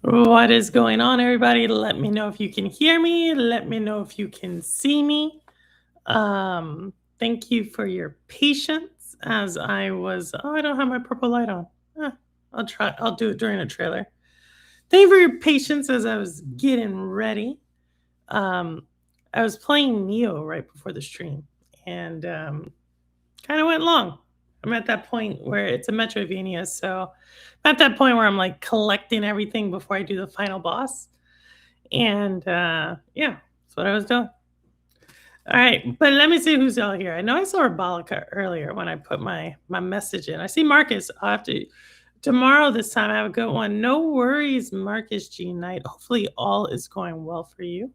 What is going on, everybody? Let me know if you can hear me. Let me know if you can see me. Thank you for your patience as I was. Oh, I don't have my purple light on. Ah, I'll try. I'll do it during a trailer. Thank you for your patience as I was getting ready. Um, I was playing Neo right before the stream, and kind of went long. I'm at that point where it's a Metrovania, so I'm at that point where I'm like collecting everything before I do the final boss. And yeah, that's what I was doing. All right, but let me see who's all here. I know I saw Rebolica earlier when I put my message in. I see Marcus. I'll have to tomorrow this time. I have a good one. No worries, Marcus G Knight. Hopefully all is going well for you.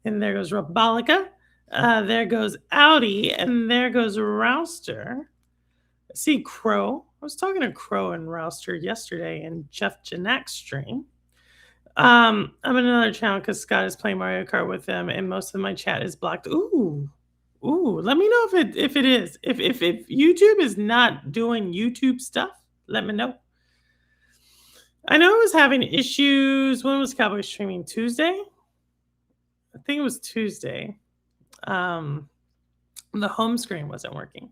And there goes Rebolica. There goes Audi, and there goes Rouster. I see Crow. I was talking to Crow and Rouster yesterday in Jeff Janak's stream. I'm in another channel because Scott is playing Mario Kart with them, and most of my chat is blocked. Ooh. Let me know if it is. If YouTube is not doing YouTube stuff, let me know. I know I was having issues. When was Cowboy streaming? Tuesday? I think it was Tuesday. The home screen wasn't working.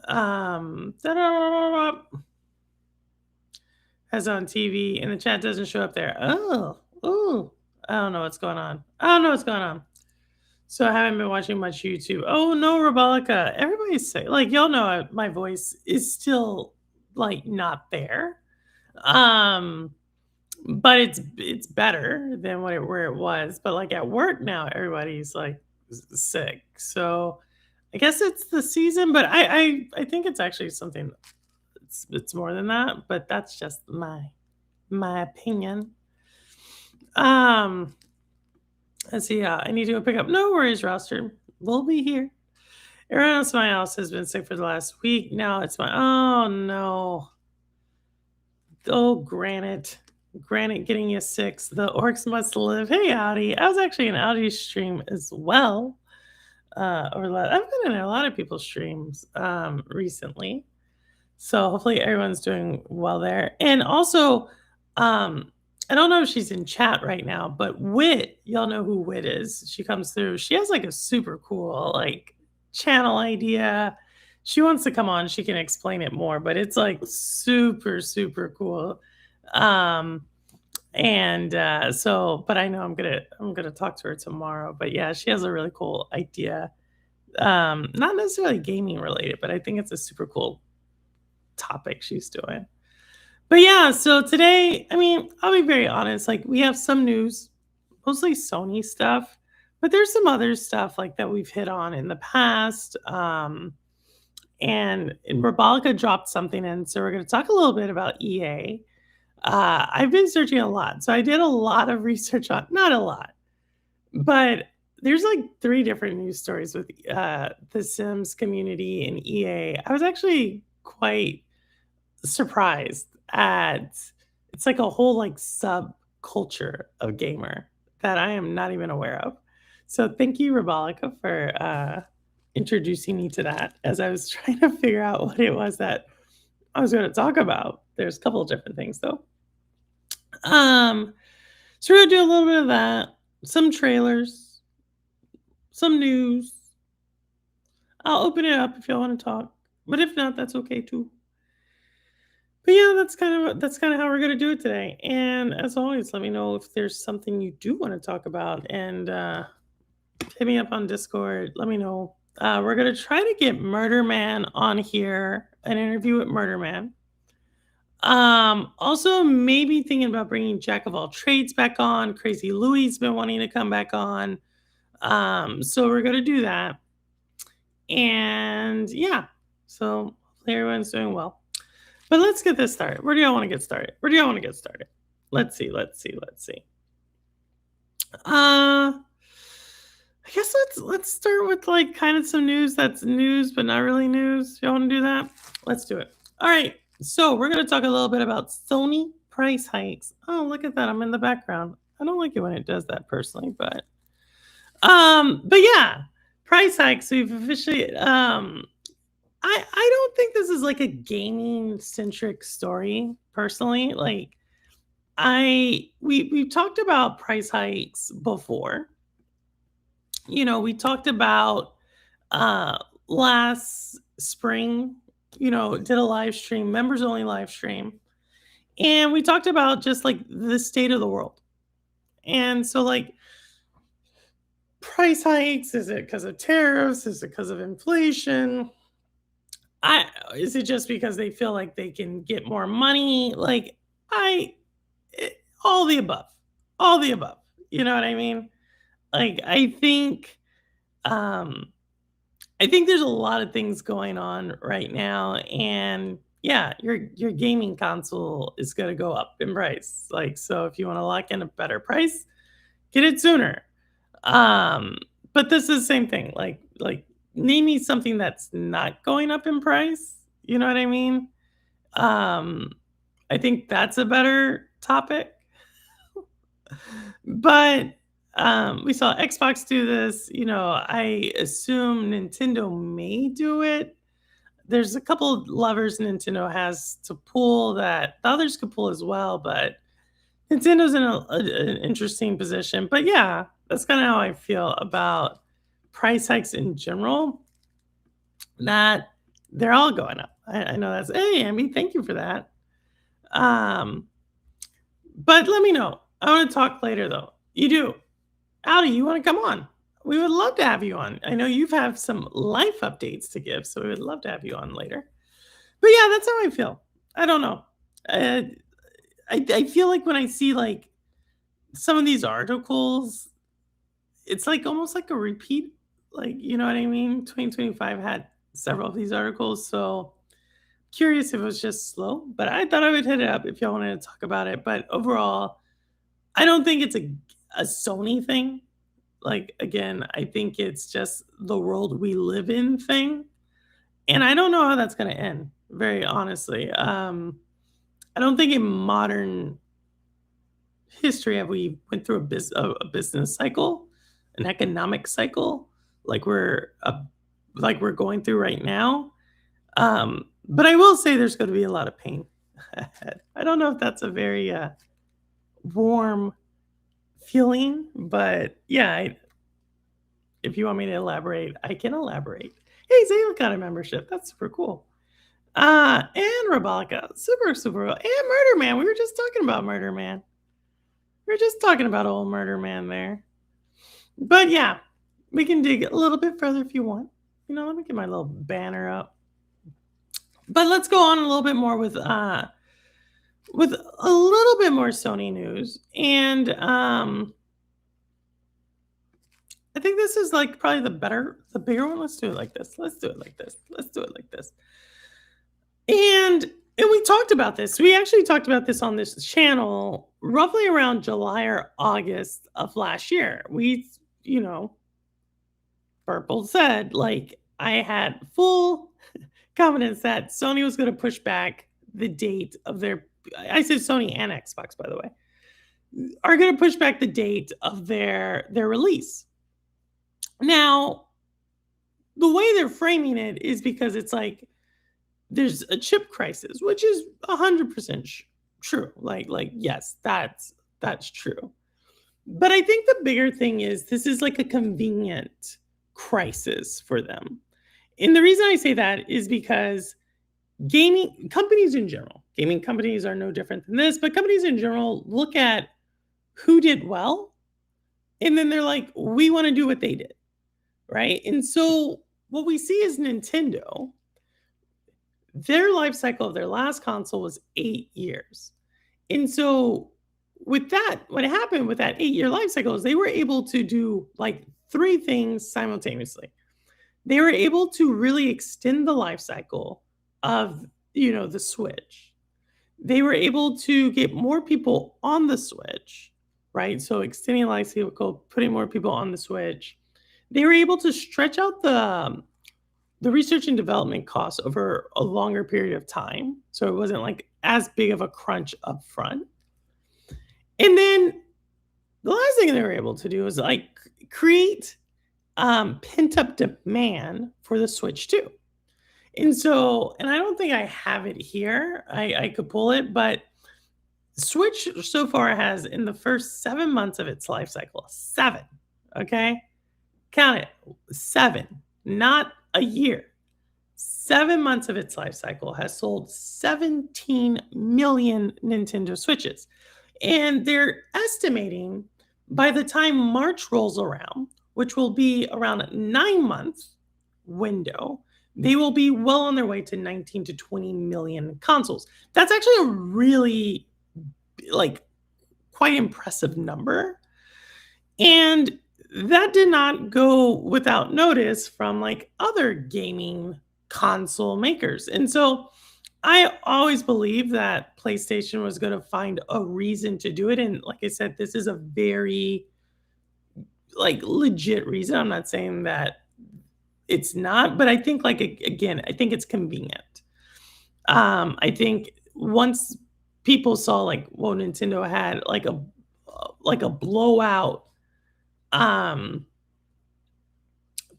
As on TV, and the chat doesn't show up there. Oh, I don't know what's going on. So I haven't been watching much YouTube. Oh no, Rebolica. Everybody's saying, like, y'all know my voice is still like not there. But it's better than where it was. But like at work now, everybody's like sick. So I guess it's the season, but I think it's actually something. It's more than that, but that's just my opinion. Um, let's see. I need to go pick up. No worries, roster. We'll be here. Everyone else in my house has been sick for the last week. Now it's my. Oh no. Oh, Granite. Granite getting you sick. The orcs must live. Hey, Audi. I was actually in Audi's stream as well. I've been in a lot of people's streams recently. So hopefully everyone's doing well there. And also, I don't know if she's in chat right now, but Wit, y'all know who Wit is. She comes through. She has like a super cool like channel idea. She wants to come on. She can explain it more, but it's like super cool. But I know I'm gonna talk to her tomorrow. But yeah, she has a really cool idea. Not necessarily gaming related, but I think it's a super cool topic she's doing. But yeah, so today, I mean, I'll be very honest, like we have some news, mostly Sony stuff, but there's some other stuff like that we've hit on in the past. And Rebolica dropped something in, so we're going to talk a little bit about EA. I've been searching a lot, so I did a lot of research on, not a lot, but there's like 3 different news stories with the Sims community and EA. I was actually quite surprised at it's like a whole like subculture of gamer that I am not even aware of. So thank you, Rebolica, for introducing me to that as I was trying to figure out what it was that I was going to talk about. There's a couple of different things though. So we're gonna do a little bit of that, some trailers, some news. I'll open it up if y'all want to talk, but if not, that's okay too. But yeah, that's kind of how we're gonna do it today. And as always, let me know if there's something you do want to talk about, and hit me up on Discord. Let me know. We're gonna try to get Murder Man on here, an interview with Murder Man. Also maybe thinking about bringing Jack of all trades back on. Crazy Louie's been wanting to come back on. So we're gonna do that. And yeah, so hopefully everyone's doing well. But let's get this started. Where do y'all want to get started? Let's see. I guess let's start with like kind of some news that's news but not really news. Y'all want to do that? Let's do it. All right. So we're gonna talk a little bit about Sony price hikes. Oh, look at that. I'm in the background. I don't like it when it does that personally, but yeah, price hikes. We've officially I don't think this is like a gaming centric story personally. Like we've talked about price hikes before. We talked about uh last spring, did a live stream, members only live stream. And we talked about just like the state of the world. And so like price hikes, is it because of tariffs? Is it because of inflation? I Is it just because they feel like they can get more money? Like I all the above. All the above. You know what I mean? Like um I think there's a lot of things going on right now, and yeah, your gaming console is going to go up in price. Like, so if you want to lock in a better price, get it sooner. Um, but this is the same thing. Like name me something that's not going up in price. You know what I mean? Um, I think that's a better topic. But we saw Xbox do this. I assume Nintendo may do it. There's a couple of levers Nintendo has to pull that the others could pull as well, but Nintendo's in an interesting position. But yeah, that's kind of how I feel about price hikes in general. That they're all going up. I know that's, hey, Amy, thank you for that. Um, but let me know. I want to talk later though. You do. Howdy, you want to come on? We would love to have you on. I know you've have some life updates to give, so we would love to have you on later. But yeah, that's how I feel. I don't know. Uh, I feel like when I see like some of these articles, it's like almost like a repeat. Like, you know what I mean? 2025 had several of these articles, so curious if it was just slow. But I thought I would hit it up if y'all wanted to talk about it. But overall, I don't think it's a Sony thing. Like again, I think it's just the world we live in thing. And I don't know how that's going to end, very honestly. I don't think in modern history have we went through a business cycle, an economic cycle like we're going through right now. But I will say there's going to be a lot of pain ahead. I don't know if that's a very warm feeling, but yeah, if you want me to elaborate, I can elaborate. Hey, Zayla got a membership. That's super cool. And Rabalica, super, super cool. And Murder Man. We were just talking about Murder Man. We were just talking about old Murder Man there. But yeah, we can dig a little bit further if you want. Let me get my little banner up. But let's go on a little bit more with a little bit more Sony news. And I think this is like probably the bigger one. Let's do it like this. Let's do it like this. Let's do it like this. And we talked about this. We actually talked about this on this channel roughly around July or August of last year. Purple said, like, I had full confidence that Sony was going to push back the date of I said Sony and Xbox, by the way, are going to push back the date of their release. Now, the way they're framing it is because it's like there's a chip crisis, which is 100% true. Like yes, that's true. But I think the bigger thing is this is like a convenient crisis for them. And the reason I say that is because gaming companies are no different than this, but companies in general look at who did well, and then they're like, we want to do what they did, right? And so what we see is Nintendo, their life cycle of their last console was 8 years. And so with that, what happened with that 8-year life cycle is they were able to do like 3 things simultaneously. They were able to really extend the life cycle of, the Switch. They were able to get more people on the Switch, right? So extending the life cycle, putting more people on the Switch. They were able to stretch out the research and development costs over a longer period of time. So it wasn't like as big of a crunch up front. And then the last thing they were able to do is like create pent up demand for the Switch 2. And I don't think I have it here. I could pull it, but Switch so far has, in the first 7 months of its life cycle, 7, okay? Count it, 7, not a year. 7 months of its life cycle has sold 17 million Nintendo Switches. And they're estimating by the time March rolls around, which will be around a 9-month window, they will be well on their way to 19 to 20 million consoles. That's actually a really, like, quite impressive number. And that did not go without notice from like other gaming console makers. And so I always believed that PlayStation was going to find a reason to do it. And like I said, this is a very like legit reason. I'm not saying that it's not, but I think like again, I think it's convenient. I think once people saw like, well, Nintendo had like a blowout um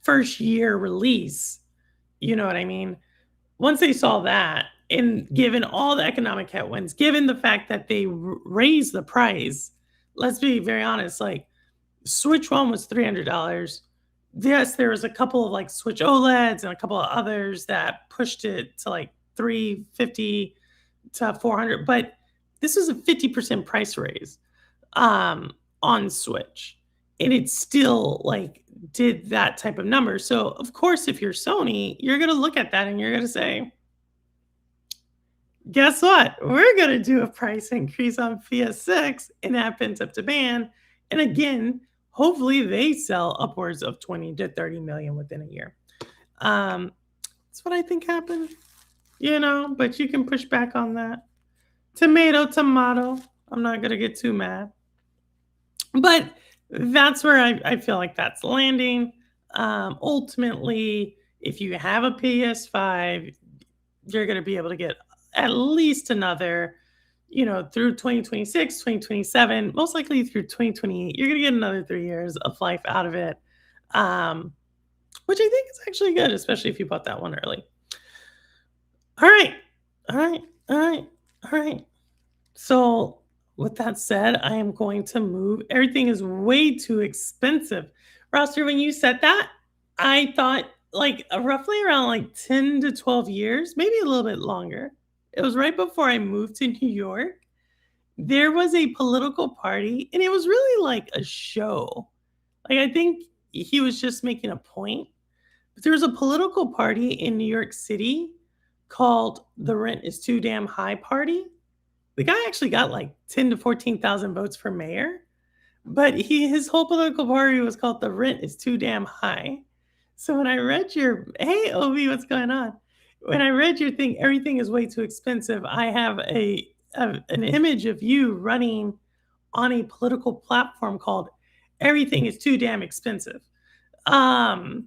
first year release, you know what I mean? Once they saw that, and given all the economic headwinds, given the fact that they raised the price, let's be very honest, like Switch One was $300. Yes, there was a couple of like Switch OLEDs and a couple of others that pushed it to like 350 to 400, but this was a 50% price raise on Switch. And it still like did that type of number. So of course, if you're Sony, you're going to look at that and you're going to say, guess what? We're going to do a price increase on PS6 and that pent-up demand. And again, hopefully they sell upwards of 20 to 30 million within a year. That's what I think happened, but you can push back on that. Tomato, tomato. I'm not going to get too mad. But that's where I feel like that's landing. Ultimately, if you have a PS5, you're going to be able to get at least another, through 2026, 2027, most likely through 2028. You're going to get another 3 years of life out of it, which I think is actually good, especially if you bought that one early. All right. So with that said, I am going to move. Everything is way too expensive. Roster, when you said that, I thought like roughly around like 10 to 12 years, maybe a little bit longer. It was right before I moved to New York. There was a political party, and it was really like a show. Like, I think he was just making a point. But there was a political party in New York City called the Rent is Too Damn High Party. The guy actually got like 10 to 14,000 votes for mayor, but his whole political party was called the Rent is Too Damn High. So when I read hey, Obi, what's going on? When I read your thing, everything is way too expensive. I have an image of you running on a political platform called Everything is Too Damn Expensive. I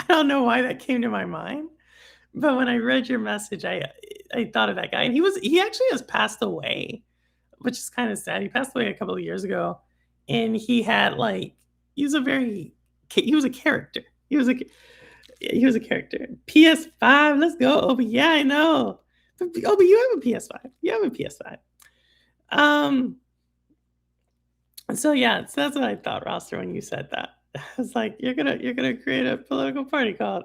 don't know why that came to my mind, but when I read your message, I thought of that guy, and he actually has passed away, which is kind of sad. He passed away a couple of years ago, and he had he was a character. He was a character. PS5, let's go, Obi. Yeah, I know. Obi, you have a PS5. So that's what I thought, Roster, when you said that. I was like, you're gonna create a political party called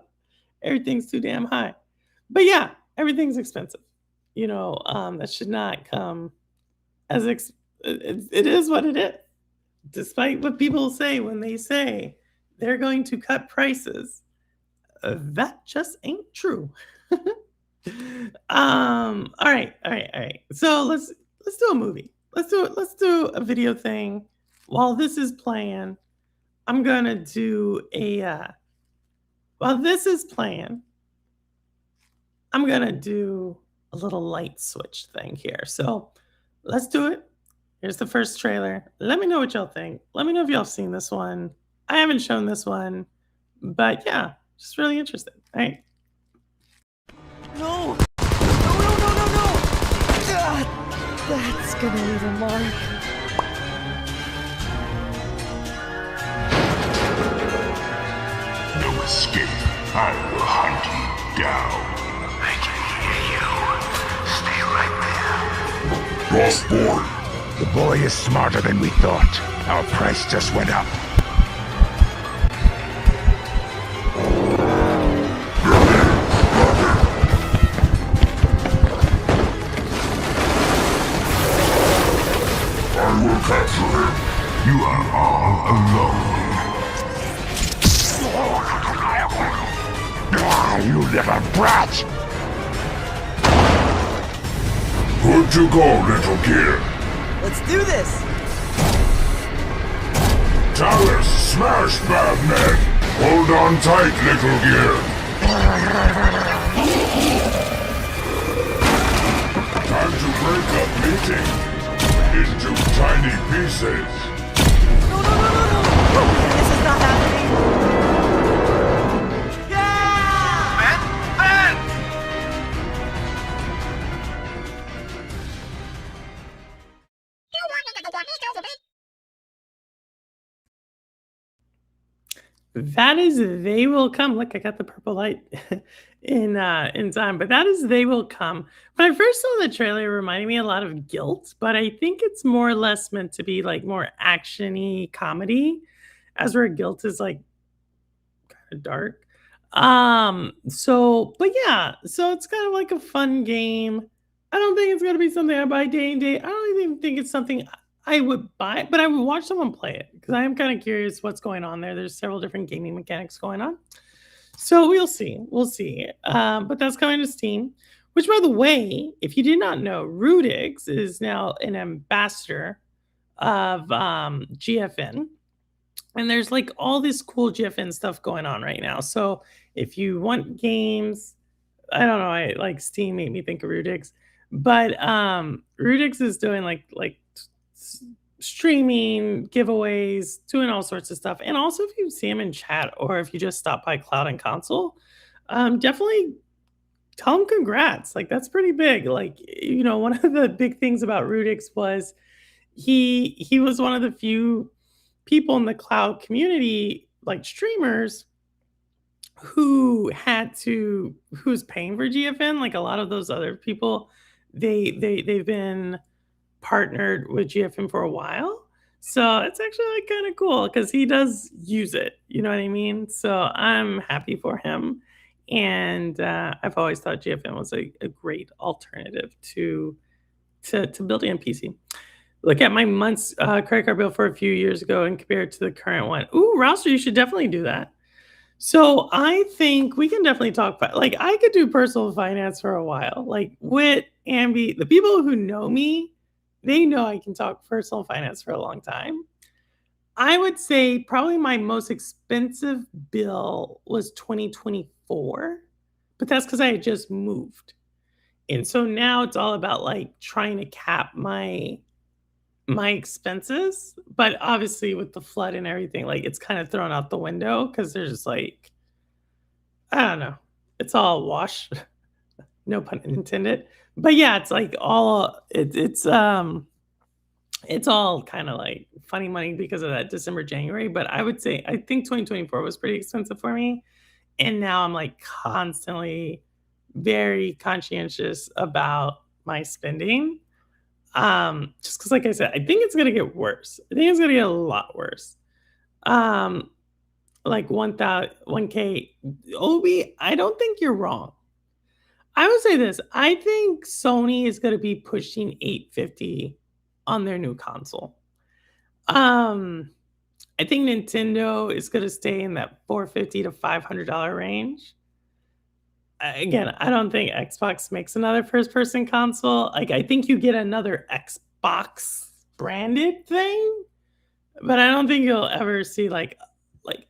Everything's Too Damn High. But yeah, everything's expensive. That should not come as it is what it is. Despite what people say when they say they're going to cut prices, that just ain't true. All right. So let's do a movie. Let's do a video thing. While this is playing, I'm gonna do while this is playing, I'm gonna do a little light switch thing here. So let's do it. Here's the first trailer. Let me know what y'all think. Let me know if y'all have seen this one. I haven't shown this one, but yeah, just really interesting. All right. No! That's gonna leave a mark. No escape. I will hunt you down. I can hear you. Stay right there. Lost boy. The boy is smarter than we thought. Our price just went up. I will capture him. You are all alone. You little brat! Good to go, little gear. Let's do this! Talus, smash, bad man. Hold on tight, little gear. Time to break up meeting into tiny pieces. No, no, no, no, no! This is not happening! Yeah! That is They Will Come. Look, I got the purple light in time, but that is They Will Come. When I first saw the trailer, it reminded me a lot of Guilt, but I think it's more or less meant to be like more actiony comedy, as where Guilt is like kind of dark. But yeah, so it's kind of like a fun game. I don't think it's gonna be something I buy day and day. I don't even think it's something I would buy, but I would watch someone play it because I am kind of curious what's going on there. There's several different gaming mechanics going on. So we'll see. We'll see. But that's coming to Steam, which, by the way, if you did not know, Rudix is now an ambassador of GFN. And there's like all this cool GFN stuff going on right now. So if you want games, I don't know, I like Steam made me think of Rudix, but Rudix is doing streaming giveaways, doing all sorts of stuff. And also, if you see him in chat or if you just stop by Cloud and Console, definitely tell him congrats. Like that's pretty big. Like one of the big things about Rudix was he was one of the few people in the cloud community, like streamers, who's paying for GFN. Like a lot of those other people, they've been partnered with GFN for a while. So it's actually like kind of cool because he does use it. You know what I mean? So I'm happy for him. And I've always thought GFN was a great alternative to building a PC. Look at my month's credit card bill for a few years ago and compare it to the current one. Ooh, Rouster, you should definitely do that. So I think we can definitely talk about, like, I could do personal finance for a while. Like with Ambi, the people who know me, they know I can talk personal finance for a long time. I would say probably my most expensive bill was 2024, but that's because I had just moved. And so now it's all about like trying to cap my expenses, but obviously with the flood and everything, like it's kind of thrown out the window because there's like, I don't know, it's all wash, no pun intended. But yeah, it's like it's all kind of like funny money because of that December, January. But I would say I think 2024 was pretty expensive for me. And now I'm like constantly very conscientious about my spending. Just because, like I said, I think it's gonna get worse. I think it's gonna get a lot worse. Um, like 1K. Obi, I don't think you're wrong. I would say this. I think Sony is gonna be pushing 850 on their new console. Um, I think Nintendo is gonna stay in that 450 to $500 range. Again, I don't think Xbox makes another first person console. Like, I think you get another Xbox branded thing, but I don't think you'll ever see like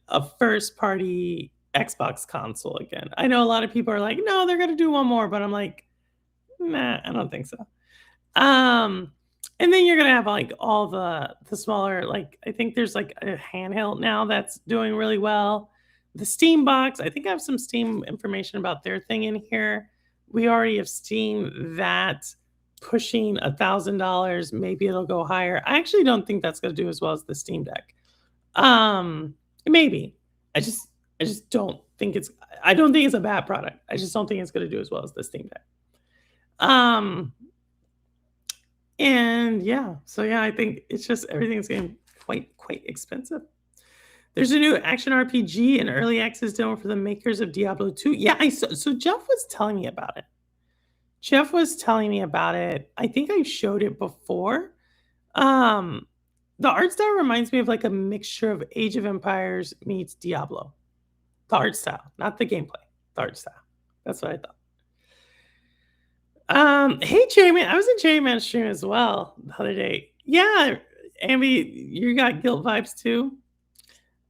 a first party Xbox console again. I know a lot of people are like, no, they're gonna do one more, but I'm like, nah, I don't think so. Um, and then you're gonna have like all the smaller, like I think there's like a handheld now that's doing really well. The Steam box, I think I have some Steam information about their thing in here. We already have Steam that pushing $1,000. Maybe it'll go higher. I actually don't think that's going to do as well as the Steam Deck. Maybe. I just don't think it's. I don't think it's a bad product. I just don't think it's going to do as well as the Steam Deck. And yeah, so yeah, I think it's just everything's getting quite expensive. There's a new action RPG and early access demo for the makers of Diablo 2. Yeah, so Jeff was telling me about it. Jeff was telling me about it. I think I showed it before. Um, the art style reminds me of like a mixture of Age of Empires meets Diablo. The art style, not the gameplay. The art style. That's what I thought. Hey J-Man, I was in J-Man's stream as well the other day. Yeah, Ambi, you got guilt vibes too.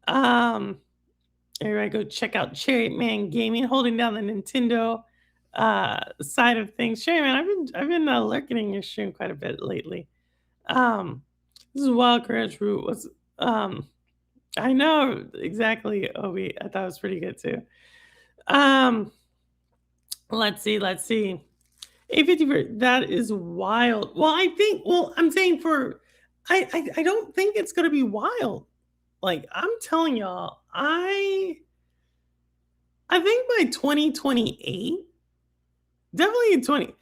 Um, everybody go check out Cherry Man Gaming, holding down the Nintendo side of things. Cherry Man, I've been lurking in your stream quite a bit lately. Um, this is Wild Courage Root. Was I know exactly, Obi. I thought it was pretty good too. Um, let's see. 850 for that is wild. I'm saying for I don't think it's gonna be wild. Like I'm telling y'all, I think by 2028, definitely in 20,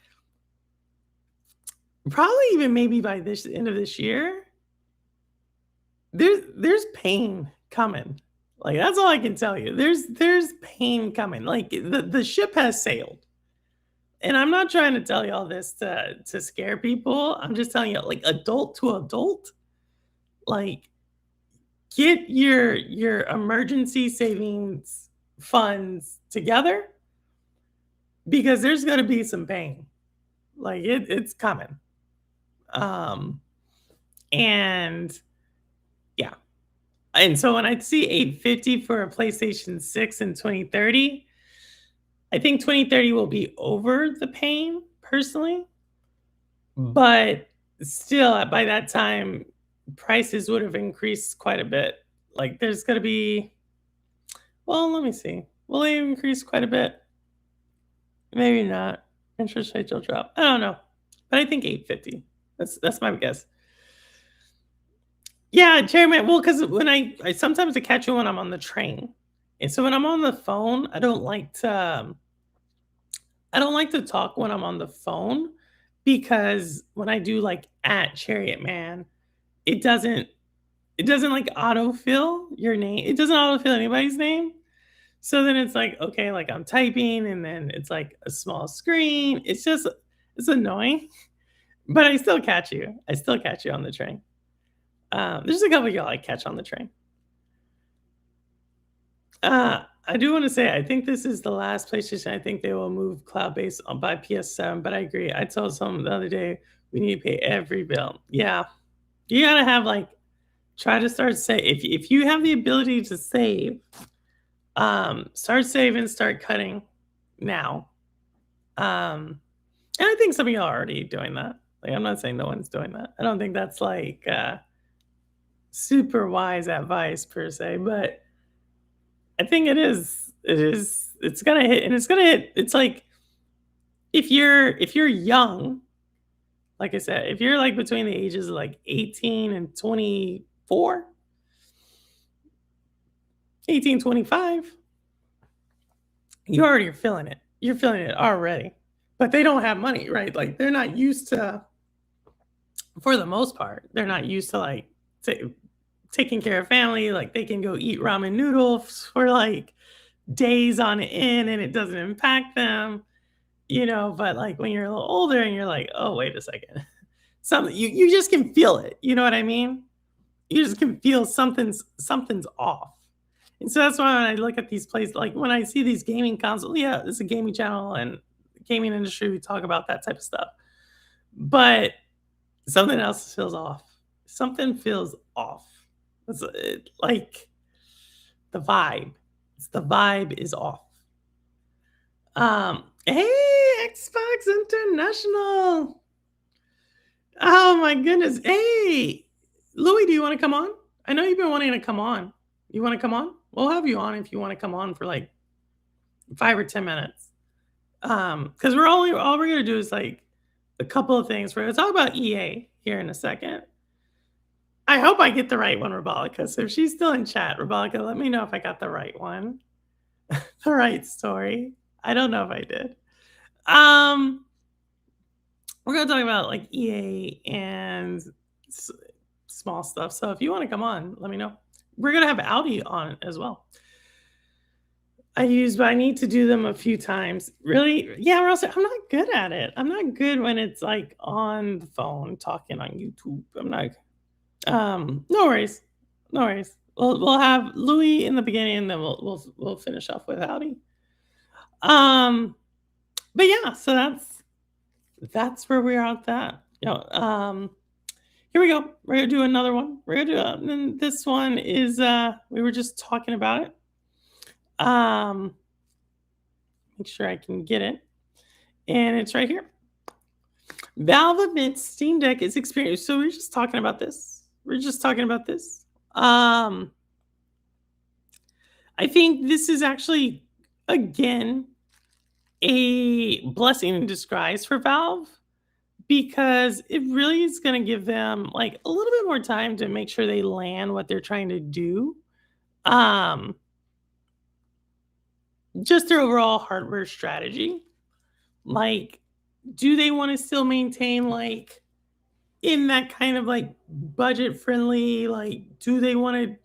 probably even maybe by this end of this year, there's pain coming. Like that's all I can tell you. There's pain coming. Like the ship has sailed. And I'm not trying to tell you all this to scare people. I'm just telling you, like adult to adult, like get your emergency savings funds together because there's gonna be some pain. Like it's coming. Um and yeah. And so when I see 850 for a PlayStation 6 in 2030, I think 2030 will be over the pain personally. But still, by that time, prices would have increased quite a bit. Like there's gonna be, well, let me see. Will they increase quite a bit? Maybe not. Interest rates will drop. I don't know. But I think 850. That's my guess. Yeah, Jeremy. Well, because when I sometimes I catch you when I'm on the train. And so when I'm on the phone, I don't like to talk when I'm on the phone because when I do like at Chariot Man, it doesn't like autofill your name. It doesn't autofill anybody's name. So then it's like, okay, like I'm typing and then it's like a small screen. It's annoying, but I still catch you. I still catch you on the train. There's a couple of y'all I catch on the train. I do want to say I think this is the last PlayStation. I think they will move cloud-based by PS7, but I agree. I told someone the other day we need to pay every bill. Yeah, you gotta have like try to start save if you have the ability to save, start saving, start cutting now. And I think some of y'all are already doing that. Like I'm not saying no one's doing that. I don't think that's like super wise advice per se, but I think it is. It's gonna hit, and it's gonna hit. It's like if you're young, like I said, if you're like between the ages of like 18 and 24, 18, 25, you already are feeling it. You're feeling it already. But they don't have money, right? Like they're not used to, for the most part, they're not used to like taking care of family. Like they can go eat ramen noodles for like days on end and it doesn't impact them, but like when you're a little older and you're like, oh, wait a second. Something you just can feel it. You know what I mean? You just can feel something's off. And so that's why when I look at these places, like when I see these gaming consoles, yeah, it's a gaming channel and gaming industry, we talk about that type of stuff. But something else feels off. Something feels off. It's like the vibe. The vibe is off. Hey, Xbox International. Oh my goodness. Hey, Louis, do you want to come on? I know you've been wanting to come on. You want to come on? We'll have you on if you want to come on for like 5 or 10 minutes. Because all we're gonna do is like a couple of things. We're gonna talk about EA here in a second. I hope I get the right one, Rebolica. So if she's still in chat, Rebolica, let me know if I got the right one. The right story. I don't know if I did. we're gonna talk about like EA and small stuff. So if you want to come on, let me know. We're gonna have Audi on as well. But I need to do them a few times. Really, yeah, Ross, I'm not good at it. I'm not good when it's like on the phone talking on YouTube. I'm not. No worries, no worries. We'll have Louis in the beginning, and then we'll finish off with Audi. But yeah, so that's where we're at. That here we go. We're gonna do another one. We're gonna do and this one is we were just talking about it. Make sure I can get it. And it's right here. Valve admits Steam Deck is experienced. So we're just talking about this. We're just talking about this. I think this is actually again a blessing in disguise for Valve, because it really is going to give them like a little bit more time to make sure they land what they're trying to do. Just their overall hardware strategy. Like, do they want to still maintain like in that kind of like budget friendly, like do they want to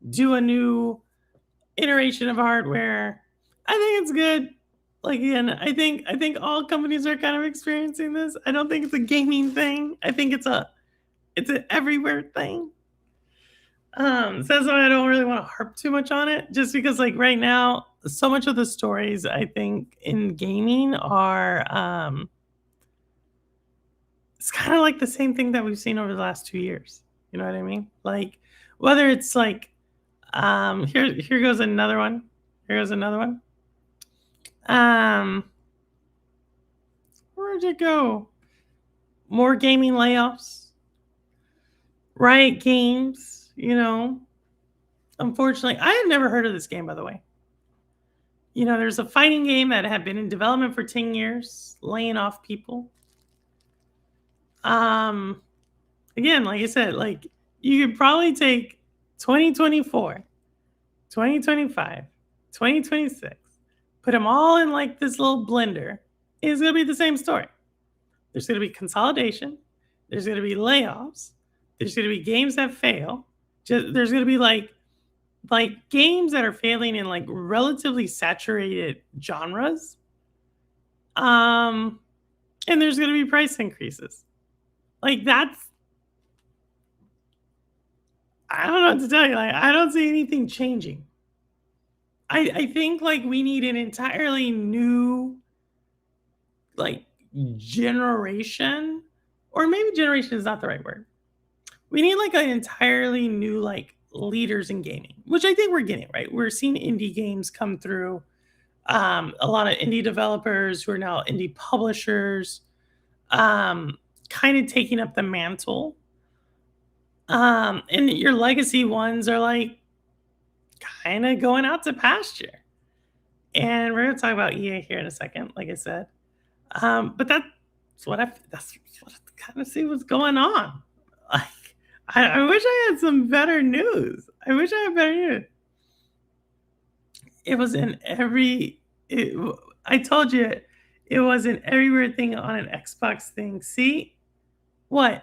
do a new iteration of hardware? I think it's good. Like again, I think all companies are kind of experiencing this. I don't think it's a gaming thing. I think it's an everywhere thing. So that's why I don't really want to harp too much on it, just because like right now, so much of the stories I think in gaming are it's kind of like the same thing that we've seen over the last 2 years. You know what I mean? Like whether it's like here goes another one. Here goes another one. Where'd it go? More gaming layoffs. Riot Games, Unfortunately, I had never heard of this game, by the way. There's a fighting game that had been in development for 10 years, laying off people. Again, like I said, like you could probably take 2024, 2025, 2026, put them all in like this little blender. It's going to be the same story. There's going to be consolidation. There's going to be layoffs. There's going to be games that fail. There's going to be like games that are failing in like relatively saturated genres. And there's going to be price increases. Like I don't know what to tell you. Like, I don't see anything changing. I think like we need an entirely new like generation, or maybe generation is not the right word. We need like an entirely new like leaders in gaming, which I think we're getting, right? We're seeing indie games come through. A lot of indie developers who are now indie publishers, kind of taking up the mantle. And your legacy ones are like kind of going out to pasture. And we're going to talk about EA here in a second, like I said. But that's what I kind of see what's going on. Like, I wish I had some better news. I wish I had better news. It was in I told you it was an everywhere thing on an Xbox thing. See? What?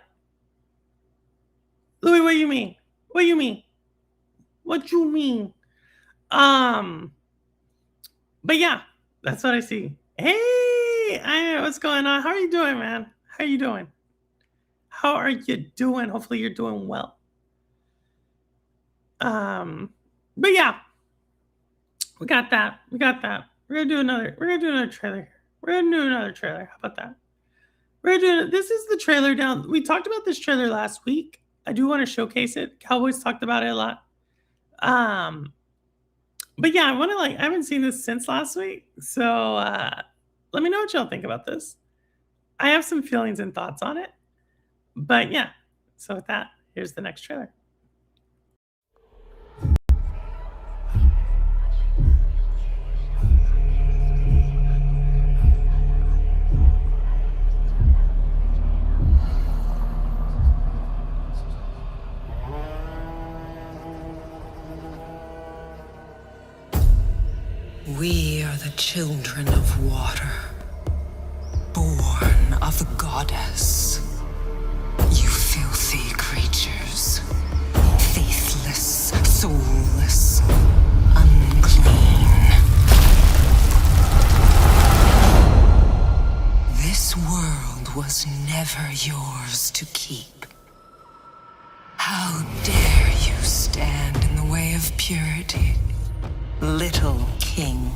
Louis, what do you mean? What do you mean? What you mean? But yeah, that's what I see. Hey, what's going on? How are you doing, man? How are you doing? How are you doing? Hopefully you're doing well. But yeah, we got that. We're gonna do another trailer. How about that? This is the trailer down. We talked about this trailer last week. I do want to showcase it. Cowboys talked about it a lot. But yeah, I haven't seen this since last week. So let me know what y'all think about this. I have some feelings and thoughts on it. But yeah, so with that, here's the next trailer. We are the children of water, born of the goddess. You filthy creatures. Faithless, soulless, unclean. This world was never yours to keep. How dare you stand in the way of purity, little king?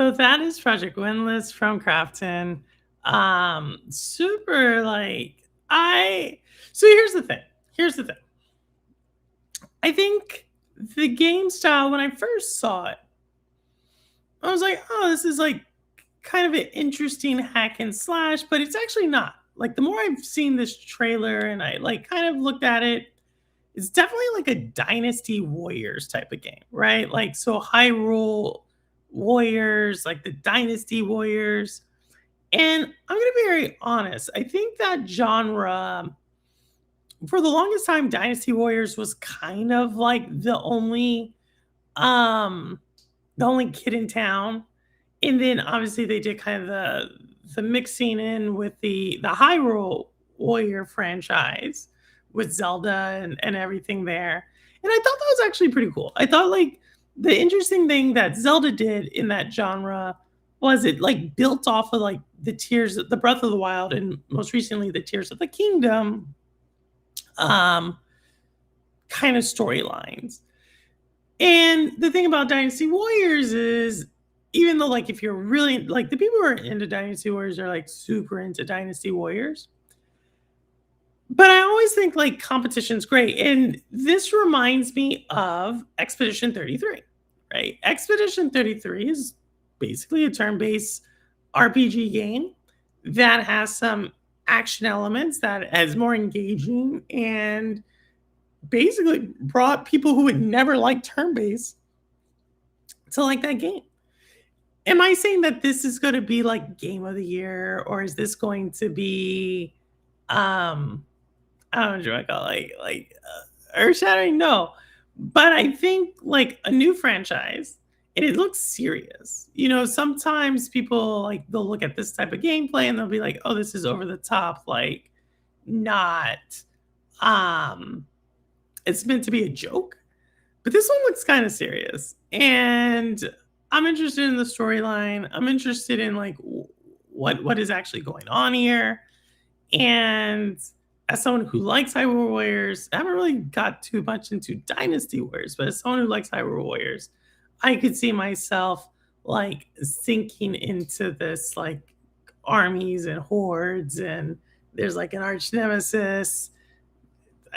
So that is Project Windless from Crafton. Super like I so here's the thing. Here's the thing. I think the game style when I first saw it, I was like, oh, this is like kind of an interesting hack and slash, but it's actually not. Like the more I've seen this trailer and I like kind of looked at it, it's definitely like a Dynasty Warriors type of game, right? Like so Hyrule Warriors, like the Dynasty Warriors. And I'm gonna be very honest. I think that genre for the longest time, Dynasty Warriors was kind of like um the only kid in town. And then obviously they did kind of the mixing in with the Hyrule Warrior franchise with Zelda and everything there. And I thought that was actually pretty cool. I thought like the interesting thing that Zelda did in that genre was it like built off of like the Tears, the Breath of the Wild, and most recently the Tears of the Kingdom um kind of storylines. And the thing about Dynasty Warriors is, even though, like, if you're really like the people who are into Dynasty Warriors are like super into Dynasty Warriors, but I always think like competition's great. And this reminds me of Expedition 33, right? Expedition 33 is basically a turn based RPG game that has some action elements that is more engaging and basically brought people who would never like turn based to like that game. Am I saying that this is going to be like game of the year, or is this going to be, um, I don't know what I call it, earth shattering? No, but I think like a new franchise, and it looks serious. You know, sometimes people like they'll look at this type of gameplay and they'll be like, "Oh, this is over the top," like not. Um, it's meant to be a joke, but this one looks kind of serious, and I'm interested in the storyline. I'm interested in like what is actually going on here. And as someone who likes Hyrule Warriors, I haven't really got too much into Dynasty Warriors, but as someone who likes Hyrule Warriors, I could see myself like sinking into this like armies and hordes, and there's like an arch nemesis.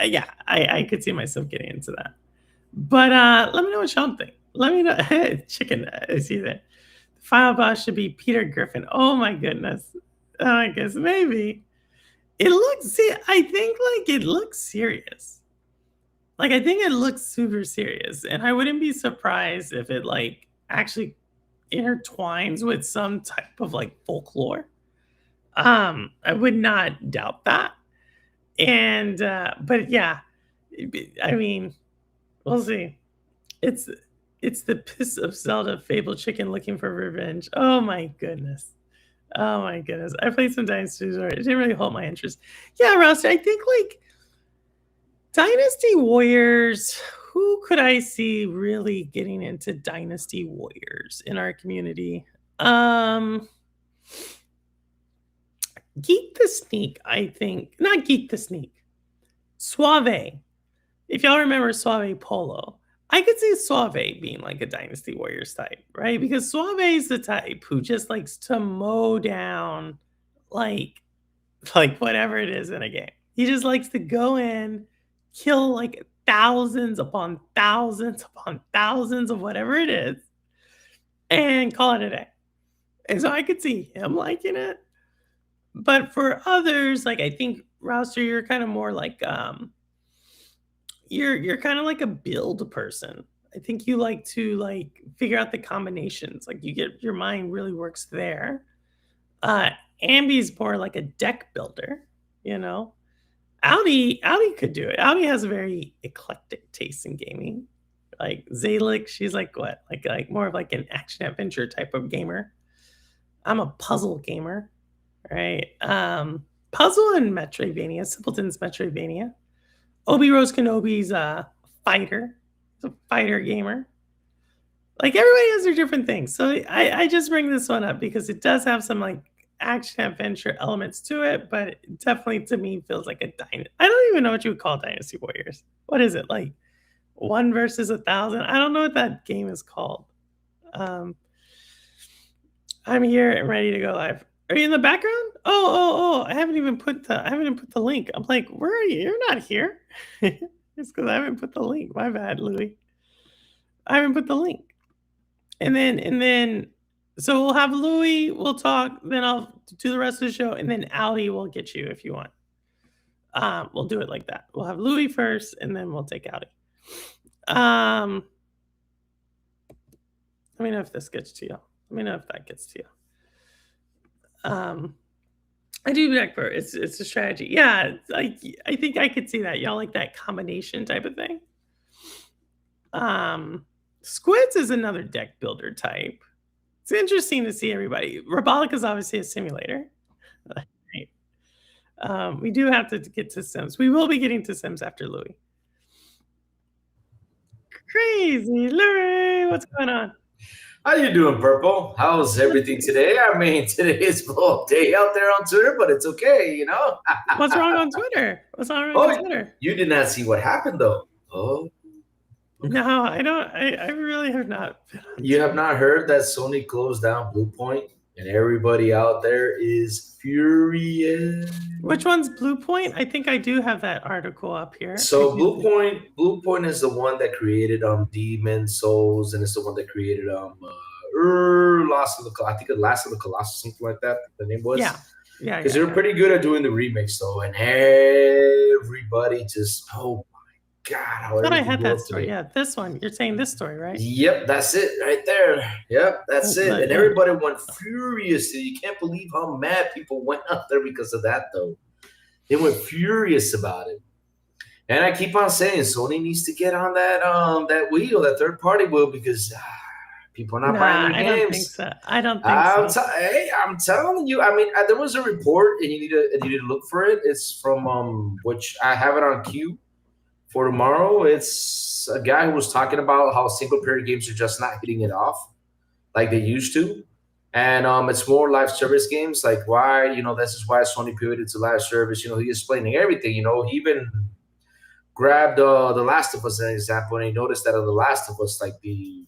Yeah, I could see myself getting into that. But let me know what y'all think. Let me know. Chicken, I see that. The final boss should be Peter Griffin. Oh my goodness. I guess maybe. It looks, see, I think like it looks serious. Like I think it looks super serious. And I wouldn't be surprised if it like actually intertwines with some type of like folklore. I would not doubt that. And but yeah, I mean, we'll see. It's it's the piss of Zelda Fable Chicken looking for revenge. Oh my goodness. Oh my goodness. I played some Dynasty Warriors. It didn't really hold my interest. Yeah, Roster, I think like Dynasty Warriors, who could I see really getting into Dynasty Warriors in our community? Geek the Sneak, I think. Not Geek the Sneak. Suave. If y'all remember Suave Polo, I could see Suave being like a Dynasty Warriors type, right? Because Suave is the type who just likes to mow down like whatever it is in a game. He just likes to go in, kill like thousands upon thousands upon thousands of whatever it is, and call it a day. And so I could see him liking it. But for others, like I think Rouster, you're kind of more like you're kind of like a build person. I think you like to like figure out the combinations. Like you get your mind really works there. Uh Ambi's more like a deck builder, you know. Audi could do it. Audi has a very eclectic taste in gaming. Like Zalik, she's like what? Like more of like an action adventure type of gamer. I'm a puzzle gamer, right? Puzzle and Metroidvania, Simpleton's Metroidvania. Obi Rose Kenobi's a fighter. He's a fighter gamer. Like everybody has their different things. So I just bring this one up because it does have some like action adventure elements to it, but it definitely to me feels like a dynasty. I don't even know what you would call Dynasty Warriors. What is it like? 1 versus 1,000? I don't know what that game is called. I'm here and ready to go live. Are you in the background? Oh! I haven't even put the link. I'm like, where are you? You're not here. It's because I haven't put the link. My bad, Louis. I haven't put the link. And then so we'll have Louis, we'll talk, then I'll do the rest of the show, and then Audi will get you if you want. We'll do it like that. We'll have Louis first, and then we'll take Audi. Let me know if this gets to you. Let me know if that gets to you. I do back for it's a strategy. Yeah, I think I could see that. Y'all like that combination type of thing. Squids is another deck builder type. It's interesting to see everybody. Robotic is obviously a simulator. Right? We do have to get to Sims. We will be getting to Sims after Louis. Crazy Louis, what's going on? How you doing, Purple? How's everything today? I mean, today is blow up day out there on Twitter, but it's okay, you know? What's wrong on Twitter? What's wrong on Twitter? You did not see what happened, though. Oh. No, I don't. I really have not. You have not heard that Sony closed down Blue Point, and everybody out there is furious. Which one's Blue Point? I think I do have that article up here. So Blue Point is the one that created Demon Souls, and it's the one that created Last of the Colossus, something like that. The name was because they were pretty good at doing the remakes though, and everybody just God, how I thought I had that story. Yeah, this one. You're saying this story, right? Yep, that's it right there. Yep, that's it. And everybody went furious. You can't believe how mad people went out there because of that, though. They went furious about it. And I keep on saying Sony needs to get on that wheel, that third-party wheel, because people are not buying their games. I don't think so. I'm telling you. I mean, there was a report, and you need to look for it. It's from which I have it on queue for tomorrow. It's a guy who was talking about how single-player games are just not hitting it off like they used to. And it's more live service games, like why, this is why Sony pivoted to live service. He explaining everything. He even grabbed The Last of Us as an example, and he noticed that on The Last of Us, like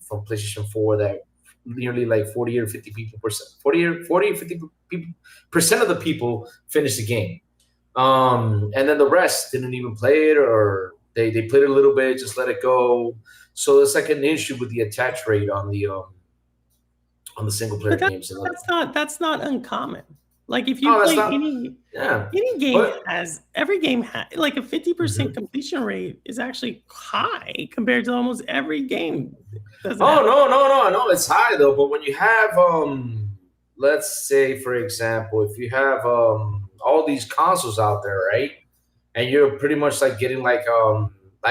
from PlayStation 4, that nearly like 40 or 50 people percent, 40 or 50 people, percent of the people finished the game. And then the rest didn't even play it, or they played it a little bit, just let it go. So it's like an issue with the attach rate on the single player But games. that's not uncommon. Like if No, you that's play not. any Yeah, game but every game has like a 50% Mhm. completion rate is actually high compared to almost every game. Doesn't Oh, have no, it's high though. But when you have let's say for example, if you have all these consoles out there, right? And you're pretty much like getting like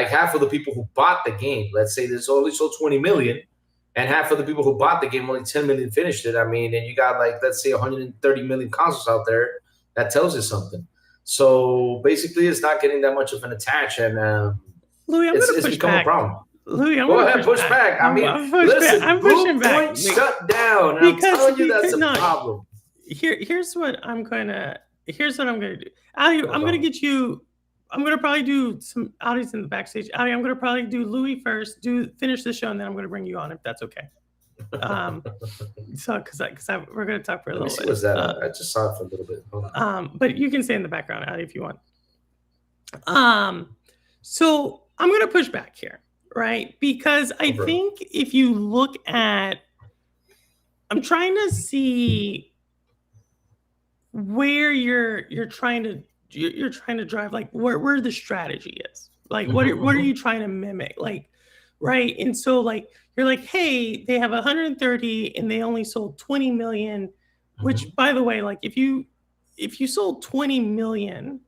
half of the people who bought the game, let's say there's only sold 20 million, and half of the people who bought the game, only 10 million finished it. I mean, and you got like, let's say 130 million consoles out there, that tells you something. So basically it's not getting that much of an attach, and Louis, I'm gonna it's push become a back. problem. Louis, I'm Go gonna ahead, push back. I mean, listen, I'm Blue pushing back. Point shut down. And I'm telling you that's a no, problem. here's what I'm gonna do. Ali, I'm gonna get you. I'm gonna probably do some Audis in the backstage. Ali, I'm gonna probably do Louis first. Finish the show, and then I'm gonna bring you on if that's okay. So because we're gonna talk for a Let me little see bit. what's that. I just saw it for a little bit. Hold on. But you can stay in the background, Ali, if you want. So I'm gonna push back here, right? Because I think if you look at, I'm trying to see where you're trying to drive, like where the strategy is, like what are you trying to mimic, like, right? And so like you're like, hey, they have 130 and they only sold 20 million, which by the way, like if you sold 20 million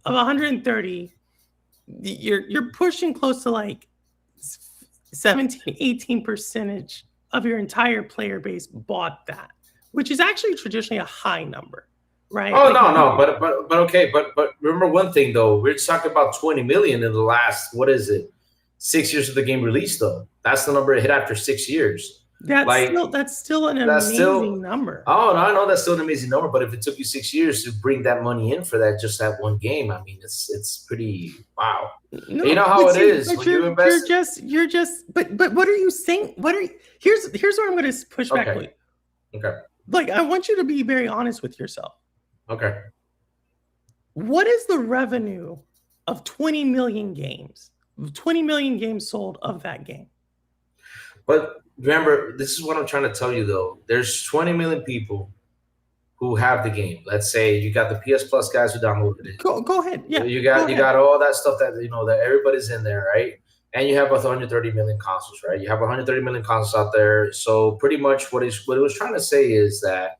of 130, you're pushing close to like 17-18% of your entire player base bought that, which is actually traditionally a high number, right? Oh, Like no, but okay, but remember one thing though. We're talking about 20 million in the last, what is it, 6 years of the game release though. That's the number it hit after 6 years. that's still an amazing number. Oh, no, I know that's still an amazing number, but if it took you 6 years to bring that money in for that one game, I mean, it's pretty wow. No, you know how it is but when you invest. you're just but what are you saying? Here's where I'm going to push back. Okay. Okay. Like I want you to be very honest with yourself. Okay. What is the revenue of 20 million games? 20 million games sold of that game. But remember, this is what I'm trying to tell you though. There's 20 million people who have the game. Let's say you got the PS Plus guys who downloaded it. Go ahead. Yeah. You got all that stuff that that everybody's in there, right? And you have 130 million consoles, right? You have 130 million consoles out there. So pretty much what it was trying to say is that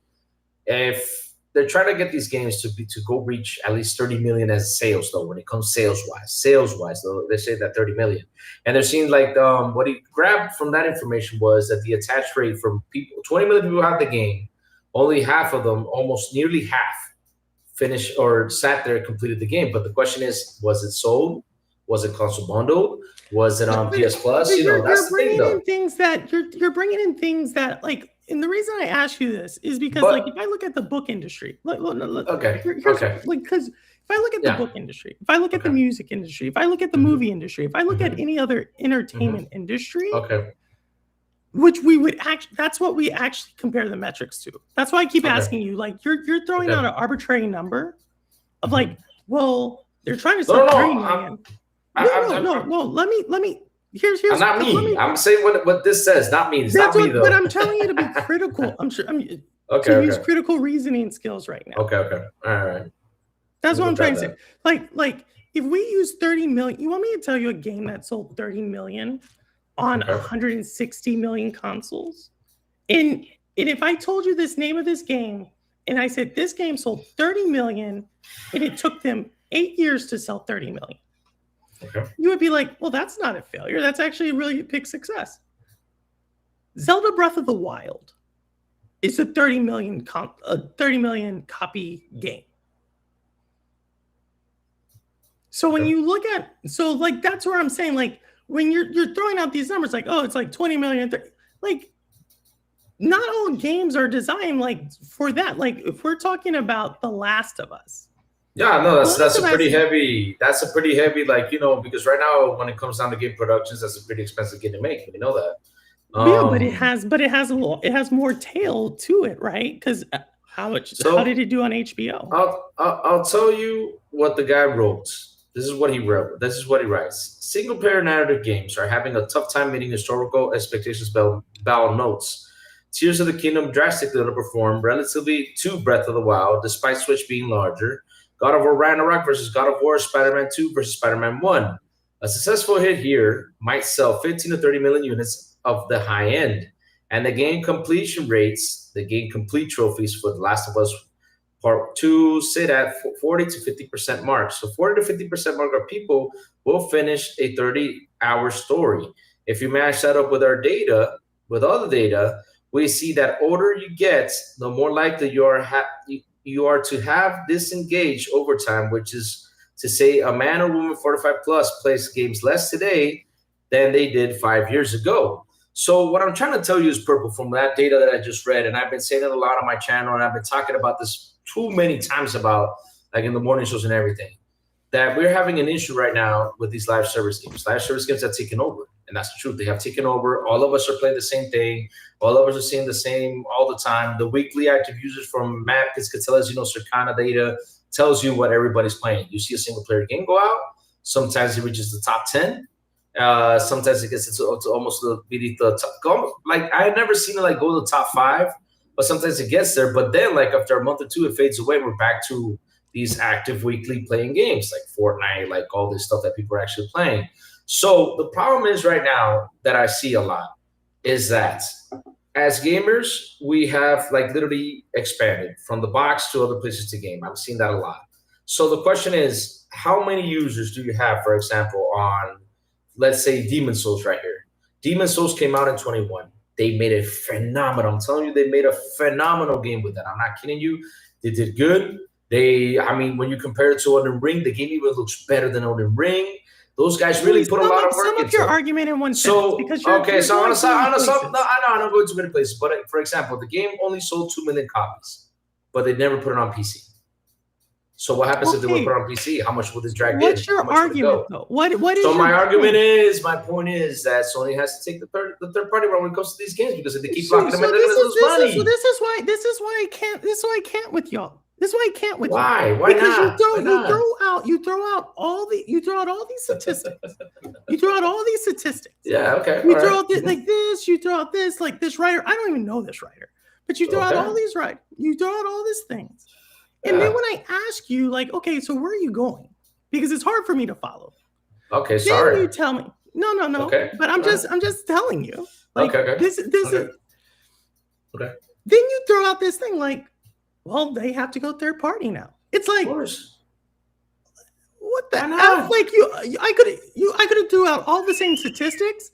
if they're trying to get these games to go reach at least 30 million as sales, though, when it comes sales wise, though, they say that 30 million. And they're seeing like what he grabbed from that information was that the attach rate from 20 million people who have the game, only half of them, almost nearly half, finished or sat there and completed the game. But the question is, was it sold? Was it console bundled? Was it on PS Plus? That's the thing, though. You're bringing in things that like. And the reason I ask you this is because, like, if I look at the book industry, look, okay, like, because if I look at the book industry, if I look at the music industry, if I look at the movie industry, if I look at any other entertainment industry, which we would that's what we actually compare the metrics to. That's why I keep asking you, like, you're throwing out an arbitrary number of like, well, they're trying to sell 30 million. No. Let me. Here's not me. I'm saying what this says, not me. It's not me though. But I'm telling you to be critical. Use critical reasoning skills right now. Okay. All right. That's what I'm trying to say. Like if we use 30 million, you want me to tell you a game that sold 30 million on 160 million consoles? And if I told you this name of this game, and I said this game sold 30 million, and it took them 8 years to sell 30 million. Okay. You would be like, well, that's not a failure. That's actually a really big success. Zelda Breath of the Wild is a 30 million copy game. So when you look at, like, that's where I'm saying, like, when you're throwing out these numbers, like, oh, it's like 20 million, like, not all games are designed like for that. Like, if we're talking about The Last of Us. Yeah, no, that's a pretty heavy. That's a pretty heavy, like, because right now when it comes down to game productions, that's a pretty expensive game to make. We know that. Yeah, but Um, it has more tail to it, right? Because how did so it do on HBO? I'll tell you what the guy wrote. This is what he wrote. This is what he writes. Single player narrative games are having a tough time meeting historical expectations. Bell notes. Tears of the Kingdom drastically underperformed relatively to Breath of the Wild, despite Switch being larger. God of War Ragnarok versus God of War, Spider-Man 2 versus Spider-Man 1. A successful hit here might sell 15 to 30 million units of the high end. And the game completion rates, the game complete trophies for The Last of Us Part 2 sit at 40 to 50% mark. So 40 to 50% mark of people will finish a 30-hour story. If you match that up with our data, with other data, we see that older you get, the more likely you are to have disengaged over time, which is to say a man or woman 45 plus plays games less today than they did 5 years ago. So what I'm trying to tell you is, Purple, from that data that I just read, and I've been saying it a lot on my channel, and I've been talking about this too many times about, like, in the morning shows and everything, that we're having an issue right now with these live service games. Live service games have taken over, and that's the truth. They have taken over. All of us are playing the same thing. All of us are seeing the same all the time. The weekly active users from Matt Piscatella's, Circana data tells you what everybody's playing. You see a single player game go out. Sometimes it reaches the top 10. Sometimes it gets into almost beneath the top. Like, I've never seen it like go to the top 5, but sometimes it gets there. But then, like, after a month or two, it fades away. We're back to these active weekly playing games like Fortnite, like all this stuff that people are actually playing. So the problem is right now that I see a lot is that as gamers, we have like literally expanded from the box to other places to game. I'm seeing that a lot. So the question is, how many users do you have, for example, on, let's say, Demon Souls right here? Demon Souls came out in 21. They made it phenomenal. I'm telling you, they made a phenomenal game with that. I'm not kidding you. They did good. When you compare it to Elden Ring, the game even looks better than Elden Ring. Those guys really put a lot of work into it. Sum up your argument in one sentence. Because I'm not going to many places. But for example, the game only sold 2 million copies, but they never put it on PC. So what happens if they would put it on PC? How much will this drag in? What's your argument, though? What is so your my point is that Sony has to take the third party run when it comes to these games, because if they keep locking them in, they're going to lose money. So this is why I can't with y'all. This is why I can't with you. Why? Why because not? You throw out all these statistics. You throw out all these statistics. Yeah, okay. You throw out this, like this, you throw out this, like this writer. I don't even know this writer. But you throw out all these you throw out all these things. And then when I ask you, like, okay, so where are you going? Because it's hard for me to follow. Okay, sorry. Then you tell me. No. Okay. But I'm just telling you. Like, okay. This is okay. Then you throw out this thing like, well, they have to go third party now. It's like, of course. What the F? Like I could have threw out all the same statistics,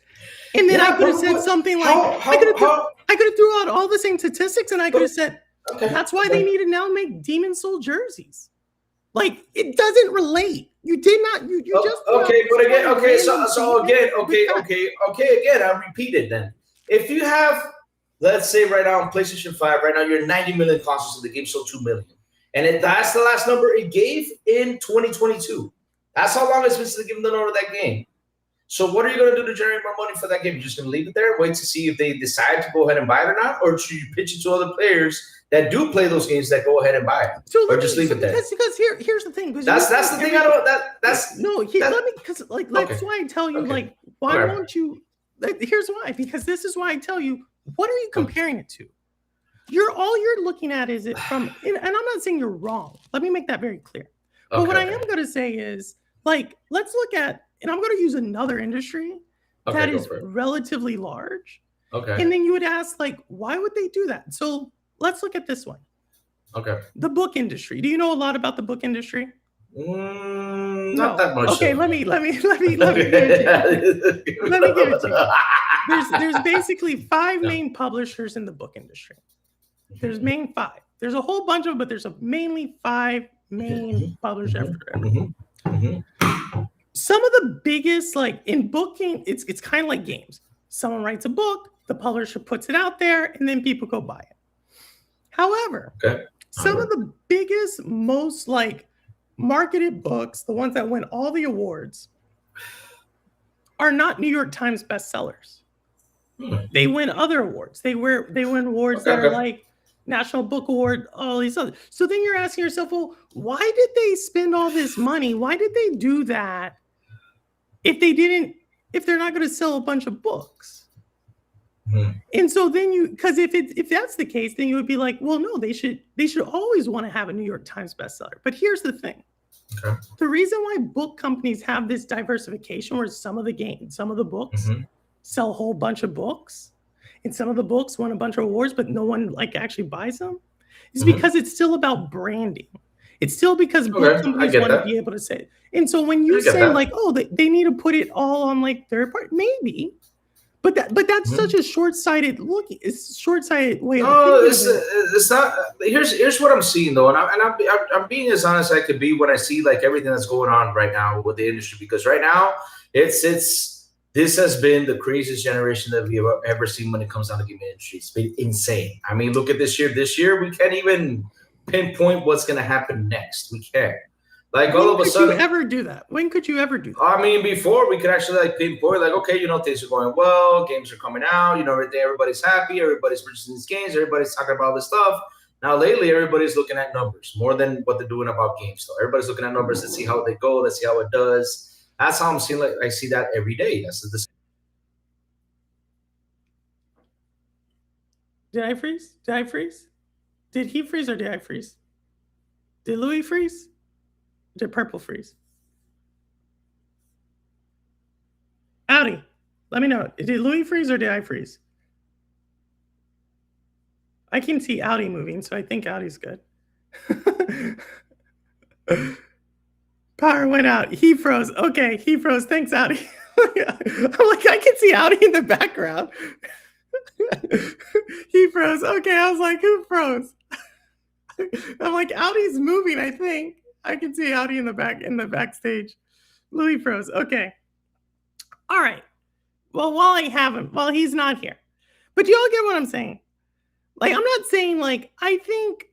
and then I could have said something like, I could have threw out all the same statistics, and I could have said, that's why they need to now make Demon Soul jerseys. Like, it doesn't relate. You did not. You just okay. But again, again, I'll repeat it then. If you have, let's say right now on PlayStation 5, right now you're 90 million consoles and the game sold 2 million. And that's the last number it gave in 2022. That's how long it's been since they've given the number of that game. So what are you going to do to generate more money for that game? You're just going to leave it there, wait to see if they decide to go ahead and buy it or not? Or should you pitch it to other players that do play those games that go ahead and buy it? Or just leave it there? Because here's the thing. That's the thing I don't, that's... No, let me, because like, that's why I tell you, like, why won't you, like, here's why. Because this is why I tell you, what are you comparing it to? All you're looking at is it from, and I'm not saying you're wrong. Let me make that very clear. But what I am going to say is, like, let's look at, and I'm going to use another industry that is relatively large. Okay. And then you would ask, like, why would they do that? So let's look at this one. Okay. The book industry. Do you know a lot about the book industry? Not that much. Okay, let me give it to you. Let me give it to you. There's basically 5 main publishers in the book industry. There's main 5. There's a whole bunch of them, but there's mainly 5 main publishers. Some of the biggest, like in booking, it's kind of like games. Someone writes a book, the publisher puts it out there, and then people go buy it. However, some of the biggest, most like marketed books, the ones that win all the awards, are not New York Times bestsellers. They win other awards. They win awards that are like National Book Award, all these other. So then you're asking yourself, well, why did they spend all this money? Why did they do that if they're not going to sell a bunch of books? And so then because if that's the case, then you would be like, well, no, they should always want to have a New York Times bestseller. But here's the thing. Okay. The reason why book companies have this diversification, where some of the books sell a whole bunch of books, and some of the books won a bunch of awards, but no one like actually buys them, is because it's still about branding. It's still because book companies want to be able to say it. And so when you say like, oh, they need to put it all on like third party, maybe. But that's such a short-sighted look. It's short-sighted way of thinking. It's not. Here's what I'm seeing though, and I'm being as honest as I could be when I see like everything that's going on right now with the industry, because right now this has been the craziest generation that we have ever seen when it comes down to gaming industry. It's been insane. I mean, look at this year. This year we can't even pinpoint what's going to happen next. We can't. Like all of a sudden, when could you ever do that? When could you ever do that? I mean, before we could actually like pinpoint, like, okay, things are going well, games are coming out, everybody's happy, everybody's purchasing these games, everybody's talking about this stuff. Now, lately, everybody's looking at numbers more than what they're doing about games. So everybody's looking at numbers to see how they go, let's see how it does. That's how I'm seeing. Like I see that every day. Did I freeze? Did he freeze or did I freeze? Did Louis freeze? Did Purple freeze? Audi, let me know. Did Louis freeze or did I freeze? I can see Audi moving, so I think Audi's good. Power went out. He froze. Okay, he froze. Thanks, Audi. I'm like, I can see Audi in the background. He froze. Okay, I was like, who froze? I'm like, Audi's moving, I think. I can see Audi in the backstage. Louis froze. Okay. All right. Well, while he's not here. But you all get what I'm saying. Like, I'm not saying like, I think,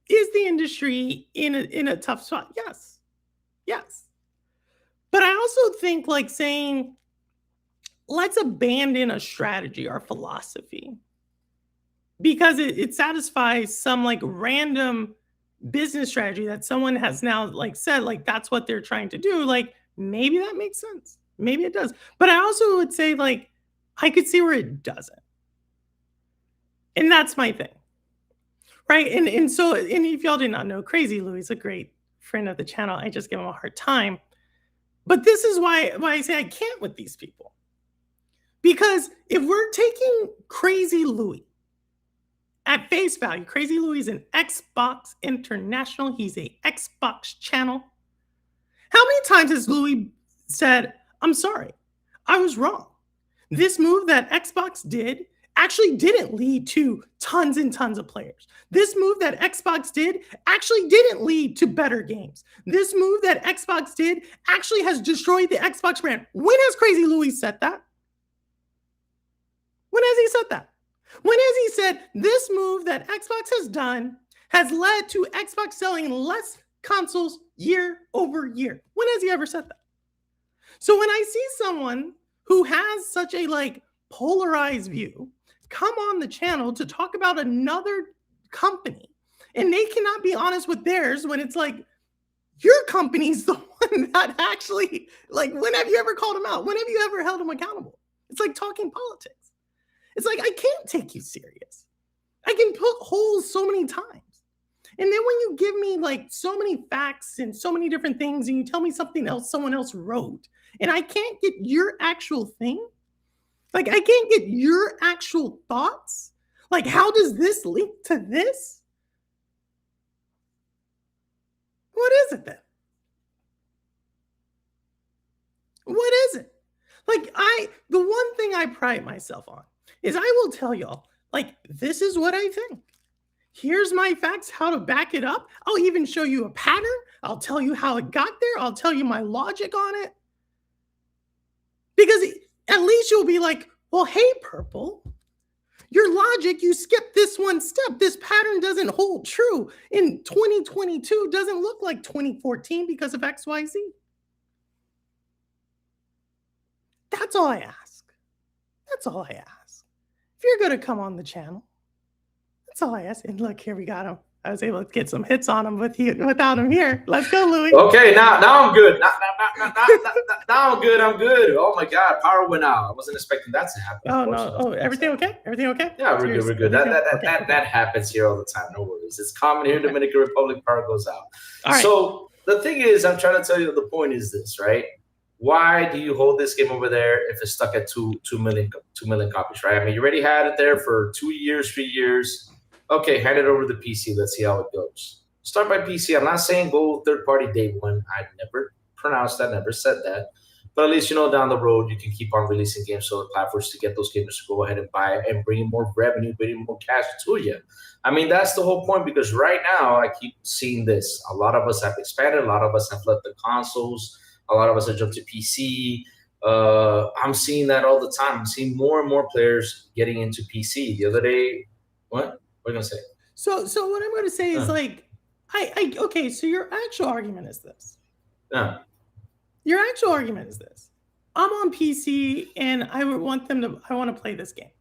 is the industry in a tough spot? Yes. But I also think like saying, let's abandon a strategy or philosophy because it satisfies some like random business strategy that someone has now like said, like that's what they're trying to do. Like maybe that makes sense. Maybe it does. But I also would say like, I could see where it doesn't. And that's my thing. Right. And so if y'all did not know, Crazy Louis is a great friend of the channel. I just give him a hard time. But this is why I say I can't with these people. Because if we're taking Crazy Louis at face value, Crazy Louis is an Xbox International. He's a Xbox channel. How many times has Louis said, I'm sorry, I was wrong. This move that Xbox did actually didn't lead to tons and tons of players. This move that Xbox did actually didn't lead to better games. This move that Xbox did actually has destroyed the Xbox brand. When has Crazy Louis said that? When has he said that? When has he said this move that Xbox has done has led to Xbox selling less consoles year over year? When has he ever said that? So when I see someone who has such a like polarized view come on the channel to talk about another company and they cannot be honest with theirs when it's like your company's the one that actually, like, when have you ever called them out? When have you ever held them accountable? It's like talking politics. It's like, I can't take you serious. I can poke holes so many times. And then when you give me like so many facts and so many different things and you tell me something else someone else wrote and I can't get your actual thing, like I can't get your actual thoughts, like how does this link to this? What is it then? What is it? Like the one thing I pride myself on is I will tell y'all, like, this is what I think. Here's my facts, how to back it up. I'll even show you a pattern. I'll tell you how it got there. I'll tell you my logic on it. Because at least you'll be like, well, hey, Purple, your logic, you skipped this one step. This pattern doesn't hold true. In 2022 doesn't look like 2014 because of XYZ. That's all I ask. That's all I ask. If you're going to come on the channel, that's all I ask. And look, here we got him. I was able to get some hits on him without him here. Let's go, Louis. Okay, now I'm good. Now I'm good. I'm good. Oh my God, power went out. I wasn't expecting that to happen. Oh no! Oh, everything okay? Everything okay? Yeah, we're good. We're good. That happens here all the time. No worries. It's common here in the Dominican Republic. Power goes out. All right. So the thing is, I'm trying to tell you. The point is this, right? Why do you hold this game over there if it's stuck at 2 million copies, right? I mean, you already had it there for 2 years, 3 years. Okay, hand it over to the PC. Let's see how it goes. Start by PC. I'm not saying go third-party day one. I never pronounced that, never said that. But at least, down the road, you can keep on releasing games to other platforms to get those gamers to go ahead and buy it and bring in more revenue, bring in more cash to you. I mean, that's the whole point, because right now I keep seeing this. A lot of us have expanded. A lot of us have left the consoles. A lot of us have jumped to PC. I'm seeing that all the time. I'm seeing more and more players getting into PC. The other day, what? What are you going to say? So what I'm going to say is okay, so your actual argument is this. Yeah. Your actual argument is this. I'm on PC and I want to play this game.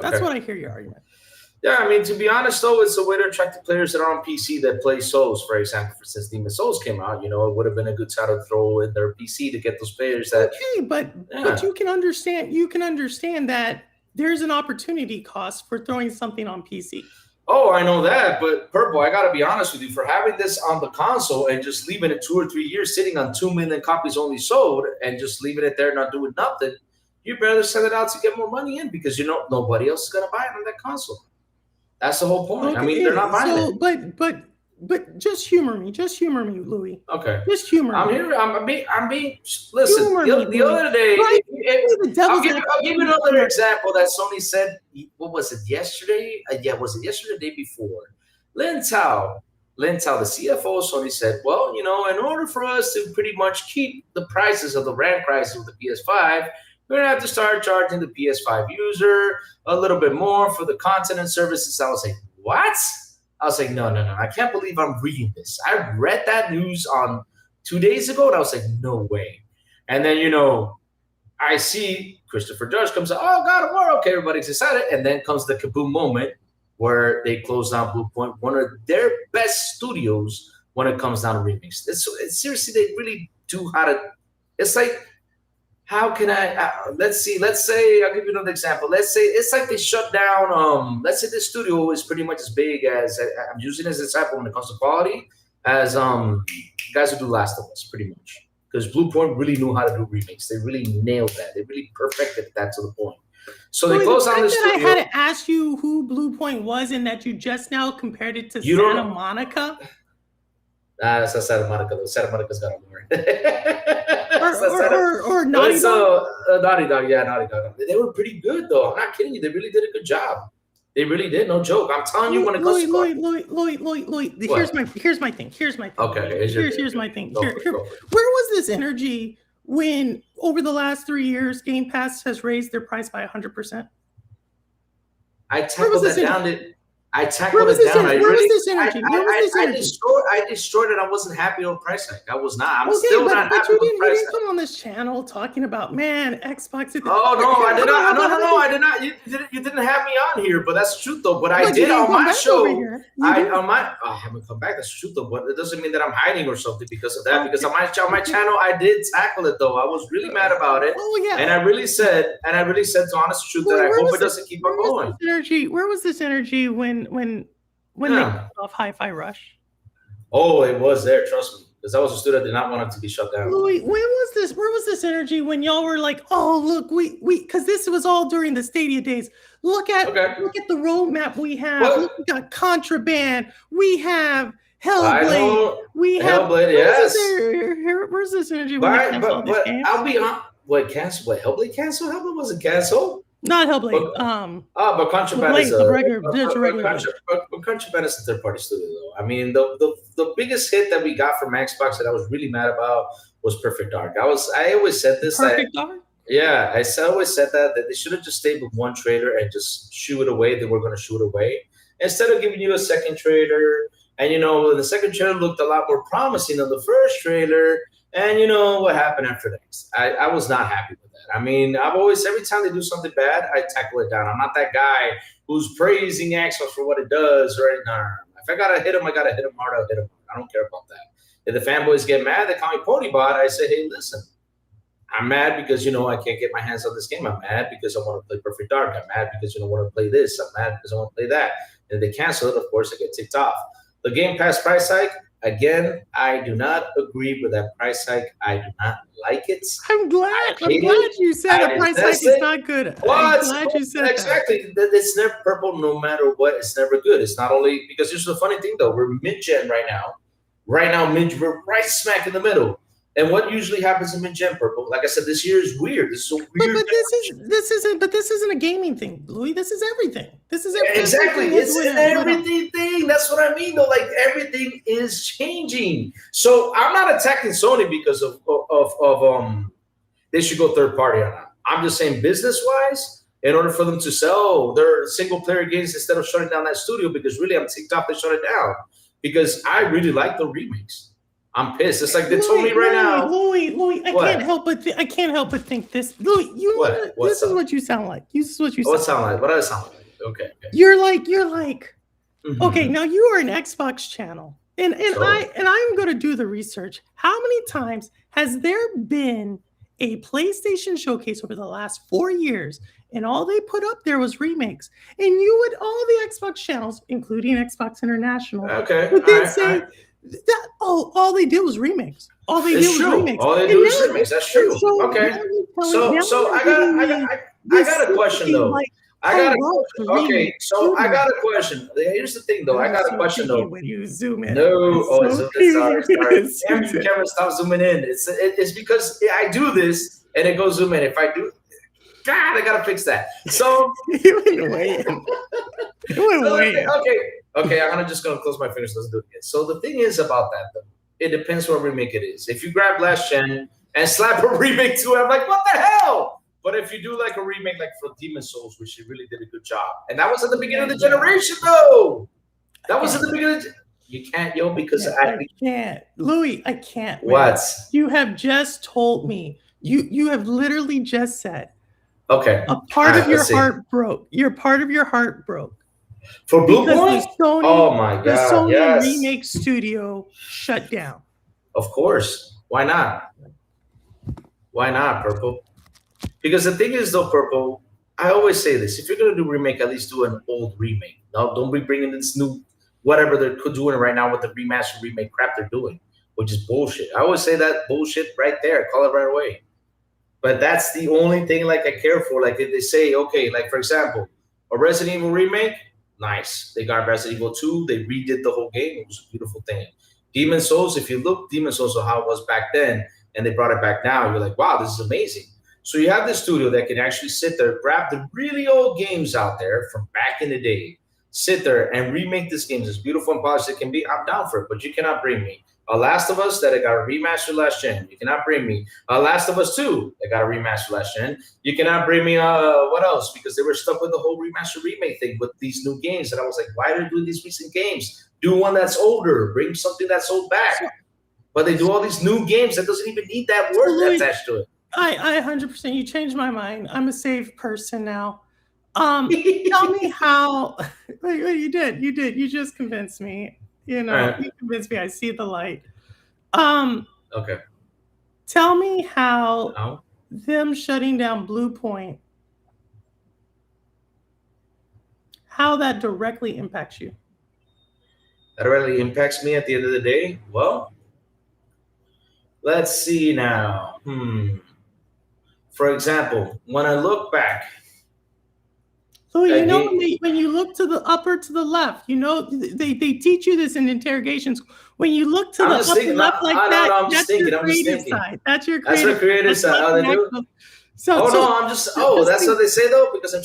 That's what I hear your argument. Yeah, I mean, to be honest, though, it's a way to attract the players that are on PC that play Souls. For example, since Demon's Souls came out, it would have been a good title to throw in their PC to get those players that. Okay, but you can understand that there's an opportunity cost for throwing something on PC. Oh, I know that, but Purple, I got to be honest with you, for having this on the console and just leaving it 2 or 3 years sitting on 2 million copies only sold and just leaving it there not doing nothing, you better send it out to get more money in, because nobody else is going to buy it on that console. That's the whole point. Okay, I mean, they're not buying it. But just humor me, Louis. Okay. Just humor me. I'm being. Listen. The other day, I'll give you another example that Sony said. What was it? Yesterday? Was it yesterday? The day before? Lin Tao, the CFO of Sony said, well, in order for us to pretty much keep the prices of the brand prices of the PS5, we're going to have to start charging the PS5 user a little bit more for the content and services. I was like, what? I was like, no. I can't believe I'm reading this. I read that news on 2 days ago, and I was like, no way. And then, I see Christopher Judge comes out, oh, God of War. Okay, everybody's excited. And then comes the kaboom moment where they close down Blue Point, one of their best studios when it comes down to remakes. It's seriously, they really do how to – it's like – how can let's say, I'll give you another example. Let's say it's like they shut down, let's say the studio is pretty much as big as, I'm using as an example when it comes to quality, as guys who do Last of Us, pretty much. Because Blue Point really knew how to do remakes. They really nailed that. They really perfected that to the point. So they closed down the studio. I had to ask you who Blue Point was and that you just now compared it to Santa Monica. That's not Santa Monica, though. Santa Monica's got a more. or Naughty Dog. Naughty Dog, yeah, Naughty Dog. They were pretty good, though. I'm not kidding you. They really did a good job. They really did. No joke. I'm telling you when it comes to Lloyd. Here's my thing. Okay. Here's my thing. Where was this energy when over the last 3 years Game Pass has raised their price by 100%? I tackled that down. I tackled it down. Where was this energy? I destroyed it. I wasn't happy on price hike. I was not. I'm still not happy with price hike. You didn't come on this channel talking about, man, Xbox. Oh, no, I did not. No, I did not. You didn't have me on here, but that's true, though. But I did on my show. I haven't come back. That's true, though. But it doesn't mean that I'm hiding or something because of that. Because on my channel, I did tackle it, though. I was really mad about it. Oh, yeah. And I really said, to honest truth, that I hope it doesn't keep on going. Where was this energy when they cut off Hi-Fi Rush? Oh, it was there, trust me. Because I was a student, I did not want it to be shut down. Louis, when was this? Where was this energy when y'all were like, oh, look, we because this was all during the Stadia days. Look at the roadmap we have. Look, we got Contraband. We have Hellblade. We have Hellblade, yes. Where's this energy when they canceled this game? I'll be honest. What, cancel? What, Hellblade cancel? Hellblade wasn't canceled. Not Hellblade. But Contraband is Contraband is a third-party studio, though. I mean, the biggest hit that we got from Xbox that I was really mad about was Perfect Dark. I always said this. Perfect Dark? Yeah, I always said that they should have just stayed with one trailer and just shoo it away. They were going to shoo it away. Instead of giving you a second trailer, and, the second trailer looked a lot more promising than the first trailer, And you know what happened after that? I was not happy with that. I mean, I've always, every time they do something bad, I tackle it down. I'm not that guy who's praising Xbox for what it does, or no. If I gotta hit him, I gotta hit him hard. I'll hit him. I don't care about that. If the fanboys get mad, they call me Ponybot. I say, hey, listen, I'm mad because, I can't get my hands on this game. I'm mad because I want to play Perfect Dark. I'm mad because, I want to play this. I'm mad because I want to play that. And if they cancel it, of course, I get ticked off. The Game Pass price hike, again, I do not agree with that price hike. I do not like it. I'm glad you said a price hike is not good. I'm glad you said exactly. That. It's never purple, no matter what. It's never good. It's not only because here's the funny thing though. We're mid-gen right now. We're right smack in the middle. And what usually happens in mid-gen purple? Like I said, this year is weird. This is a weird. But this isn't a gaming thing, Louis. This is everything. This is everything. Exactly. It's an everything thing. That's what I mean, though. Like everything is changing. So I'm not attacking Sony because of they should go third party or not. I'm just saying business wise, in order for them to sell their single player games instead of shutting down that studio, because really I'm ticked off they shut it down because I really like the remakes. I'm pissed. It's like they told me right now. Louis, I can't help but think this. Louis, this is what you sound like. This is what you sound like. What does it sound like? Okay. You're like, mm-hmm. Okay, now you are an Xbox channel. And I'm gonna do the research. How many times has there been a PlayStation showcase over the last 4 years? And all they put up there was remakes. And you would all the Xbox channels, including Xbox International, would then say that all they did was remakes. All they did was remakes. All they do is remakes. That's true. Okay. So I got a question though. I got a question. Here's the thing though. I got a question though. When you zoom in. No. Sorry. Damn you, Kevin, stop zooming in. It's because I do this and it goes zoom in. If I do, God, I gotta fix that. So you went way in. Okay, I'm just gonna close my fingers. Let's do it again. So the thing is about that, though, it depends what remake it is. If you grab last gen and slap a remake to it, I'm like, what the hell? But if you do like a remake, like for Demon's Souls, which she really did a good job, and that was at the beginning of the generation, though. That was at the beginning. You can't, because I can't, Louis. I can't. What? You have just told me. You have literally just said. Okay. A part of your heart broke. Part of your heart broke. For Blue Point? Oh my God. The Sony remake studio shut down. Of course. Why not? Why not, Purple? Because the thing is, though, Purple, I always say this. If you're going to do remake, at least do an old remake. No, don't be bringing this new, whatever they're doing right now with the remaster remake crap they're doing, which is bullshit. I always say that bullshit right there. Call it right away. But that's the only thing like I care for. Like if they say, okay, like for example, a Resident Evil remake, nice. They got Resident Evil 2. They redid the whole game. It was a beautiful thing. Demon's Souls, if you look Demon's Souls or how it was back then, and they brought it back now, you're like, wow, this is amazing. So you have this studio that can actually sit there, grab the really old games out there from back in the day, sit there and remake this game as beautiful and polished as it can be. I'm down for it, but you cannot bring me a Last of Us that I got a remaster last gen. You cannot bring me a Last of Us 2 that got a remaster last gen. You cannot bring me what else? Because they were stuck with the whole remaster remake thing with these new games. And I was like, why are they doing these recent games? Do one that's older. Bring something that's old back. But they do all these new games that doesn't even need that word attached to it. I 100%. You changed my mind. I'm a safe person now. Tell me how. You did. You just convinced me. You convinced me. I see the light. Okay. Tell me how them shutting down Blue Point, how that directly impacts you. That really impacts me at the end of the day. Well, let's see now. For example, when I look back. So when you look to the upper to the left, they teach you this in interrogations. When you look to the upper left like that, that's your creative side. That's your creative side. How they do? That's what they say though. Because I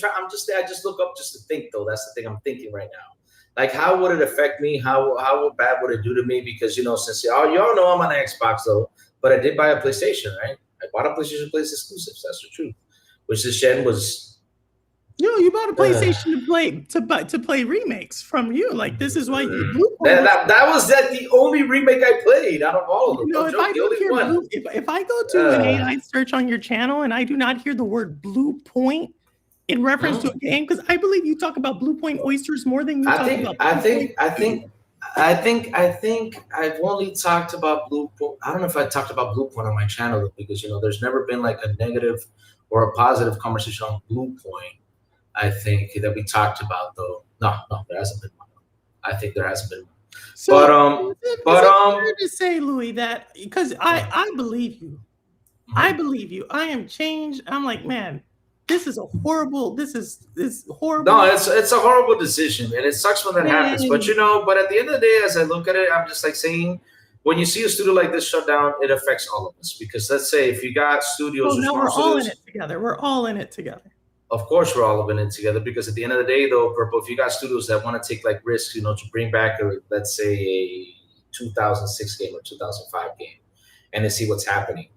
just look up just to think though. That's the thing I'm thinking right now. Like, how would it affect me? How bad would it do to me? Because since y'all know I'm on an Xbox though, but I did buy a PlayStation, right? I bought a PlayStation Plus exclusives. That's the truth. Which this gen was. You bought a PlayStation to play remakes from you. Like this is why you that was the only remake I played out of all of them. If I don't hear What? blue, if I go to an AI search on your channel and I do not hear the word Blue Point in reference to a game, because I believe you talk about Blue Point oysters more than you talk about. I think I've only talked about Blue Point. I don't know if I talked about Blue Point on my channel though, because there's never been like a negative or a positive conversation on Blue Point. I think that we talked about though. No, there hasn't been one. I think there hasn't been one. So is it fair to say, Louis, that because I believe you, I believe you. I am changed. I'm like, man, this is horrible. This is horrible. No, it's a horrible decision, and it sucks when that happens. But but at the end of the day, as I look at it, I'm just like saying, when you see a studio like this shut down, it affects all of us. Because let's say if you got studios, no, we're all in it together. We're all in it together. Of course, we're all in it together. Because at the end of the day, though, Purple, if you got studios that want to take like risks, to bring back let's say a 2006 game or 2005 game, and they see what's happening.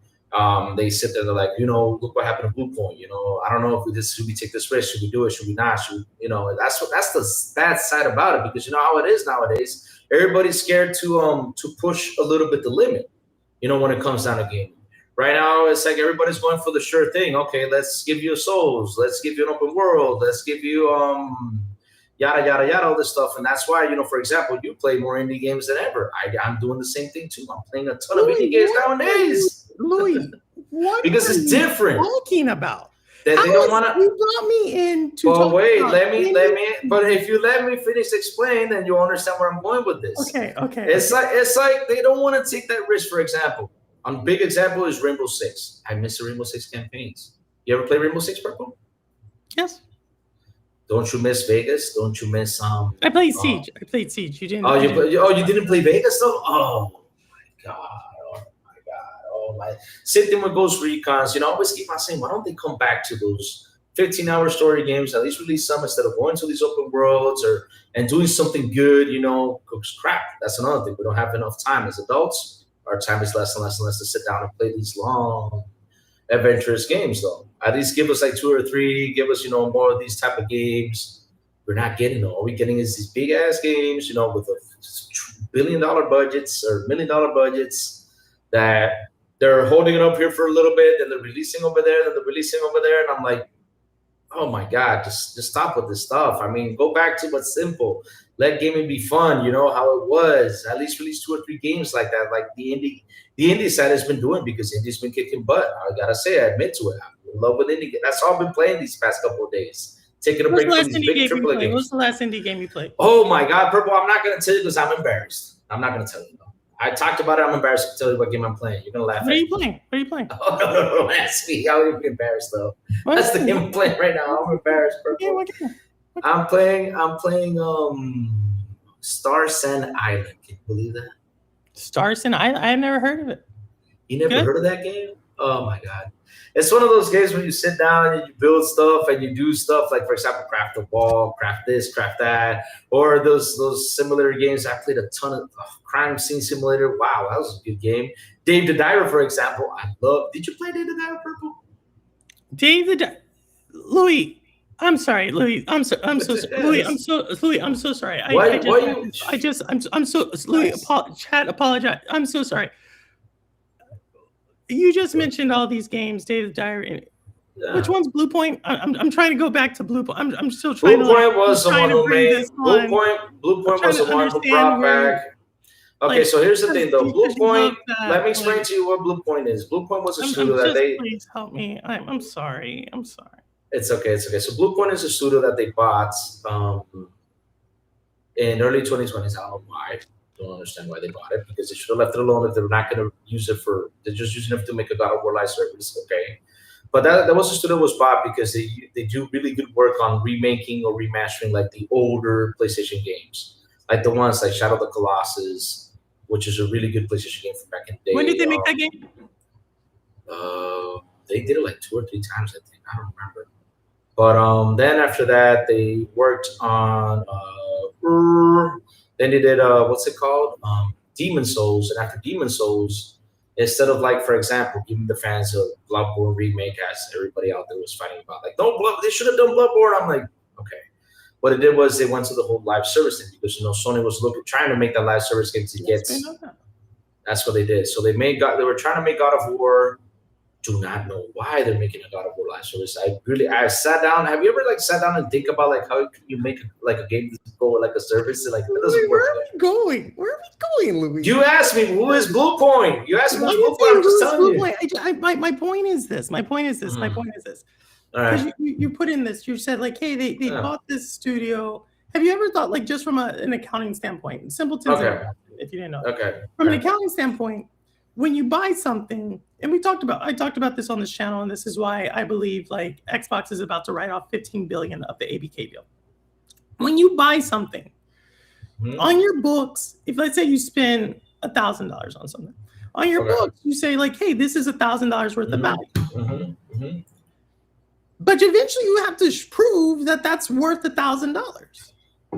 They sit there, they're like, look what happened to Blue Point. I don't know if should we take this risk? Should we do it? Should we not? That's the bad side about it, because you know how it is nowadays. Everybody's scared to push a little bit the limit, when it comes down to gaming. Right now, it's like everybody's going for the sure thing. Okay, let's give you a Souls. Let's give you an open world. Let's give you yada yada yada, all this stuff. And that's why, for example, you play more indie games than ever. I'm doing the same thing too. I'm playing a ton of indie games nowadays. Louis, what because it's different. Talking about that they don't want to. You brought me in to. Well, wait. Let me. But if you let me finish explain, then you'll understand where I'm going with this. Okay. It's like they don't want to take that risk. For example, a big example is Rainbow Six. I miss the Rainbow Six campaigns. You ever play Rainbow Six, Purple? Yes. Don't you miss Vegas? Don't you miss I played Siege. I played Siege. You didn't. You didn't play Vegas though? Oh my god. Same thing with Ghost Recons. I always keep on saying, why don't they come back to those 15-hour story games? At least release some instead of going to these open worlds and doing something good. Because crap. That's another thing. We don't have enough time as adults. Our time is less and less and less to sit down and play these long, adventurous games. Though, at least give us like 2 or 3. Give us more of these type of games. We're not getting them. All we're getting is these big ass games. With $1 billion budgets or $1 million budgets that. They're holding it up here for a little bit, then they're releasing over there, then they're releasing over there, and I'm like, oh my god, just stop with this stuff. I mean, go back to what's simple. Let gaming be fun. How it was. At least release 2 or 3 games like that, like the indie side has been doing, because indie's been kicking butt. I gotta say, I admit to it. I'm in love with indie. That's all I've been playing these past couple of days. Taking a break from these big AAA games. What's the last indie game you played? Oh my god, Purple! I'm not gonna tell you because I'm embarrassed. I'm not gonna tell you. I talked about it. I'm embarrassed to tell you what game I'm playing. You're gonna laugh. What are you playing? Oh no! Don't ask me. I would be embarrassed though. That's the game I'm playing right now. I'm embarrassed. What game? I'm playing Star Sand Island. Can you believe that? Star Sand Island. I never heard of it. You never heard of that game? Oh my god! It's one of those games where you sit down and you build stuff and you do stuff like, for example, craft a wall, craft this, craft that, or those similar games. I played a ton of Crime Scene Simulator. Wow, that was a good game. Dave the Diver, for example, I love. Did you play Dave the Diver, Purple? Dave the Diver. Louis, I'm sorry, Louis. I'm so sorry. Louis, I'm so sorry. Louis, chat, apologize. I'm so sorry. You just mentioned all these games, Dave the Diver. Yeah. Which one's Blue Point? I'm trying to go back to Blue Point. I'm still trying to. Blue Point was the one who made. Blue Point was the one who brought back. Okay, so here's the thing, though. Blue Point. Let me explain to you what Blue Point is. Blue Point was a studio that they. Please help me. I'm sorry. It's okay. So Blue Point is a studio that they bought in early 2020s. I don't know why. Don't understand why they bought it, because they should have left it alone if they're not going to use it for. They're just using it to make a God of War live service. Okay. But that was a studio that was bought because they do really good work on remaking or remastering like the older PlayStation games, like the ones like Shadow of the Colossus, which is a really good PlayStation game from back in the day. When did they make that game? They did it like 2 or 3 times, I think. I don't remember. But then after that, they worked on. Then they did what's it called? Demon Souls, and after Demon Souls. Instead of, like, for example, giving the fans a Bloodborne remake, as everybody out there was fighting about, like, no, they should have done Bloodborne. I'm like, okay. What it did was they went to the whole live service thing, because Sony was trying to make that live service game to get. That's what they did. So they were trying to make God of War. Do not know why they're making a God of War live service. I sat down. Have you ever like sat down and think about like how you make like a game to go like a service? Like it doesn't work. Where are we going? Where are we going, Louis? You asked me who is Blue Point. You asked me I who's Blue didn't Point. I'm say just who's telling Blue you. Point. My point is this. My point is this. Mhm. My point is this. All right. Because you put in this. You said like, hey, they Yeah. bought this studio. Have you ever thought like just from an accounting standpoint, Simpleton's Okay. if you didn't know, Okay. from an Okay. accounting standpoint, when you buy something, and I talked about this on this channel, and this is why I believe like Xbox is about to write off 15 billion of the ABK deal. When you buy something Mhm. on your books, if let's say you spend $1,000 on something, on your Okay. books, you say like, hey, this is $1,000 worth of Mhm. value. Mhm. Mhm. But eventually you have to prove that that's worth $1,000.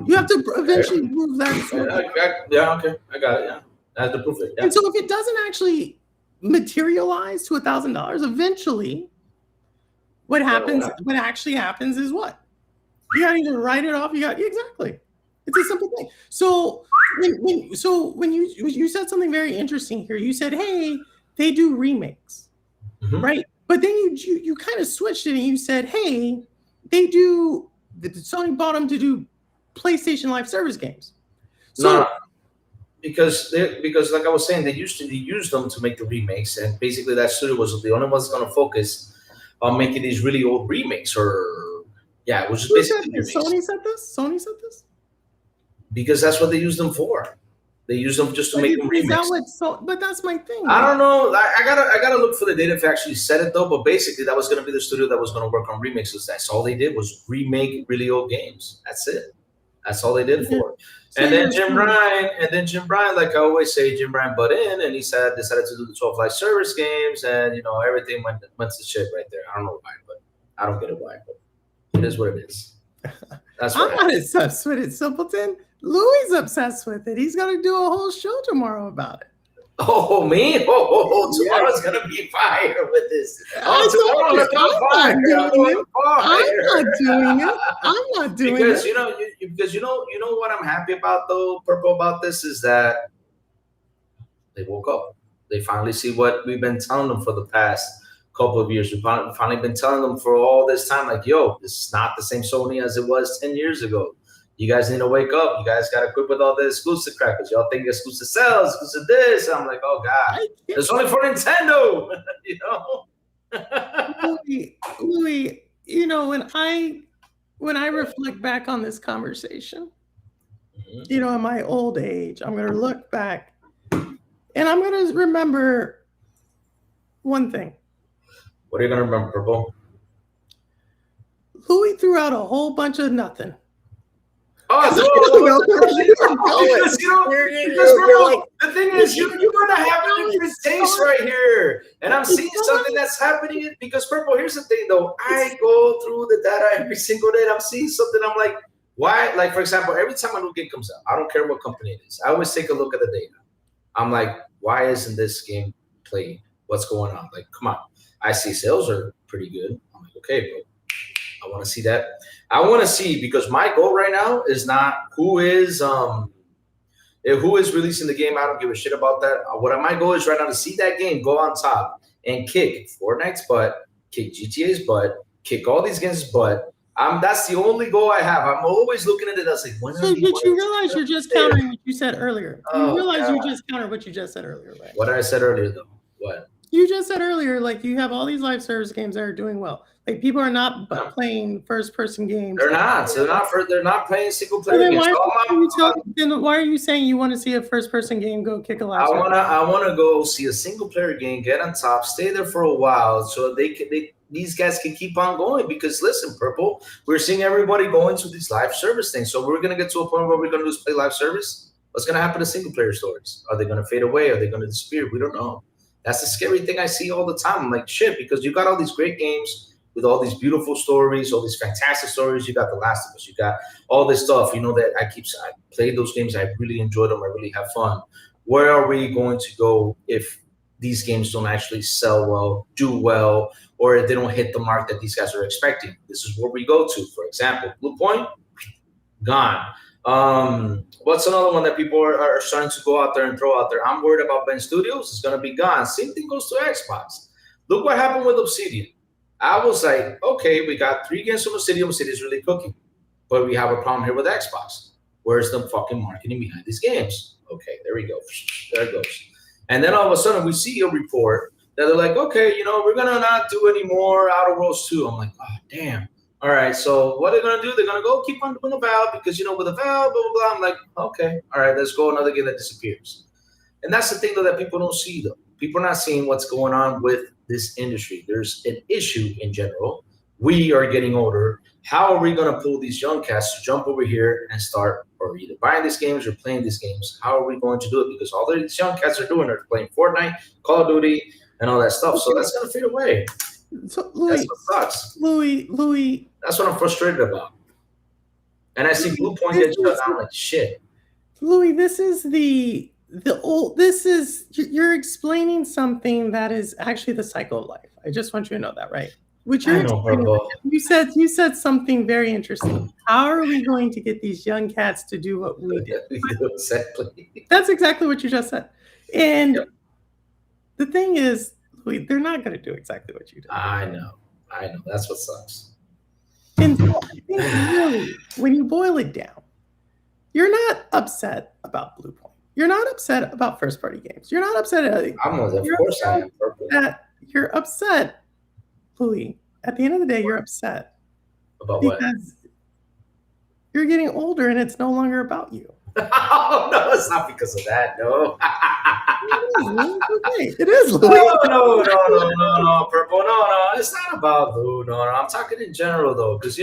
You have to eventually prove that it's worth Yeah. Okay. I got it. Yeah. I have to prove it. Yeah. And so if it doesn't actually materialize to $1,000, eventually what actually happens is what? You gotta either write it off, exactly. It's a simple thing. So when you said something very interesting here, you said, hey, they do remakes, Mhm. right? But then you kind of switched it and you said, hey, Sony bought them to do PlayStation Live Service games. So No, because like I was saying, they use them to make the remakes, and basically that studio was the only one's going to focus on making these really old remakes, it was just who said basically this? remakes. Sony said this? Because that's what they use them for. They use them just to make them Is that remakes. but that's my thing. I don't know. I gotta look for the data if it actually said it though. But basically, that was gonna be the studio that was gonna work on remixes. That's all they did was remake really old games. That's it. That's all they did for. So And then Jim Bryan, like I always say, Jim Bryan butt in, and he decided to do the 12 live service games, and everything went to shit right there. I don't know why, but I don't get it why, but it is what it is. That's I'm right. not obsessed with it, Simpleton. Louis obsessed with it. He's gonna do a whole show tomorrow about it. Oh, me? Tomorrow's gonna be fire with this. I told you, I'm not doing it. I'm not doing because it. you know what I'm happy about though, Purple, about this is that they woke up. They finally see what we've been telling them for the past couple of years. We've finally been telling them for all this time, like, yo, this is not the same Sony as it was 10 years ago. You guys need to wake up. You guys got to quit with all the exclusive crap because y'all think exclusive sells, exclusive this. And I'm like, oh, God. It's only for Nintendo, Louis, when I reflect back on this conversation, in my old age, I'm going to look back and I'm going to remember one thing. What are you going to remember, Purple? Louis threw out a whole bunch of nothing. Because the thing is, you're gonna have a different taste right here, and I'm seeing something that's happening. Because Purple, here's the thing, though. I go through the data every single day, and I'm seeing something. I'm like, why? Like, for example, every time a new game comes out, I don't care what company it is. I always take a look at the data. I'm like, why isn't this game playing? What's going on? Like, come on. I see sales are pretty good. I'm like, okay, bro. I want to see that. I want to see, because my goal right now is not who is releasing the game. I don't give a shit about that. What my goal is right now to see that game go on top and kick Fortnite's butt, kick GTA's butt, kick all these games' butt. That's the only goal I have. I'm always looking at it. I was like, did you realize you're just countering what you said earlier? You realize you just countered what you just said earlier, right? What I said earlier, though. What? You just said earlier, like you have all these live service games that are doing well. Like people are not playing first-person games. They're not. So they're not playing single-player games. Then why are you saying you want to see a first-person game go kick a live? I wanna go see a single-player game, get on top, stay there for a while, so these guys can keep on going. Because listen, Purple, we're seeing everybody going to these live service things. So we're gonna get to a point where we're gonna just play live service. What's gonna happen to single-player stories? Are they gonna fade away? Are they gonna disappear? We don't know. That's the scary thing I see all the time. I'm like, shit, because you got all these great games with all these beautiful stories, all these fantastic stories. You got The Last of Us. You got all this stuff, that I played those games. I really enjoyed them. I really have fun. Where are we going to go if these games don't actually sell well, do well, or if they don't hit the mark that these guys are expecting? This is where we go to. For example, Blue Point, gone. What's another one that people are starting to go out there and throw out there? I'm worried about Ben Studios. It's going to be gone. Same thing goes to Xbox. Look what happened with Obsidian. I was like, okay, we got 3 games from Obsidian. Obsidian's really cooking. But we have a problem here with Xbox. Where's the fucking marketing behind these games? Okay, there we go. There it goes. And then all of a sudden we see a report that they're like, okay, we're going to not do any more Outer Worlds 2. I'm like, oh, damn. All right, so what are they going to do? They're going to go keep on doing the Valve because, with the Valve, blah, blah, blah. I'm like, okay, all right, let's go another game that disappears. And that's the thing, though, that people don't see, though. People are not seeing what's going on with this industry. There's an issue in general. We are getting older. How are we going to pull these young cats to jump over here and start or either buying these games or playing these games? How are we going to do it? Because all these young cats are doing are playing Fortnite, Call of Duty, and all that stuff. So that's going to fade away. So, Louis, that's what sucks. Louis. That's what I'm frustrated about. And I see Blue Point get shut down like shit. Louis, this is you're explaining something that is actually the cycle of life. I just want you to know that, right? Which you said something very interesting. How are we going to get these young cats to do what we did? Exactly. That's exactly what you just said. And the thing is, they're not going to do exactly what you did. I know. That's what sucks. And so I think really, when you boil it down, you're not upset about Blue Point. You're not upset about first-party games. You're not upset at you're upset, Louis. At the end of the day, you're upset about because you're getting older and it's no longer about you. Oh, no, it's not because of that. No. It is, Louis. No, Purple. No. It's not about Lou. No. I'm talking in general, though, because,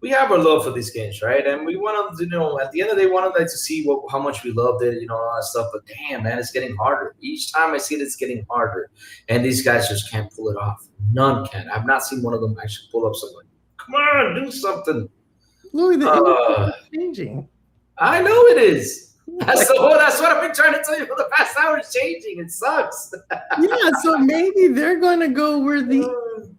we have our love for these games, right? And we want them to, at the end of the day, wanted to see how much we loved it, all that stuff. But damn, man, it's getting harder. Each time I see it, it's getting harder. And these guys just can't pull it off. None can. I've not seen one of them actually pull up something. Come on, do something. Louis, the industry is changing. I know it is. That's what I've been trying to tell you for the past hour. It's changing. It sucks. Yeah, so maybe they're going to go where the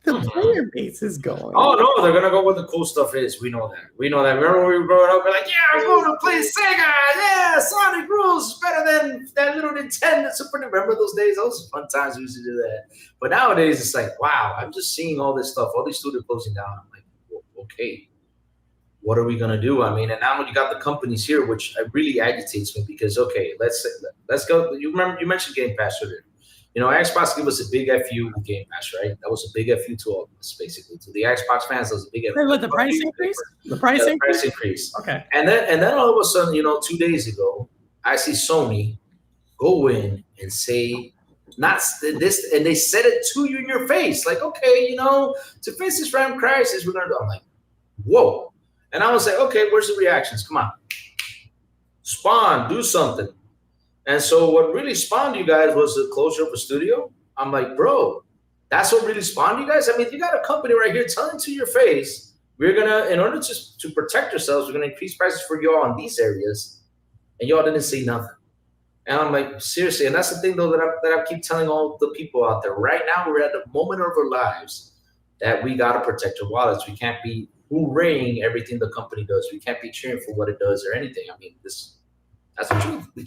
player base is going. Oh, no, they're going to go where the cool stuff is. We know that. Remember when we were growing up, we're like, yeah, we're going to play Sega. Yeah, Sonic rules better than that little Nintendo. Remember those days? Those were fun times we used to do that. But nowadays, it's like, wow, I'm just seeing all this stuff, all these studios closing down. I'm like, okay. What are we gonna do? I mean, and now you got the companies here, which really agitates me because let's go. You mentioned Game Pass earlier. Xbox gave us a big FU with Game Pass, right? That was a big FU to all of us, basically. To the Xbox fans, that was a big FU. With the price increase? The price increase. Okay. And then all of a sudden, 2 days ago, I see Sony go in and say not this, and they said it to you in your face, like, okay, to face this RAM crisis, we're gonna do. I'm like, whoa. And I was like, okay, where's the reactions? Come on. Spawn, do something. And so what really spawned you guys was the closure of a studio. I'm like, bro, that's what really spawned you guys? I mean, you got a company right here telling to your face, we're going to, in order to protect yourselves, we're going to increase prices for y'all in these areas. And y'all didn't say nothing. And I'm like, seriously. And that's the thing, though, that I keep telling all the people out there. Right now, we're at the moment of our lives that we got to protect our wallets. We can't be hooraying everything the company does. We can't be cheering for what it does or anything. I mean, that's the truth. We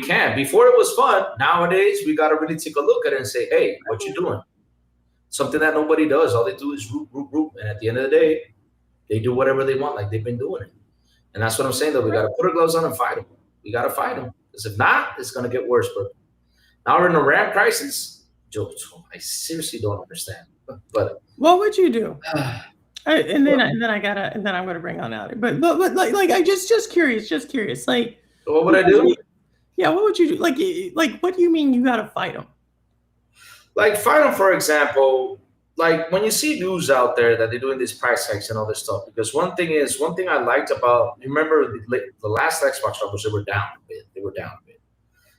can't. Before it was fun. Nowadays, we got to really take a look at it and say, hey, what you doing? Something that nobody does. All they do is root. And at the end of the day, they do whatever they want, like they've been doing it. And that's what I'm saying, though. We got to put our gloves on and fight them. We got to fight them. Because if not, it's going to get worse. But now we're in a RAM crisis. Joe, I seriously don't understand. But what would you do? And then I'm gonna bring on Allie. But like I just curious. Like, what would I do? Yeah, what would you do? Like what do you mean you gotta fight them? Like fight them, for example. Like when you see news out there that they're doing these price hikes and all this stuff. Because one thing I liked about, you remember the last Xbox numbers, they were down a bit.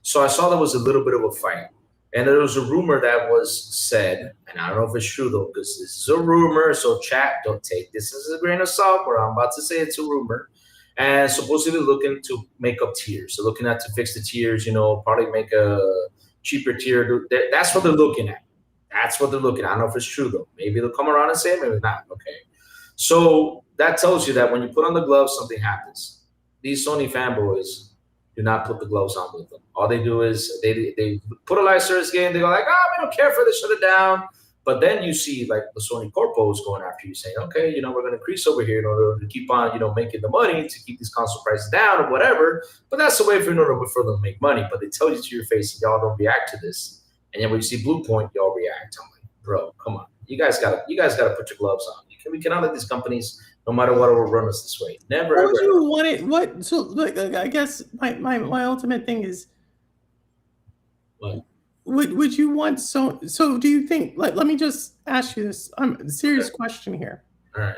So I saw there was a little bit of a fight. And there was a rumor that was said, and I don't know if it's true, though, because this is a rumor. So chat, don't take this as a grain of salt, where I'm about to say it's a rumor. And supposedly looking to make up tiers. So looking at to fix the tiers, probably make a cheaper tier. That's what they're looking at. I don't know if it's true, though. Maybe they'll come around and say it, maybe not. Okay. So that tells you that when you put on the gloves, something happens. These Sony fanboys do not put the gloves on with them. All they do is they put a live service game. They go like, oh, we don't care for this, shut it down. But then you see like the Sony corpos going after you, saying, okay, we're going to increase over here in order to keep on, making the money to keep these console prices down or whatever. But that's the way for them to make money. But they tell you to your face, y'all don't react to this. And then when you see Blue Point, y'all react. I'm like, bro, come on, you guys gotta put your gloves on. We cannot let these companies, no matter what, will run us this way. Never. What ever. would you want it? What? So, like, I guess my ultimate thing is, What? Would you want so do you think, like, let me just ask you this serious question here. All right.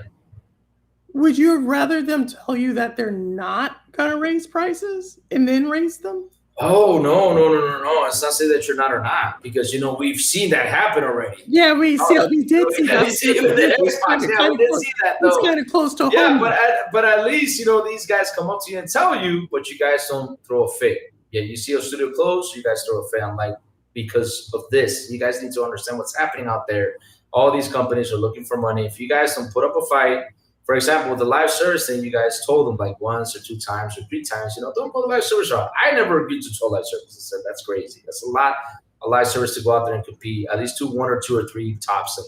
Would you rather them tell you that they're not gonna raise prices and then raise them? Oh, no. It's not say that you're not or not, because we've seen that happen already. Yeah, we did see that. It's kind of close to home. Yeah, but at least these guys come up to you and tell you, but you guys don't throw a fit. Yeah, you see a studio close, you guys throw a fit. I'm like, because of this, you guys need to understand what's happening out there. All these companies are looking for money. If you guys don't put up a fight, for example, with the live service thing, you guys told them like once or 2 times or 3 times, don't put the live service on. I never agreed to 12 live services. I said, that's crazy. That's a live service to go out there and compete. At least 1 or 2 or 3 tops, and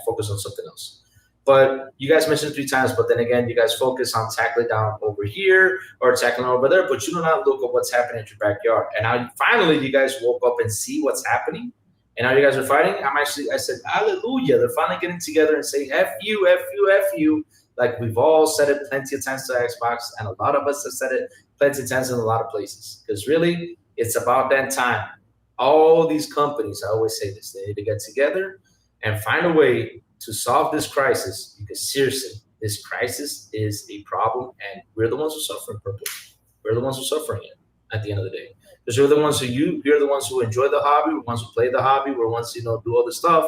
focus on something else. But you guys mentioned 3 times, but then again, you guys focus on tackling down over here or tackling over there, but you do not look at what's happening at your backyard. And now finally you guys woke up and see what's happening. And now you guys are fighting. I said, hallelujah. They're finally getting together and saying, F you, F you, F you. Like we've all said it plenty of times to Xbox, and a lot of us have said it plenty of times in a lot of places. Because really, it's about that time. All these companies, I always say this, they need to get together and find a way to solve this crisis, because seriously, this crisis is a problem, and we're the ones who suffer in purple. We're the ones who are suffering it at the end of the day. Because you're the ones who enjoy the hobby, we're the ones who play the hobby, we're the ones who do all the stuff.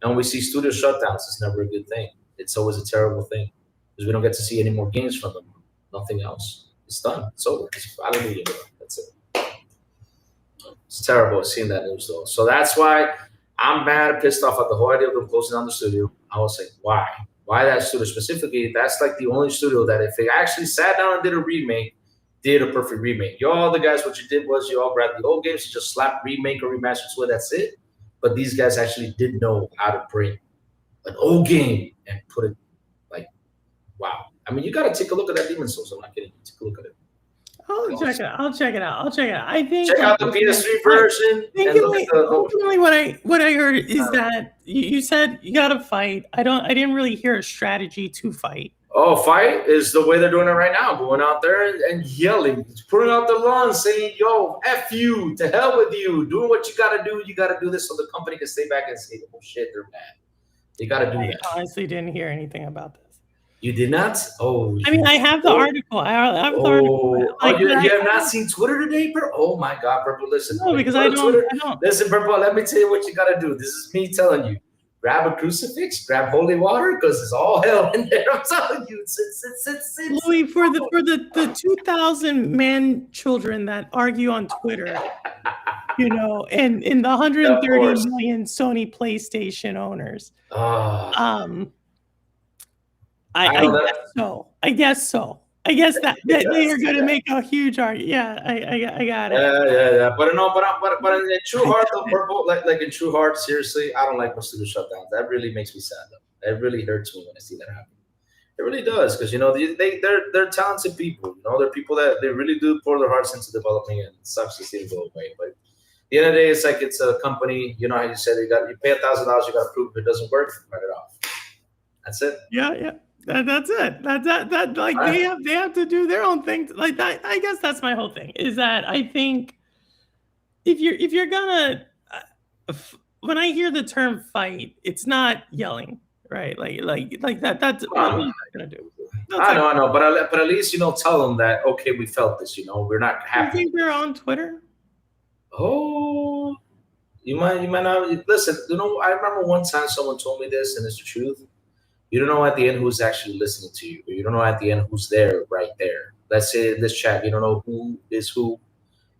And when we see studio shutdowns, it's never a good thing. It's always a terrible thing. Because we don't get to see any more games from them. Nothing else. It's done. It's over. Hallelujah. That's it. It's terrible seeing that news though. So that's why I'm mad, pissed off at the whole idea of them closing down the studio. I was like, why? Why that studio specifically? That's like the only studio that if they actually sat down and did a perfect remake. Y'all, the guys, what you did was you all grabbed the old games, you just slapped remake or remaster to it, that's it. But these guys actually did know how to bring an old game and put it like, wow. I mean, you got to take a look at that Demon's Souls. I'm not kidding. Take a look at it. I'll check it out. I think check out the PS3 version. Ultimately, what I heard is that you said you got to fight. I didn't really hear a strategy to fight. Oh, fight is the way they're doing it right now. Going out there and yelling, putting out the lungs, saying, yo, F you, to hell with you, doing what you got to do. You got to do this so the company can stay back and say, oh, shit, they're mad. They got to do that. I honestly didn't hear anything about this. You did not? Oh. I mean, I have the article. I have the article. Like, you have not seen Twitter today, bro? Oh, my God, Purple, listen. No, because I don't. Listen, Purple, let me tell you what you got to do. This is me telling you. Grab a crucifix, grab holy water, because it's all hell in there. I'm telling you, it's Louis, for the 2,000 man children that argue on Twitter, and in the 130 million Sony PlayStation owners, I guess so. I guess that they are going to make a huge argument. Yeah, I got it. Yeah. But in true heart, though, Purple, like in true heart, seriously, I don't like when studio shutdowns. That really makes me sad, though. It really hurts me when I see that happen. It really does, because they're talented people. They're people that they really do pour their hearts into developing, and it sucks to see it go away. But at the end of the day, it's like it's a company. You know how you said you pay $1,000, you got to prove if it doesn't work, write it off. That's it. Yeah. That's it. That like right. They have to do their own thing. Like that. I guess that's my whole thing. Is that I think if you're gonna when I hear the term fight, it's not yelling, right? Like that. That's what you're gonna do. I know, but at least tell them that okay, we felt this. We're not happy. You think they're on Twitter? Oh, you might not listen. I remember one time someone told me this, and it's the truth. You don't know at the end who's actually listening to you. You don't know at the end who's there, right there. Let's say in this chat, you don't know who is who,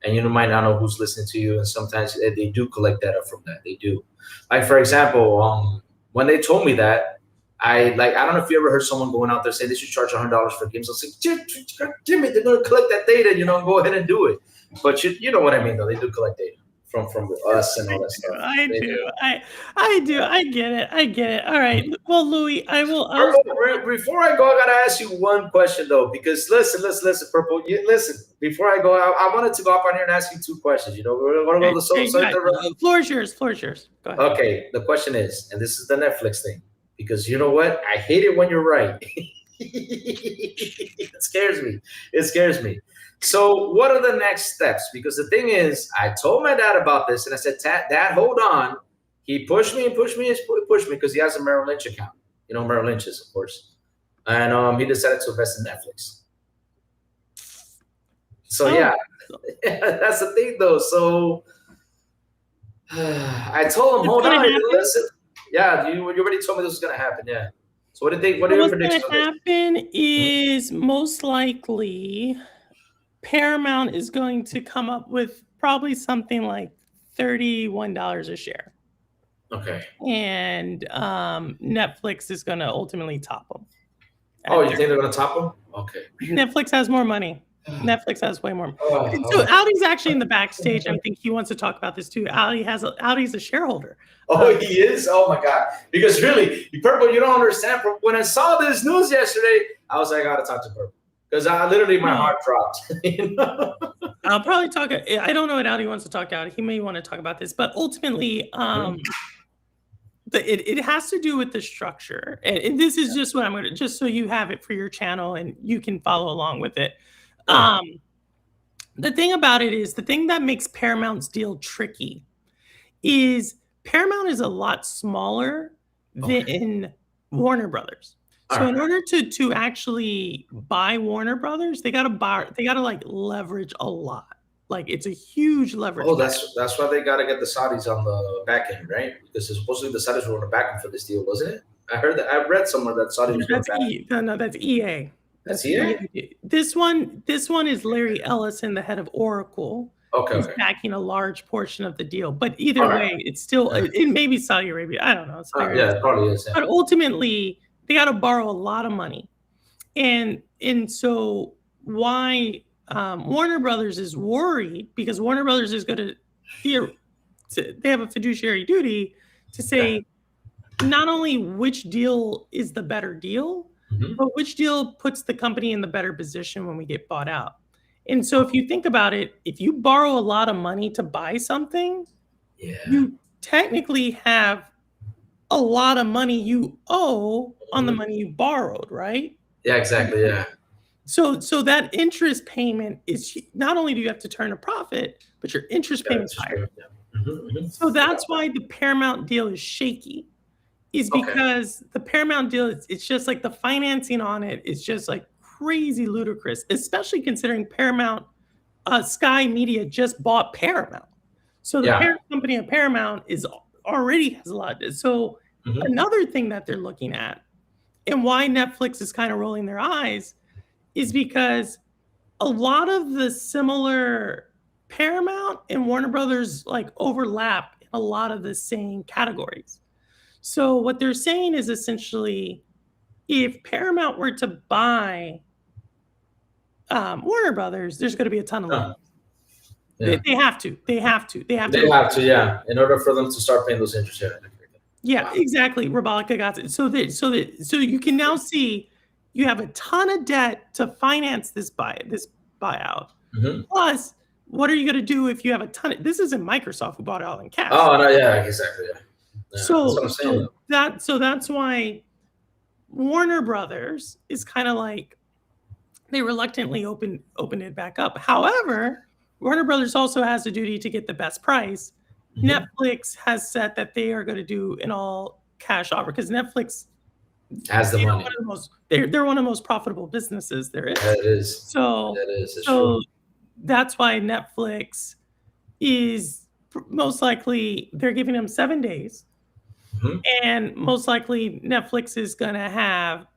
and you might not know who's listening to you. And sometimes they do collect data from that. They do. Like, for example, when they told me that, I don't know if you ever heard someone going out there saying they should charge $100 for games. I was like, Jimmy, they're going to collect that data, go ahead and do it. But you know what I mean, though. They do collect data from us and all that stuff. I do. I get it. All right. Well, Louis, Before I go, I gotta ask you one question though, because listen, Purple. Listen, before I go, I wanted to go up on here and ask you 2 questions. We're gonna go to the floor is yours. Go ahead. Okay, the question is, and this is the Netflix thing, because you know what? I hate it when you're right. It scares me. So what are the next steps? Because the thing is, I told my dad about this, and I said, Dad, hold on. He pushed me because he has a Merrill Lynch account. Merrill Lynch's, of course. And he decided to invest in Netflix. So, yeah, that's the thing, though. So I told him, hold on, listen. Yeah, you already told me this was going to happen, yeah. So what are your predictions? What's going to happen is most likely Paramount is going to come up with probably something like $31 a share. Okay. And Netflix is going to ultimately top them. Oh, you think they're going to top them? Okay. Netflix has more money. Netflix has way more. So Audi's actually in the backstage. I think he wants to talk about this too. Audi's a shareholder. Oh, he is? Oh my God. Because really, Purple, you don't understand. When I saw this news yesterday, I was like, I gotta talk to Purple. Because my heart dropped. I'll probably talk. I don't know what Audi wants to talk about. He may want to talk about this, but ultimately, it has to do with the structure. And this is just what I'm going to, just so you have it for your channel and you can follow along with it. The thing about it is, the thing that makes Paramount's deal tricky is Paramount is a lot smaller than Warner Brothers. So in order to actually buy Warner Brothers, they gotta like leverage a lot. Like it's a huge leverage. Oh, that's why they gotta get the Saudis on the back end, right? Because supposedly the Saudis were on the back end for this deal, wasn't it? I read somewhere that Saudi was on the back end. No, that's EA. That's EA? This one is Larry Ellison, the head of Oracle. Okay. He's backing a large portion of the deal. But either way, it's still it may be Saudi Arabia. I don't know. It's yeah, it probably is. Yeah. But ultimately, they got to borrow a lot of money, and so why Warner Brothers is worried, because Warner Brothers is going to they have a fiduciary duty to say not only which deal is the better deal, but which deal puts the company in the better position when we get bought out. And so if you think about it, if you borrow a lot of money to buy something, you technically have a lot of money you owe on the money you borrowed, right? Yeah, exactly. Yeah. So that interest payment is, not only do you have to turn a profit, but your interest payment is higher. So that's why the Paramount deal is shaky, is because the Paramount deal, it's just like the financing on it is just like crazy ludicrous, especially considering Paramount, Sky Media just bought Paramount. So the parent company of Paramount already has a lot. So another thing that they're looking at, and why Netflix is kind of rolling their eyes, is because a lot of the similar Paramount and Warner Brothers like overlap in a lot of the same categories. So what they're saying is essentially, if Paramount were to buy Warner Brothers, there's going to be a ton of money. They have to. Yeah, in order for them to start paying those interest rates. Yeah, exactly. Robolica got it. So you can now see you have a ton of debt to finance this buyout. Plus, what are you going to do if you have a ton of? This isn't Microsoft who bought it all in cash. Oh no, yeah, exactly. Yeah. So that's why Warner Brothers is kind of like, they reluctantly opened it back up. However, Warner Brothers also has a duty to get the best price. Netflix has said that they are going to do an all cash offer, because Netflix has the money. They're one of the most profitable businesses there is. That is. So that's why Netflix is most likely, they're giving them 7 days. And most likely Netflix is going to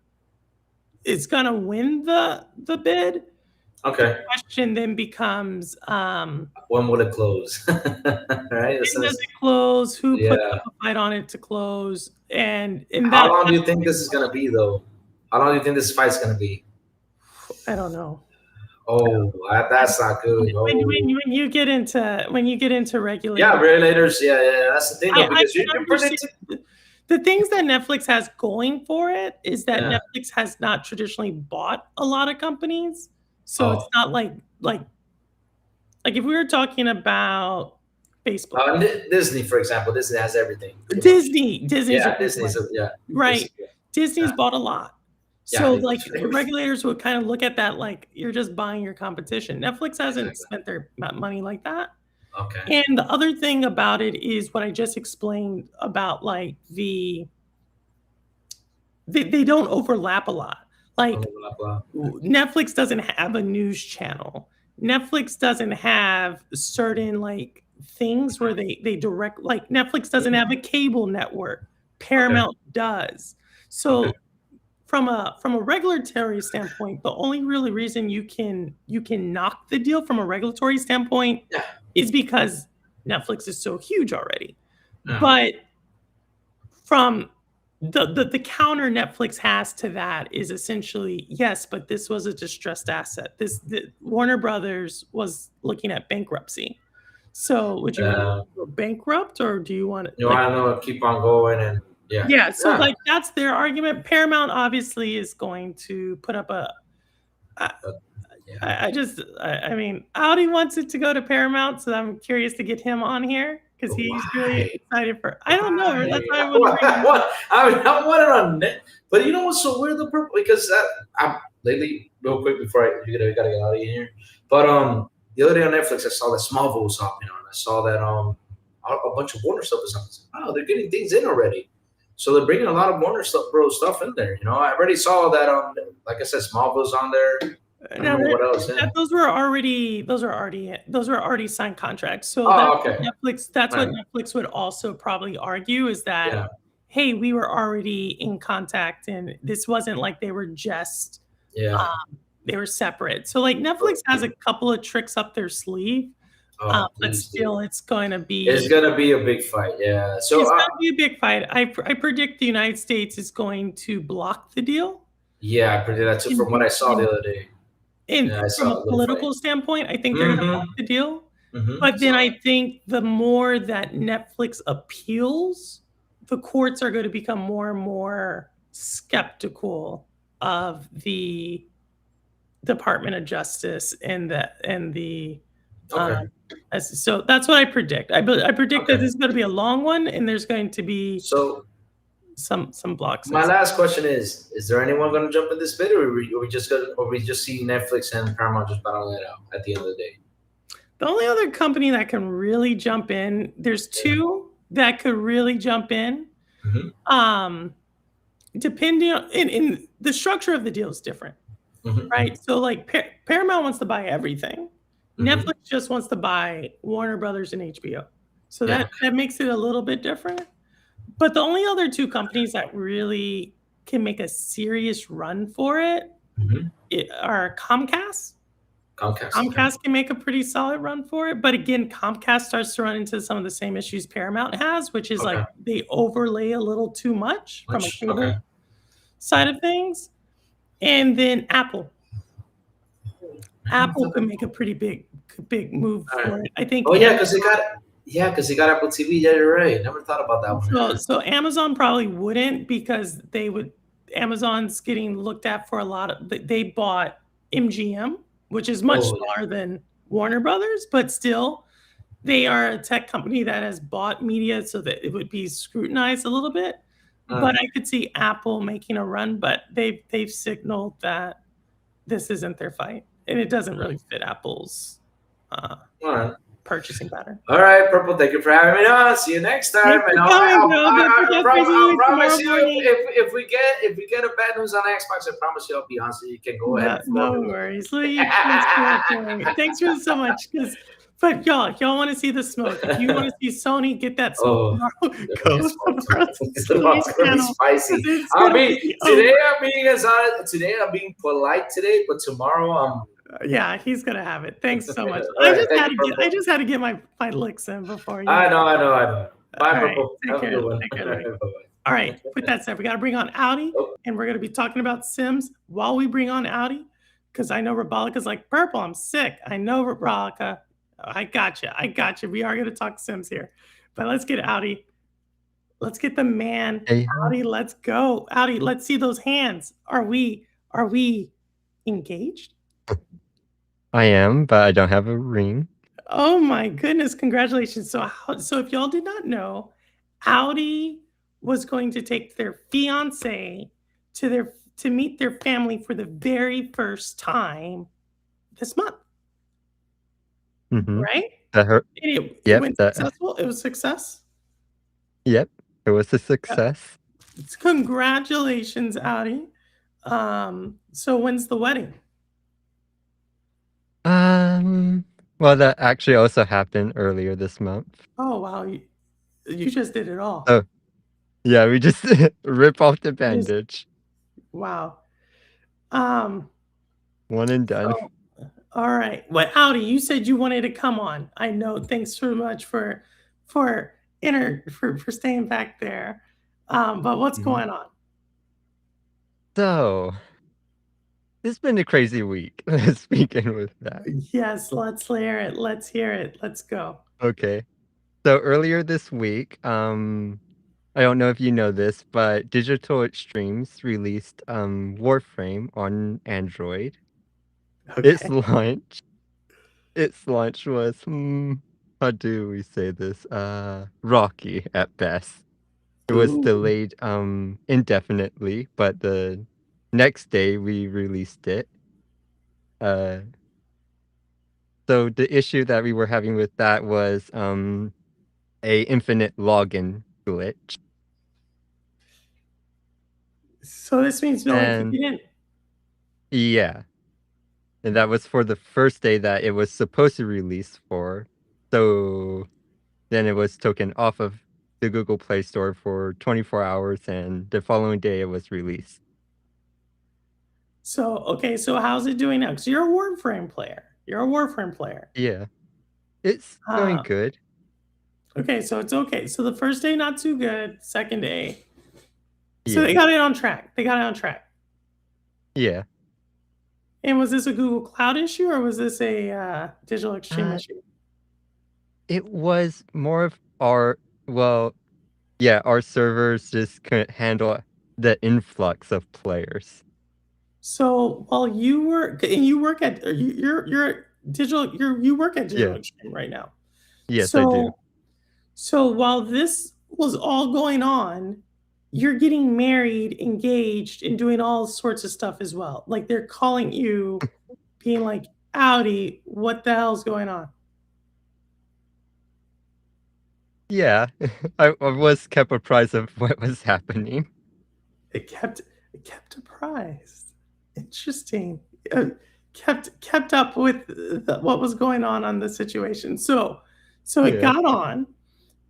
win the bid. Okay. Question then becomes, When will it close? Right. when does it close? Who put Yeah. up a fight on it to close? And How that long do you think this is gonna be, though? How long do you think this fight's gonna be? I don't know. Oh, that's not good. Oh. When you get into regulating, Yeah, regulators. Yeah. That's the thing, though, I because can you're understand predicting. the things that Netflix has going for it is that Yeah. Netflix has not traditionally bought a lot of companies. So it's Oh. not like if we were talking about Facebook. Disney, for example, Disney has everything. pretty much. Disney's Yeah, a big Disney's. one, Yeah. right? Yeah. Disney's Yeah. bought a lot. Yeah, So, they do. like, the regulators would kind of look at that like you're just buying your competition. Netflix hasn't Exactly. spent their money like that. Okay. And the other thing about it is what I just explained about like they don't overlap a lot. Like Blah, blah, blah. Netflix doesn't have a news channel. Netflix doesn't have certain like things where they direct like Netflix doesn't have a cable network. Paramount does. So Okay. from a regulatory standpoint, the only really reason you can knock the deal from a regulatory standpoint Yeah. is because Netflix is so huge already. Yeah. But from the counter Netflix has to that is essentially yes, but this was a distressed asset. Warner Brothers was looking at bankruptcy. So would you rather go bankrupt or do you want to? You want to know? Keep on going and yeah. Yeah, so Yeah. like that's their argument. Paramount obviously is going to put up a. I mean, Audi wants it to go to Paramount, so I'm curious to get him on here because he's really Why? excited for. I don't know. That's why I What? want to bring him up. I want it on net, but you know what's so weird? The purple because I'm lately real quick before you gotta get out of here. But the other day on Netflix, I saw that Smallville was hopping on. I saw that a bunch of Warner stuff is on. Wow, they're getting things in already. So they're bringing a lot of Warner stuff in there. You know, I already saw that. Like I said, Smallville's on there. I don't know what else. Yeah. Those were already signed contracts. So Okay. Netflix. That's what Netflix would also probably argue is that, Yeah. hey, we were already in contact, and this wasn't like they were just Yeah. they were separate. So like Netflix has a couple of tricks up their sleeve, but Please do. still, it's going to be It's gonna be a big fight. Yeah. So it's going to be a big fight. I predict the United States is going to block the deal. yeah, I predicted that too from what I saw the other day. And Yeah, I from saw a a little political fight. standpoint, I think they're going to block the deal. Mhm. But then I think the more that Netflix appeals, the courts are going to become more and more skeptical of the Department of Justice and the Okay. so that's what I predict. I predict that Okay. this is going to be a long one, and there's going to be So some blocks. my last question is there anyone going to jump in this bid, or we just see Netflix and Paramount just battling it out at the end of the day? The only other company that can really jump in, there's two that could really jump in. Mhm. Depending on in the structure of the deal is different, Mhm. right? So like Paramount wants to buy everything. Mhm. Netflix just wants to buy Warner Brothers and HBO. So Yeah. that makes it a little bit different. But the only other two companies that really can make a serious run for it Mhm. are Comcast. Comcast. Comcast can make a pretty solid run for it. But again, Comcast starts to run into some of the same issues Paramount has, which is like they overlay a little too much from a cable side of things. And then Apple. Apple could make a pretty big move for it. I think. Oh yeah, because they got Apple TV. Yeah, you're right. Never thought about that one. So Amazon probably wouldn't because Amazon's getting looked at for a lot of. They bought MGM, which is much smaller than Warner Brothers, but still, they are a tech company that has bought media, so that it would be scrutinized a little bit. But I could see Apple making a run, but they've signaled that this isn't their fight, and it doesn't really fit Apple's purchasing pattern. All right, Purple. Thank you for having me on. See you next time. And I promise you, if we get a bad news on Xbox, I promise you I'll be on, so you can go ahead. No worries. Thanks for so much. But y'all want to see the smoke. If you want to see Sony get that smoke tomorrow, it's gonna be spicy. Today I'm being polite today, but tomorrow Yeah, he's gonna have it. Thanks so much. All right, thank you, I Purple. just had to get my licks in before you. I know. Bye, All right, Purple. Have a good one. take care, Louis. Bye-bye. All right, with that said, we got to bring on Audi, Oh, and we're going to be talking about Sims while we bring on Audi, because I know Rabalica's like, Purple, I'm sick. I know, Rabalica. I got you. I got you. We are going to talk Sims here. But let's get Audi. Let's get the man. Hey, Audi, let's go. Audi, let's see those hands. Are we engaged? I am, but I don't have a ring. Oh my goodness, congratulations. So if y'all did not know, Audi was going to take their fiance to meet their family for the very first time this month, Mm-hmm. right? That hurt. And it Yep. went successful. It was success. Yep. It was a success. Congratulations, Audi. So when's the wedding? Well, that actually also happened earlier this month. Oh wow, you just did it all. Oh, yeah, we just rip off the Just- bandage. Wow. One and done. So, all right. Well, Audi, you said you wanted to come on. I know. Thanks so much for staying back there. But what's Mhm. going on? So, it's been a crazy week. Let's begin with that. Yes, let's hear it. Let's hear it. Let's go. Okay. So earlier this week, I don't know if you know this, but Digital Extremes released Warframe on Android. Okay. Its launch was how do we say this? Rocky at best. It was Ooh. delayed indefinitely, but the next day we released it. So the issue that we were having with that was a infinite login glitch. So this means no one can And get in. yeah. And that was for the first day that it was supposed to release for. So then it was taken off of the Google Play Store for 24 hours, and the following day it was released. So okay, so how's it doing now? Because you're a Warframe player. You're a Warframe player. Yeah. It's going good. Okay, so it's okay. So the first day not too good. Second day. So Yeah. they got it on track. They got it on track. Yeah. And was this a Google Cloud issue or was this a Digital Extreme issue? It was more of our our servers just couldn't handle the influx of players. So while you work and you work at you're digital you work at Digital Yeah. Extreme right now. Yes, I do. So while this was all going on, you're getting married, engaged, and doing all sorts of stuff as well. Like they're calling you, being like, Audi, what the hell's going on? Yeah. I was kept apprised of what was happening. It kept apprised. Interesting. Kept up with what was going on the situation. So it Yeah. got on.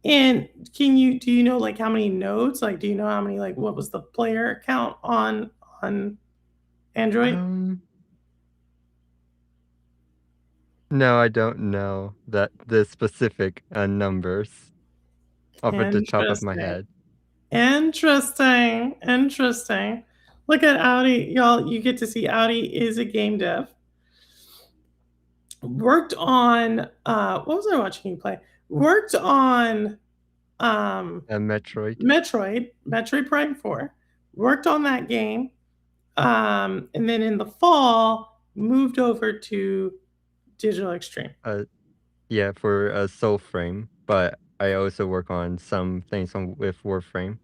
And do you know like how many nodes? Like, do you know how many like what was the player count on Android? No, I don't know the specific numbers off at the top of my head. Interesting. Look at Audi, y'all. You get to see Audi is a game dev. Worked on what was I watching you play? Worked on Metroid. Metroid Prime 4. Worked on that game. And then in the fall moved over to Digital Extreme. Yeah, for a Soul Frame, but I also work on some things with Warframe.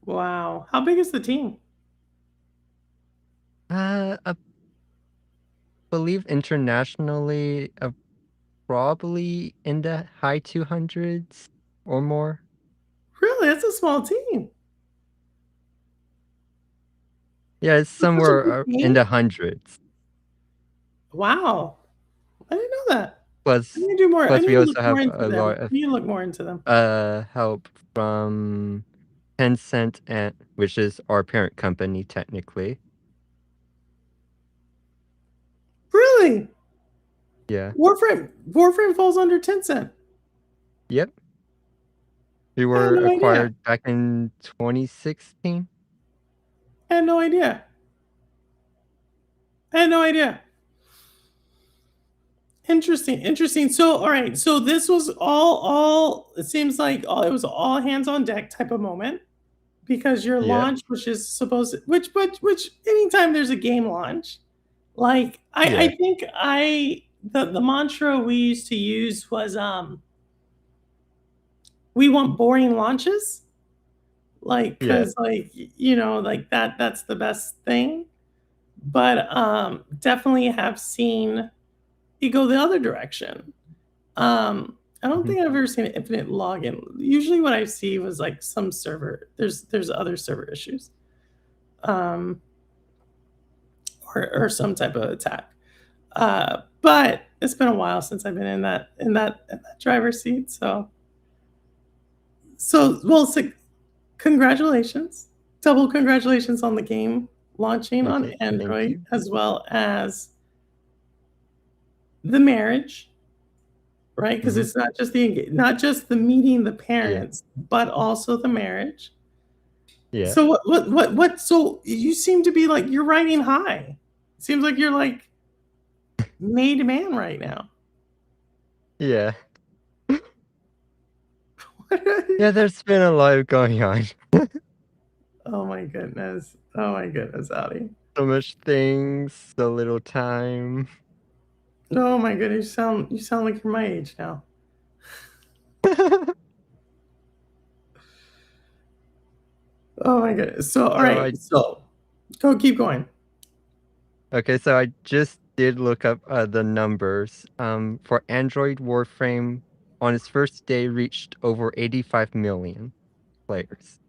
Wow. How big is the team? I believe internationally, probably in the high 200s or more. Really? That's a small team. Yeah, it's That's such a somewhere big in the team. hundreds. Wow. I didn't know that. Plus, I need to do more. I need we to also look more have into a them. lot I need to look more into them. of help from Tencent, which is our parent company technically. Really? Yeah. Warframe falls under Tencent. Yep. We I had were no idea. acquired back in 2016. I had no idea. I had no idea. Interesting. So, all right. So this was all. It seems like it was all hands on deck type of moment because your Yeah. launch, which is supposed, which anytime there's a game launch, like I Yeah. think the mantra we used to use was we want boring launches, like Yeah. because like like that's the best thing, but definitely have seen you go the other direction. I don't Mhm. think I've ever seen an infinite login. Usually what I see was like some server. There's other server issues. Um, or some type of attack. But it's been a while since I've been in that driver's seat. So congratulations, double congratulations on the game launching on Okay. Thank Android you. as well as the marriage, right? Because Mhm. it's not just the meeting the Yeah. parents, but also the marriage. Yeah. So what? So you seem to be like you're riding high. Seems like you're like made man right now. Yeah. Yeah, there's been a lot going on. Oh my goodness. Oh my goodness, Audi. So much things, so little time. Oh my goodness, you sound like you're my age now. Oh my goodness. So all So right, so go keep going. Okay, so I just did look up the numbers. For Android, Warframe on its first day reached over 85 million players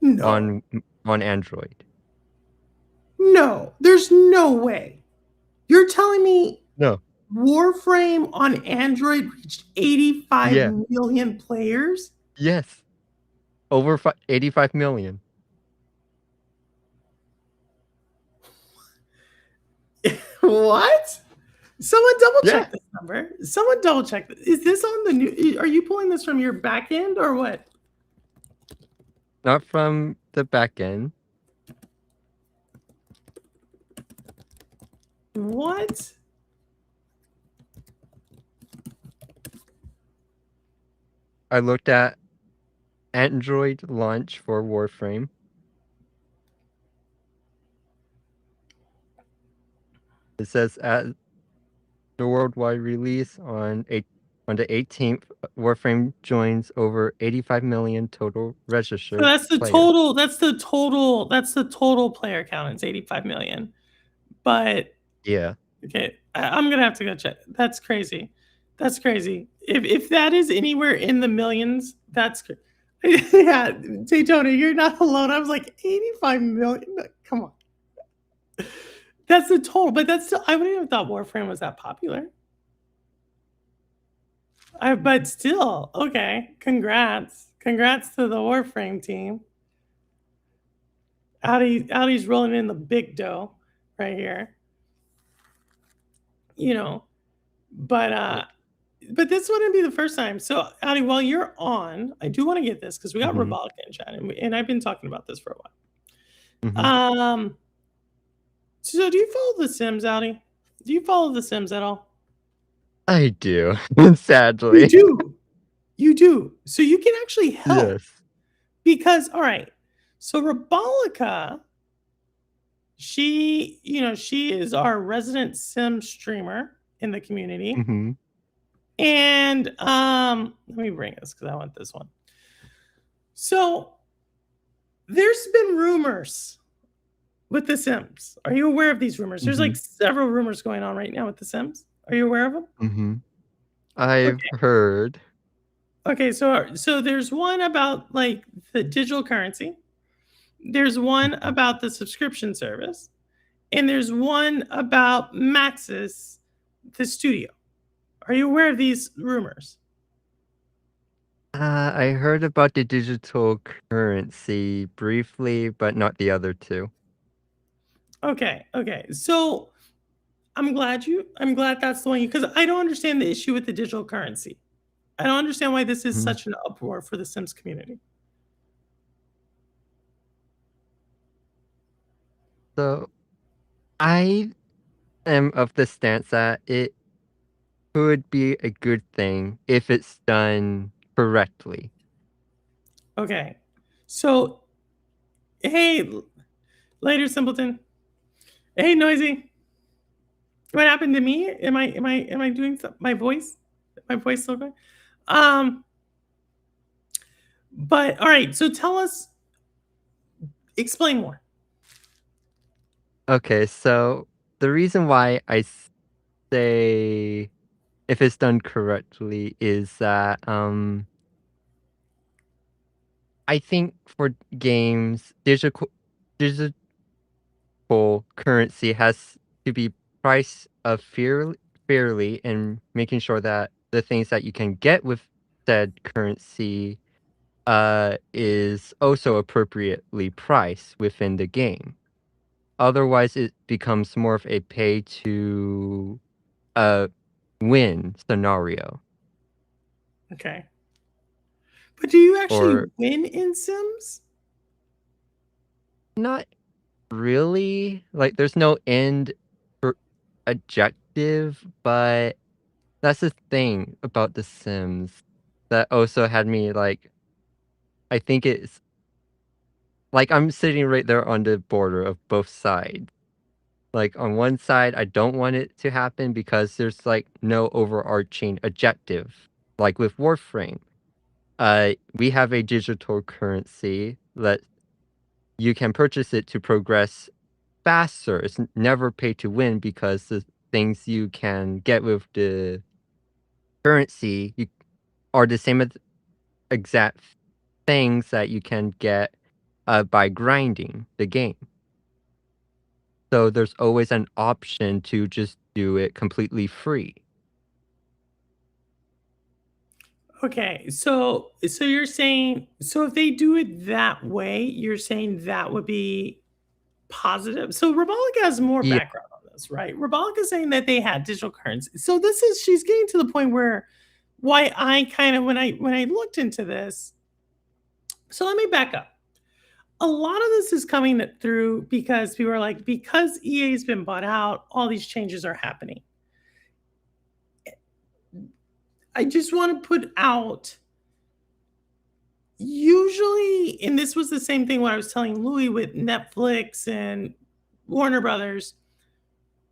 No. on Android. No. There's no way. You're telling me No. Warframe on Android reached 85 Yeah. million players? Yes. Over 85 million. What? Someone double check Yeah. this number. Someone double check this. Is this on the new? Are you pulling this from your back end or what? Not from the back end. What? I looked at Android launch for Warframe. It says at the worldwide release on the 18th, Warframe joins over 85 million total registered So that's the players. total. That's the total. That's the total player count. It's 85 million. But Yeah. okay, I'm gonna have to go check. That's crazy. That's crazy. If that is anywhere in the millions, that's yeah. Daytona, you're not alone. I was like 85 million. Come on. That's the total, but that's still. I wouldn't have thought Warframe was that popular. But still, okay. Congrats to the Warframe team. Audi's rolling in the big dough right here. But this wouldn't be the first time. So Audi, while you're on, I do want to get this because we got Robotica in chat, and I've been talking about this for a while. So do you follow The Sims, Audi? Do you follow The Sims at all? I do, sadly. You do. So you can actually help. Yes. Because, all right, so Robotica, she is our resident sim streamer in the community. And let me bring this because I want this one. So there's been rumors with The Sims. Are you aware of these rumors? There's like several rumors going on right now with The Sims. Are you aware of them? I've heard. Okay, so there's one about like the digital currency. There's one about the subscription service, and there's one about Maxis, the studio. Are you aware of these rumors? I heard about the digital currency briefly, but not the other two. Okay. So I'm glad that's the one because I don't understand the issue with the digital currency. I don't understand why this is Mhm. such an uproar for the Sims community. So I am of the stance that it could be a good thing if it's done correctly. Okay. So, hey, later, simpleton. Hey, noisy. What happened to me? Am I doing some, my voice still going? Um, but all right. So tell us, explain more. Okay, so the reason why I say if it's done correctly is that I think for games, digital currency has to be priced fairly and making sure that the things that you can get with said currency is also appropriately priced within the game. Otherwise, it becomes more of a pay to uh win scenario. Okay. But do you actually Or win in Sims? not really. Like there's no end or objective, but that's the thing about The Sims that also had me like I think it's like I'm sitting right there on the border of both sides. Like on one side, I don't want it to happen because there's like no overarching objective. Like with Warframe, we have a digital currency that you can purchase it to progress faster. It's never pay to win because the things you can get with the currency are the same exact things that you can get by grinding the game. So there's always an option to just do it completely free. Okay. So you're saying so if they do it that way, you're saying that would be positive. So Rabolica has more Yeah, background on this, right? Rabolica is saying that they had digital currency. So this is she's getting to the point where why I kind of when I looked into this. So let me back up. A lot of this is coming through because people are like, because EA's been bought out, all these changes are happening. I just want to put out usually, and this was the same thing what I was telling Louis with Netflix and Warner Brothers.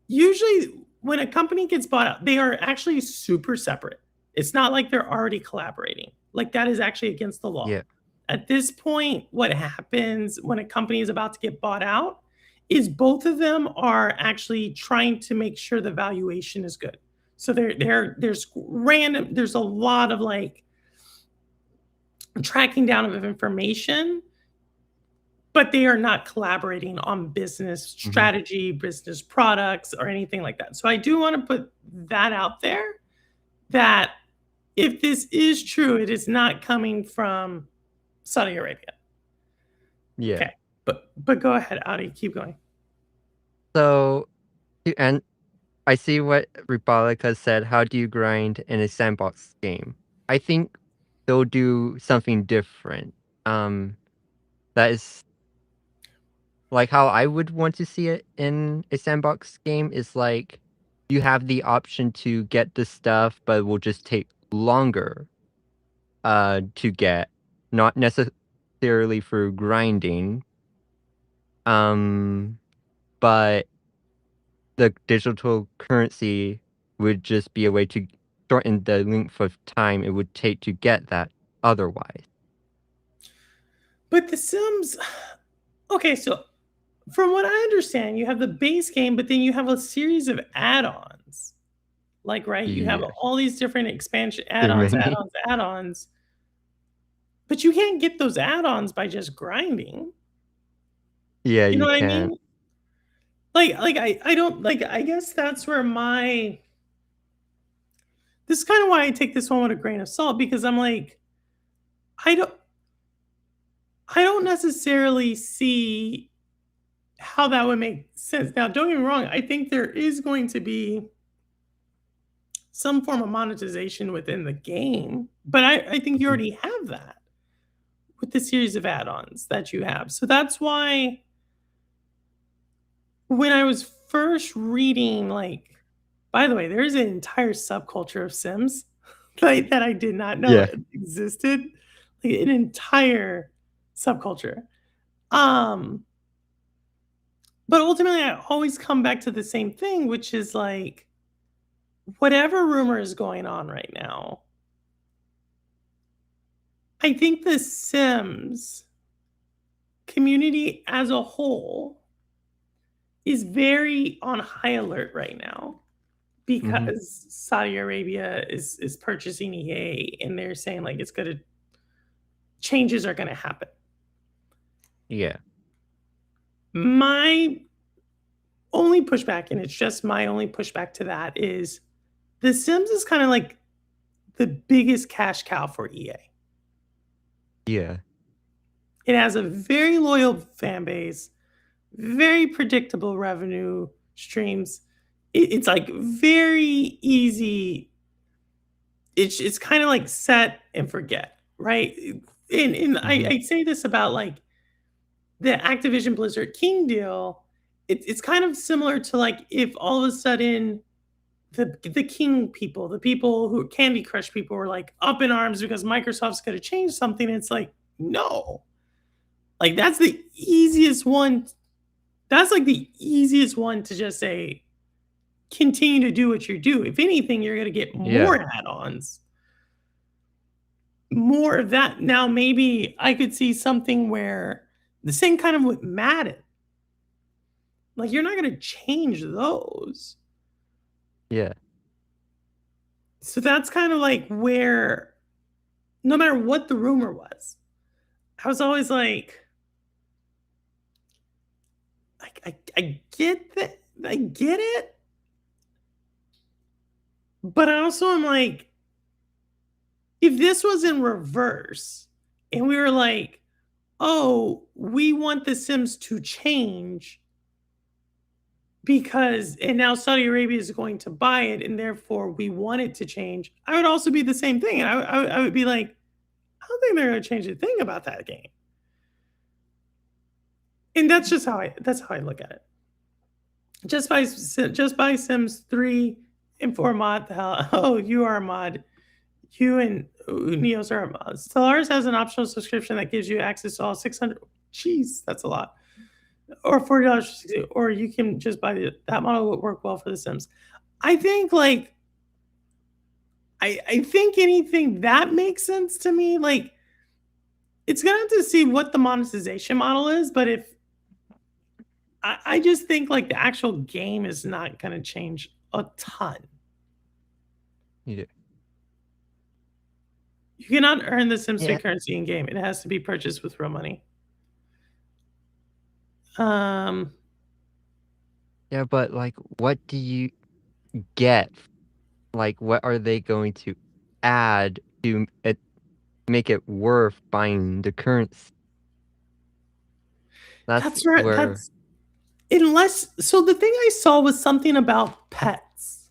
Usually, when a company gets bought out, they are actually super separate. It's not like they're already collaborating. Like that is actually against the law. yeah. At this point, what happens when a company is about to get bought out is both of them are actually trying to make sure the valuation is good. So there's a lot of like tracking down of information, but they are not collaborating on business Mhm. strategy, business products, or anything like that. So I do want to put that out there that if this is true, it is not coming from Saudi Arabia. Yeah. Okay. But go ahead, Audi, keep going. So, and I see what Republica said. How do you grind in a sandbox game? I think they'll do something different. That is like how I would want to see it in a sandbox game is like you have the option to get the stuff, but it will just take longer to get, not necessarily through grinding. Um, but the digital currency would just be a way to shorten the length of time it would take to get that otherwise. But The Sims, okay, so from what I understand, you have the base game, but then you have a series of add-ons. Like, right, you have Yeah, all these different expansion too add-ons, many. add-ons, add-ons, but you can't get those add-ons by just grinding. Yeah, You know you what I can't. mean? Like I don't like I guess that's where my this is kind of why I take this one with a grain of salt because I'm like I don't I don't necessarily see how that would make sense. Now, don't get me wrong, I think there is going to be some form of monetization within the game, but I think you Mhm. already have that with the series of add-ons that you have. So that's why when I was first reading, like, by the way, there is an entire subculture of Sims like that I did not know Yeah. it existed. Like an entire subculture. Um, but ultimately I always come back to the same thing, which is like whatever rumor is going on right now, I think the Sims community as a whole is very on high alert right now Mhm. because Saudi Arabia is purchasing EA and they're saying like it's gonna changes are gonna happen. Yeah. My only pushback, and it's just my only pushback to that, is The Sims is kind of like the biggest cash cow for EA. Yeah. It has a very loyal fan base, very predictable revenue streams. It's like very easy. It's kind of like set and forget, right? And Mhm. I say this about like the Activision Blizzard King deal. It's kind of similar to like if all of a sudden the King people, the people who Candy Crush people were like up in arms because Microsoft's going to change something. It's like no, like that's the easiest one. That's like the easiest one to just say continue to do what you do. If anything, you're going to get Yeah. more add-ons, more of that. Now, maybe I could see something where the same kind of with Madden, like you're not going to change those. Yeah. So that's kind of like where, no matter what the rumor was, I was always like, I get that, I get it, but I also am like, if this was in reverse and we were like, oh, we want the Sims to change because, and now Saudi Arabia is going to buy it, and therefore we want it to change, I would also be the same thing. And I would be like, I don't think they're going to change a thing about that game. And that's how I look at it. Just by Sims 3 and 4 mod. The hell, oh, you are a mod. You and Neos are a mod. Stellaris has an optional subscription that gives you access to all 600. Jeez, that's a lot. Or $40, or you can just buy that model would work well for The Sims. I think like I think anything that makes sense to me. Like it's gonna have to see what the monetization model is, but if I just think like the actual game is not gonna change a ton. Yeah. You cannot earn the Sims 3 Yeah. currency in game. It has to be purchased with real money. Um, Yeah, but like what do you get? Like what are they going to add to it make it worth buying the currency? That's that's right. where That's unless so the thing I saw was something about pets.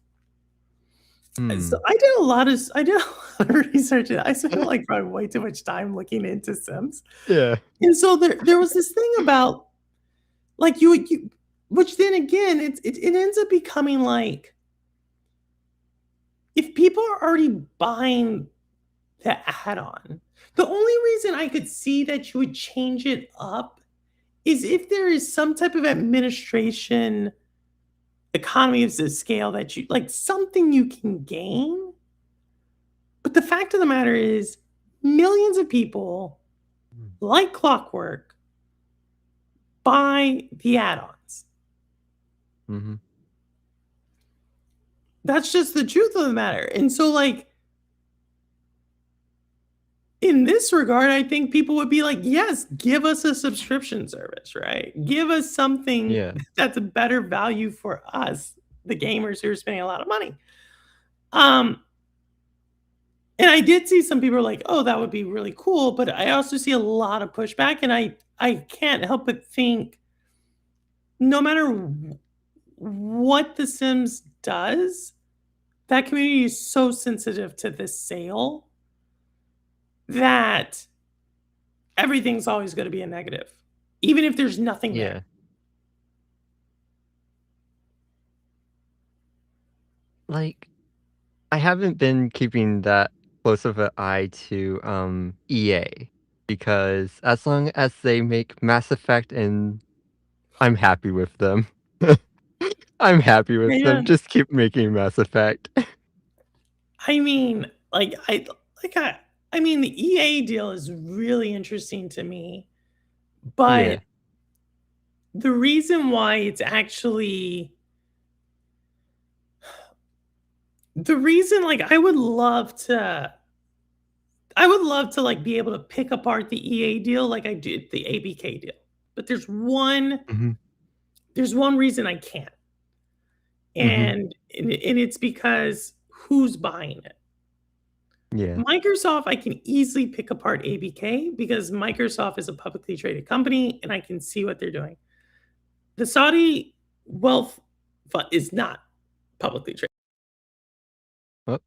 So hmm. I did a lot of research. I spent like probably way too much time looking into Sims. Yeah. And so there was this thing about like you which then again it ends up becoming like if people are already buying the add-on, the only reason I could see that you would change it up is if there is some type of administration economy of the scale that you like something you can gain. But the fact of the matter is, millions of people, like clockwork, buy the add ons. Mm-hmm. That's just the truth of the matter. And so, like, in this regard, I think people would be like, yes, give us a subscription service, right? Give us something Yeah. that's a better value for us, the gamers who are spending a lot of money. Um, and I did see some people are like, oh, that would be really cool. But I also see a lot of pushback, and I can't help but think no matter what The Sims does, that community is so sensitive to this sale that everything's always gonna be a negative, even if there's nothing there. Yeah. Like, I haven't been keeping that close of an eye to EA because as long as they make Mass Effect and I'm happy with them. I'm happy Yeah, with yeah. them. Just keep making Mass Effect. I mean, like, like, I mean, the EA deal is really interesting to me, but Yeah. the reason why it's actually the reason, like, I would love to, like, be able to pick apart the EA deal like I did the ABK deal, but Mhm. there's one reason I can't, Mhm. and it's because who's buying it? Yeah. Microsoft, I can easily pick apart ABK because Microsoft is a publicly traded company, and I can see what they're doing. The Saudi wealth fund is not publicly traded. Oh,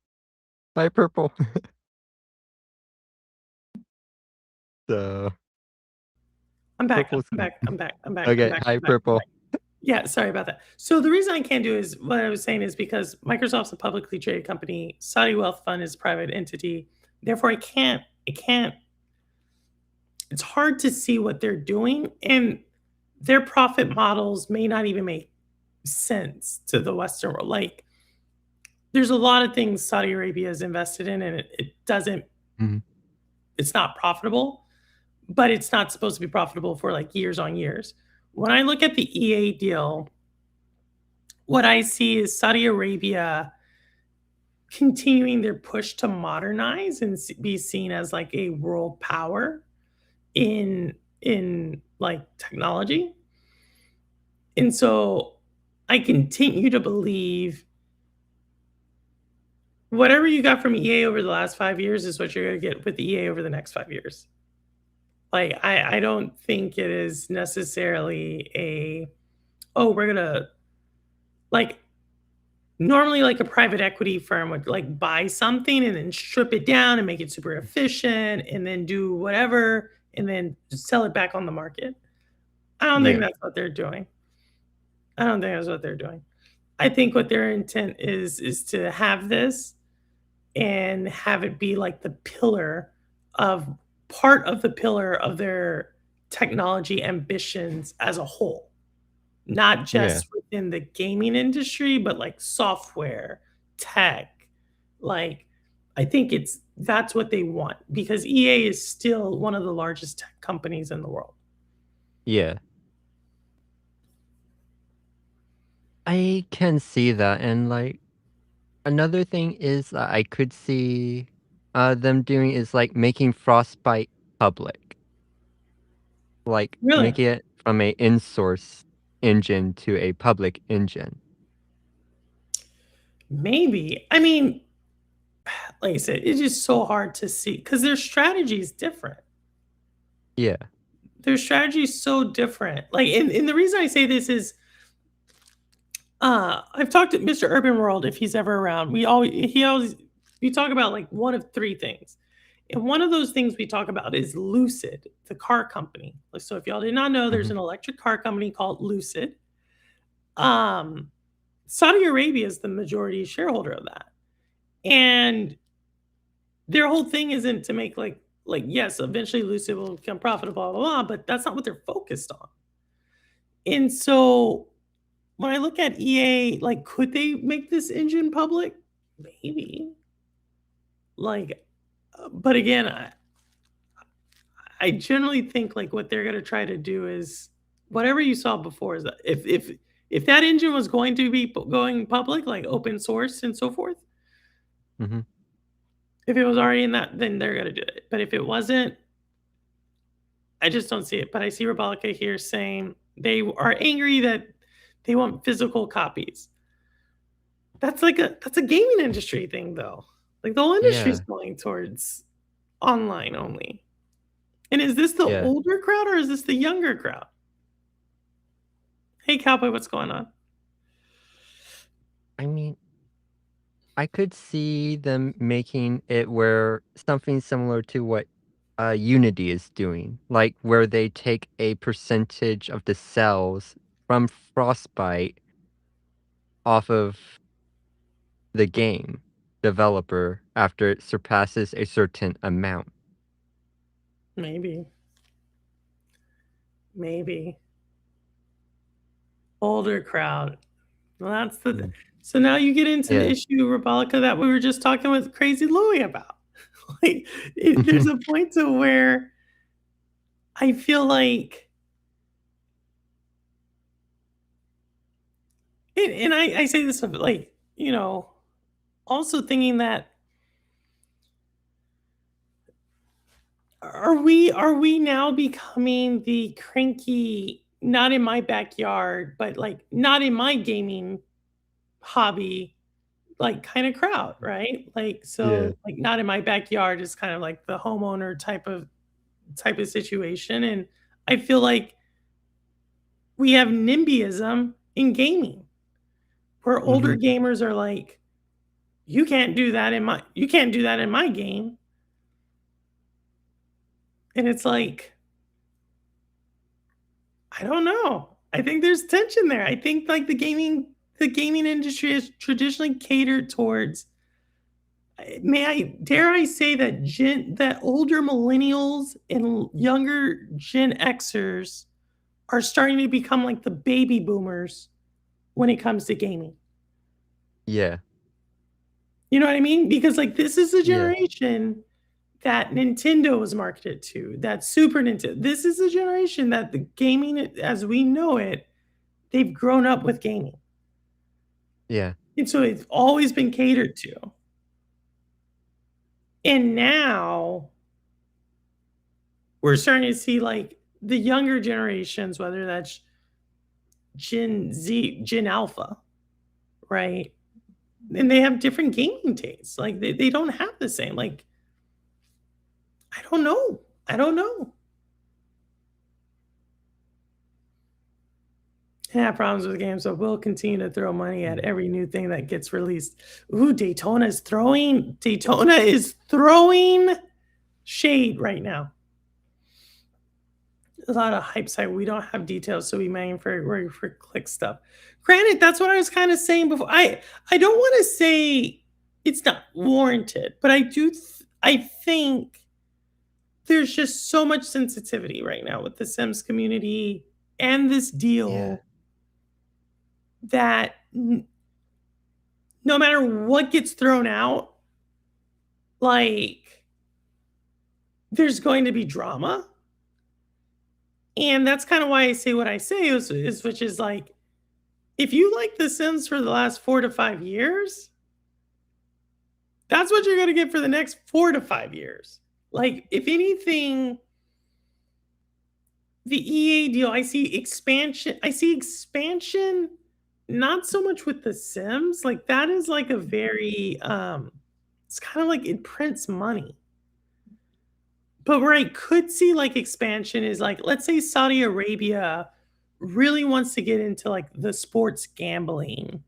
bye, purple. So I'm back, purple's I'm back, I'm back, I'm back, I'm okay. back, Hi, I'm back, I'm purple. back. Yeah, sorry about that. So the reason I can't do is what I was saying is because Microsoft's a publicly traded company, Saudi wealth fund is a private entity. Therefore, I can't it's hard to see what they're doing, and their profit models may not even make sense to the Western world. Like, there's a lot of things Saudi Arabia is invested in, and it doesn't, Mhm. it's not profitable, but it's not supposed to be profitable for like years on years. When I look at the EA deal, what I see is Saudi Arabia continuing their push to modernize and be seen as like a world power in like technology. And so I continue to believe whatever you got from EA over the last 5 years is what you're gonna get with EA over the next 5 years. Like, I don't think it is necessarily a, "Oh, we're gonna" like, normally, like, a private equity firm would, like, buy something and then strip it down and make it super efficient and then do whatever and then sell it back on the market. I don't think Yeah. that's what they're doing. I don't think that's what they're doing. I think what their intent is to have this and have it be like the pillar of part of the pillar of their technology ambitions as a whole, not Yeah. just within the gaming industry, but like software, tech. Like, I think that's what they want because EA is still one of the largest tech companies in the world. Yeah. I can see that, and, like, another thing is that I could see, them doing is, like, making Frostbite public. Like, Really? make it from a in-source engine to a public engine. Maybe. I mean, like I said, it's just so hard to see because their strategy is different. Yeah. Their strategy is so different. Like, and the reason I say this is, I've talked to Mr. Urban World if he's ever around. We talk about like one of three things. And one of those things we talk about is Lucid, the car company. Like, so if y'all did not know, there's Mhm. an electric car company called Lucid. Um, Saudi Arabia is the majority shareholder of that. And their whole thing isn't to make like yes, eventually Lucid will become profitable, blah blah blah, but that's not what they're focused on. And so when I look at EA, like, could they make this engine public? Maybe. Like, but again, I generally think like what they're gonna try to do is whatever you saw before is that if that engine was going to be going public, like open source and so forth, Mhm. if it was already in that, then they're gonna do it. But if it wasn't, I just don't see it. But I see Rebecca here saying they are angry that they want physical copies. That's a gaming industry thing though. Like the whole industry is Yeah. going towards online only. And is this the Yeah. older crowd or is this the younger crowd? Hey, Cowboy, what's going on? I mean, I could see them making it where something similar to what Unity is doing, like where they take a percentage of the cells from Frostbite off of the game developer after it surpasses a certain amount. Maybe. Maybe. Older crowd. Well, that's the. Mm. So now you get into the Yeah. issue, Rebecca, that we were just talking with Crazy Louie about. Like, there's a point to where I feel like, and I say this of like, also thinking that are we now becoming the cranky, not in my backyard, but like not in my gaming hobby, like kind of crowd, right? Like Yeah. so like not in my backyard is kind of like the homeowner type of situation. And I feel like we have NIMBYism in gaming where older Mhm. gamers are like, you can't do that in my game. And it's like, I don't know. I think there's tension there. I think like the gaming industry is traditionally catered towards, dare I say that older millennials and younger Gen Xers are starting to become like the baby boomers when it comes to gaming. Yeah. You know what I mean? Because like this is a Yeah. generation that Nintendo was marketed to, that Super Nintendo. This is a generation that the gaming as we know it, they've grown up with gaming. Yeah. And so it's always been catered to. And now we're starting to see like the younger generations, whether that's Gen Z, Gen Alpha, right? And they have different gaming tastes. Like they don't have the same. Like, I don't know. I don't know. I have problems with games, so we'll continue to throw money at every new thing that gets released. Ooh, Daytona is throwing shade right now. A lot of hype site. We don't have details, so we may for click stuff. Granted, that's what I was kind of saying before. I don't want to say it's not warranted, but I think there's just so much sensitivity right now with the Sims community and this deal Yeah. that no matter what gets thrown out, like there's going to be drama. And that's kind of why I say what I say is which is like, if you like The Sims for the last 4 to 5 years, that's what you're going to get for the next 4 to 5 years. Like, if anything, the EA deal, I see expansion. Not so much with The Sims. Like, that is like a very, it's kind of like it prints money. But where I could see like expansion is like, let's say Saudi Arabia really wants to get into like the sports gambling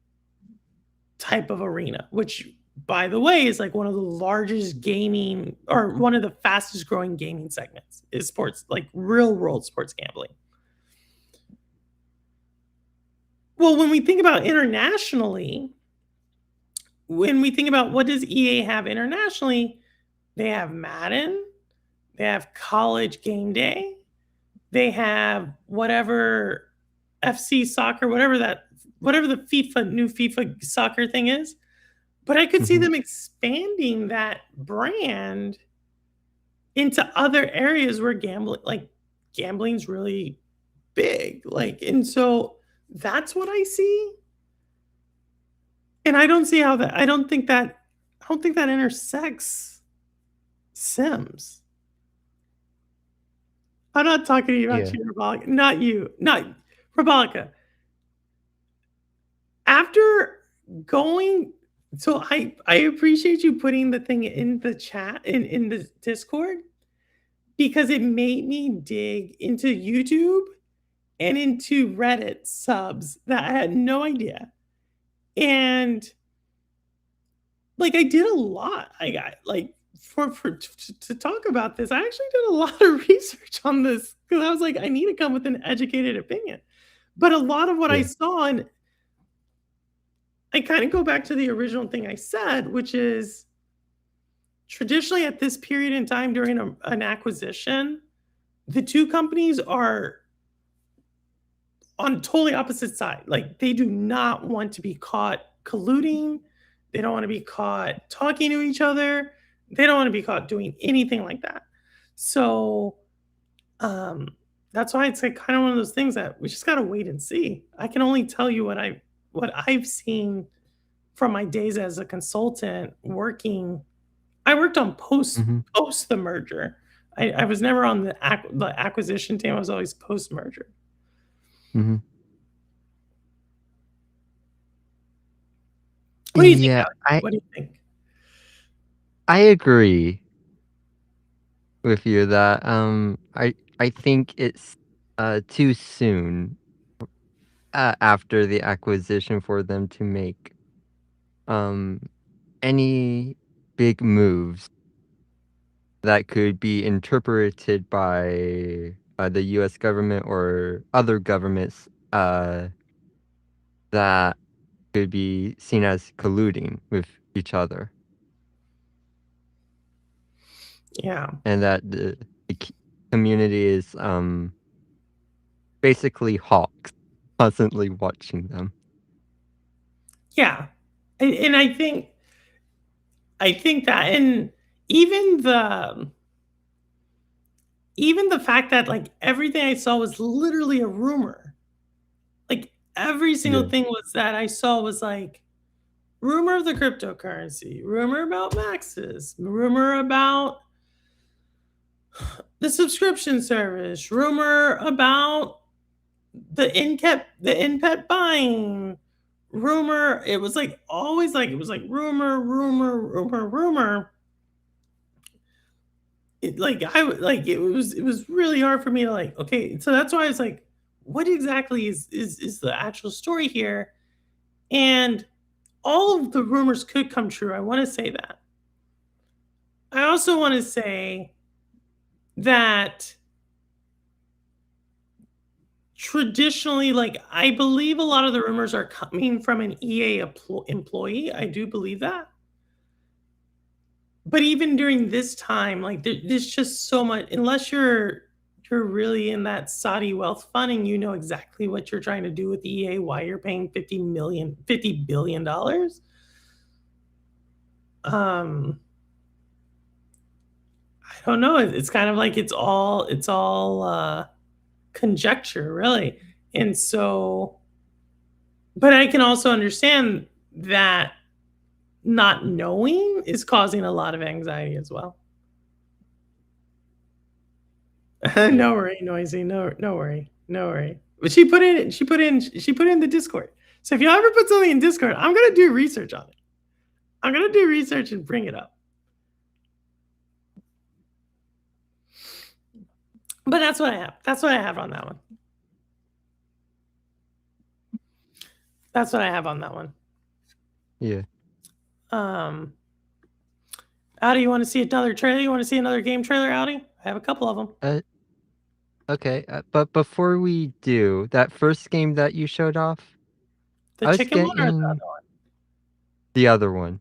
type of arena, which by the way is like one of the largest gaming or one of the fastest growing gaming segments is sports, like real world sports gambling. Well, when we think about internationally, when we think about what does EA have internationally, they have Madden, they have College Game Day, they have whatever FC soccer, whatever the new FIFA soccer thing is. But I could see them expanding that brand into other areas where gambling's really big. Like, and so that's what I see. And I don't see how that I don't think that intersects Sims. I'm not talking to you about Yeah. you, Rebecca. Not you. Not Rebecca. After going so I appreciate you putting the thing in the chat in the Discord because it made me dig into YouTube and into Reddit subs that I had no idea. And like I did a lot. I got like to talk about this. I actually did a lot of research on this because I was like, I need to come with an educated opinion. But a lot of what I Yeah. saw, and I kind of go back to the original thing I said, which is traditionally at this period in time during an acquisition, the two companies are on totally opposite side. Like they do not want to be caught colluding. They don't want to be caught talking to each other. They don't want to be caught doing anything like that. So um that's why it's like kind of one of those things that we just gotta wait and see. I can only tell you what I've seen from my days as a consultant working. I worked on Mhm. post the merger. I was never on the acquisition team. I was always post merger. Mhm. What do you think, Yeah, Alex? I What do you think? I agree with you that I think it's too soon after the acquisition for them to make um any big moves that could be interpreted by the US government or other governments that could be seen as colluding with each other, Yeah. and that the community is basically hawks, constantly watching them. Yeah. And I think that, and even the even the fact that like everything I saw was literally a rumor. Like every single Yeah. thing was that I saw was like rumor of the cryptocurrency, rumor about Maxis, rumor about the subscription service, rumor about the in-pet buying, rumor. It was like always like it was like rumor. It was really hard for me to like, okay, so that's why I was like, what exactly is the actual story here? And all of the rumors could come true. I want to say that. I also want to say that traditionally, like I believe a lot of the rumors are coming from an employee. I do believe that. But even during this time, like there's just so much. Unless you're really in that Saudi wealth fund and you know exactly what you're trying to do with EA, why you're paying $50 billion. Um, I don't know. It's kind of like it's all conjecture, really. And so, but I can also understand that not knowing is causing a lot of anxiety as well. Yeah. No worry, Noisy. No worry. No worry. But she put in the Discord. So if you ever put something in Discord, I'm gonna do research on it. I'm gonna do research and bring it up. But that's what I have. That's what I have on that one. That's what I have on that one. Yeah. Um, Audi, you want to see another trailer? You want to see another game trailer, Audi? I have a couple of them. Okay, but before we do, that first game that you showed off, The I was chicken one or the getting other one? the other one.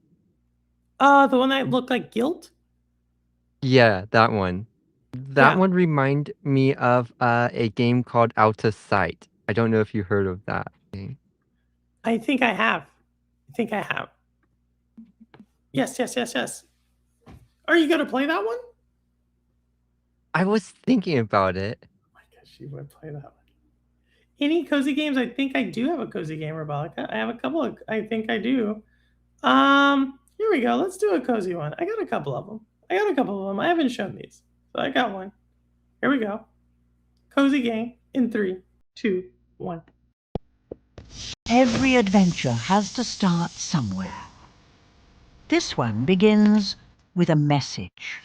The one that looked like guilt? Yeah, that one. That Yeah, one remind me of a game called Out of Sight. I don't know if you heard of that game. I think I have. I think I have. Yes. Are you gonna play that one? I was thinking about it. Oh my gosh, you would play that one. Any cozy games? I think I do have a cozy game, Rebecca. I have a couple of. I think I do. Here we go. Let's do a cozy one. I got a couple of them. I haven't shown these, so I got one. Here we go. Cozy game in 3, 2, 1. Every adventure has to start somewhere. This one begins with a message.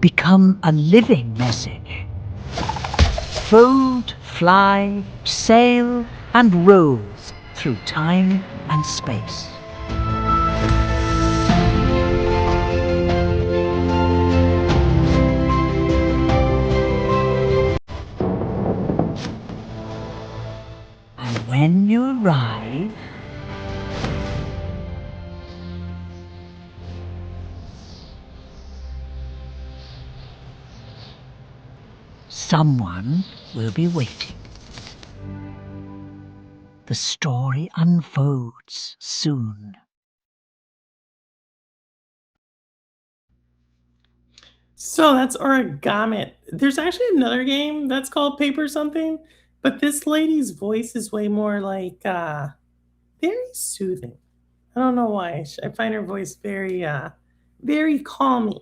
become a living message. Fold, fly, sail, and roll through time and space. And when you arrive, someone will be waiting. The story unfolds soon. So that's Origami. There's actually another game that's called Paper Something, but this lady's voice is way more like very soothing. I don't know why. I find her voice very calming.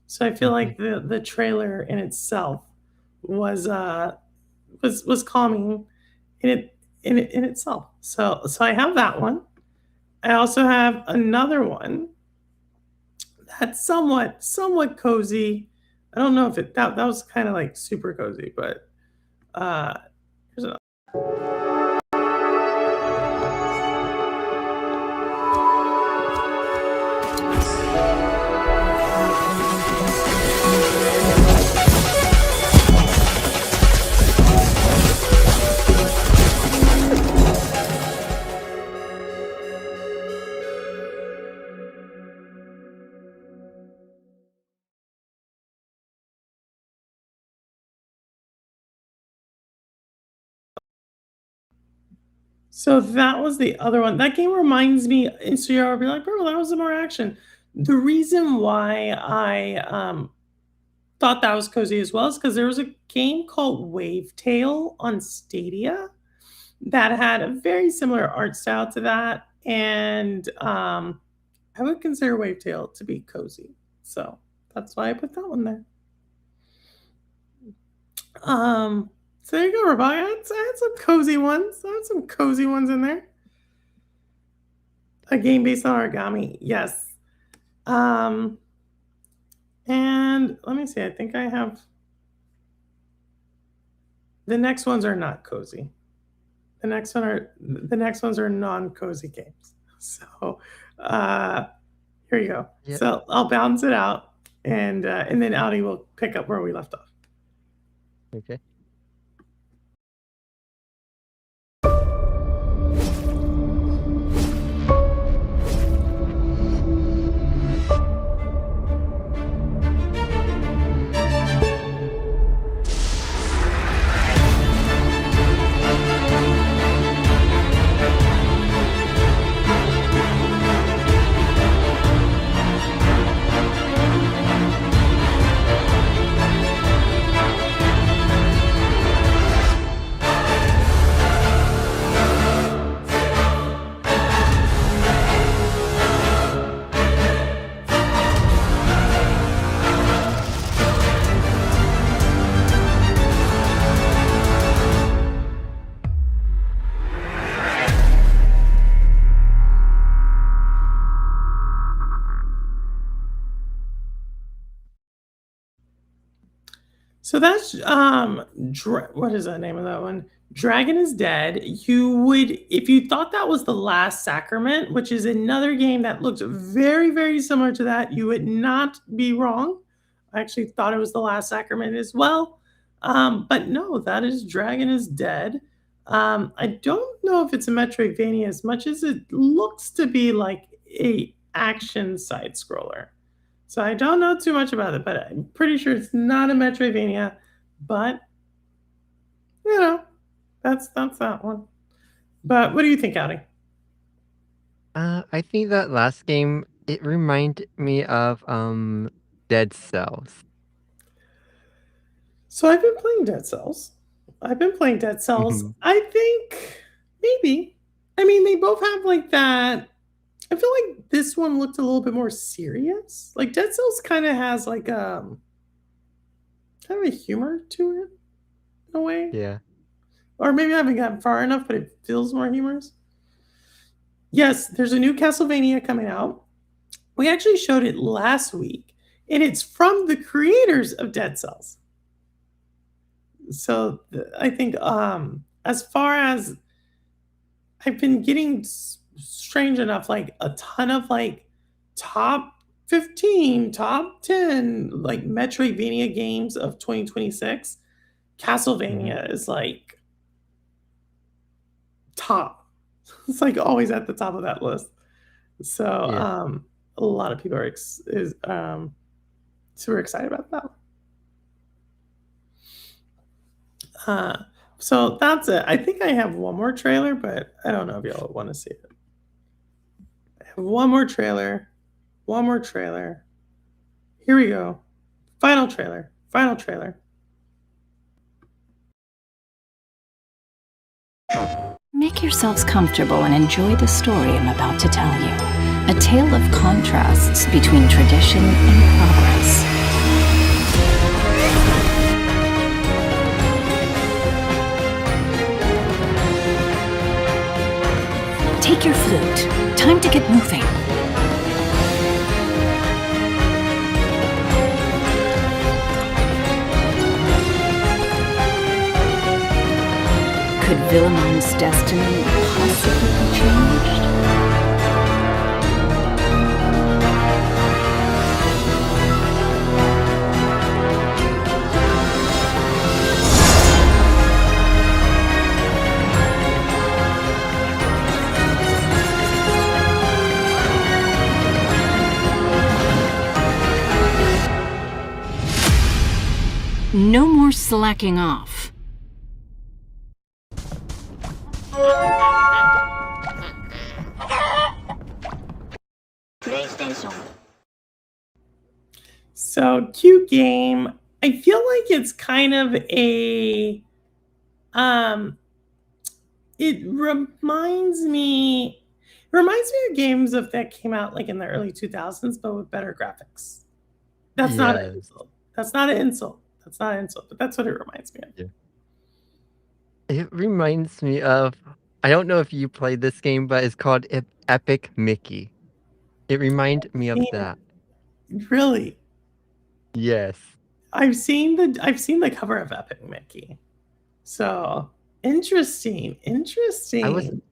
So I feel like the trailer in itself was calming in itself. So I have that one. I also have another one that's somewhat cozy. I don't know if that was kind of like super cozy, but here's another. So that was the other one. That game reminds me, and so you'll be like, bro, that was more action. The reason why I thought that was cozy as well is because there was a game called Wave Tale on Stadia that had a very similar art style to that. And I would consider Wave Tale to be cozy. So that's why I put that one there. So there you go, Rebecca. I had some cozy ones. I had some cozy ones in there. A game based on origami, yes. And let me see. I think I have. The next ones are not cozy. The next ones are non-cozy games. So here you go. Yep. So I'll balance it out, and then Audi will pick up where we left off. Okay. So that's what is the name of that one? Dragon is Dead. You would, if you thought that was The Last Sacrament, which is another game that looks very similar to that, you would not be wrong. I actually thought it was The Last Sacrament as well. But no, that is Dragon is Dead. I don't know if it's a Metroidvania as much as it looks to be like a action side scroller. So I don't know too much about it, but I'm pretty sure it's not a Metroidvania. But you know, that's that one. But what do you think, Audi? I think that last game it reminded me of Dead Cells. So I've been playing Dead Cells. I think maybe. I mean, they both have like that. I feel like this one looked a little bit more serious. Like Dead Cells kind of has like kind of a humor to it in a way. Yeah. Or maybe I haven't gotten far enough, but it feels more humorous. Yes, there's a new Castlevania coming out. We actually showed it last week, and it's from the creators of Dead Cells. So I think as far as I've been getting strange enough, like a ton of like top 15, top 10 like Metroidvania games of 2026. Castlevania is like top. It's like always at the top of that list. So Yeah. a lot of people are super excited about that. So that's it. I think I have one more trailer, but I don't know if y'all want to see it. I have one more trailer. One more trailer. Here we go. Final trailer. Final trailer. Make yourselves comfortable and enjoy the story I'm about to tell you. A tale of contrasts between tradition and progress. Take your flute. Time to get moving. Could Villamon's destiny possibly be changed? No more slacking off. So cute game. I feel like it's kind of a it reminds me of games that came out like in the early 2000s but with better graphics. That's not an Yes. insult. That's not an insult. That's not an insult, but that's what it reminds me of. Yeah. It reminds me of, I don't know if you played this game, but it's called Epic Mickey. It reminded me of Seen that. it. Really? Yes. I've seen the cover of Epic Mickey. So interesting. Interesting.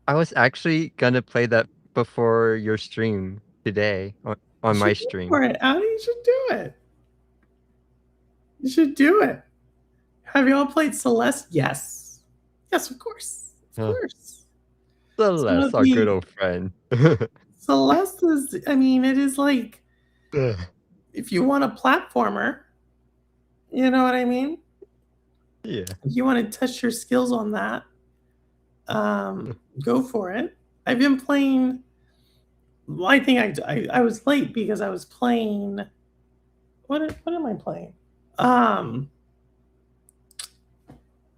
I was actually gonna play that before your stream today on my You should go stream. for it. Audi, you should do it. You should do it. Have you all played Celeste? Yes. Yes, of course. Of Oh. course. Celeste, our good old friend. Celeste is, I mean, it is like if you want a platformer, you know what I mean? Yeah. If you want to test your skills on that, go for it. I've been playing. Well, I think I was late because I was playing. What am I playing?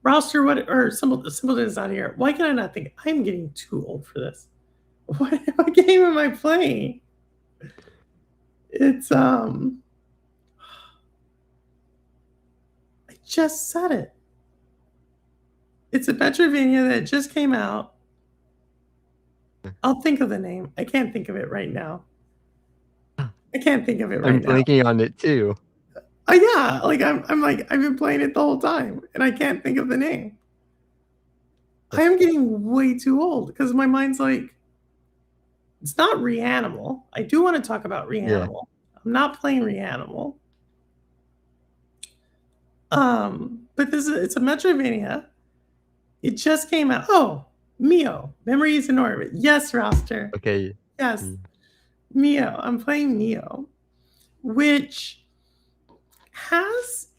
Roster, or Simpleton is not here. Why can I not think? I'm getting too old for this. What game am I playing? It's I just said it. It's a Metroidvania that just came out. I'll think of the name. I can't think of it right now. I can't think of it right I'm now. blanking on it too. Yeah, like I'm like I've been playing it the whole time and I can't think of the name. I am getting way too old because my mind's like, it's not Reanimal. I do want to talk about Reanimal. I'm not playing Reanimal. But it's a Metroidvania. It just came out. Oh, Mio, Memories in Orbit. Yes, Roster. Okay. Yes, Mio. I'm playing Mio, which has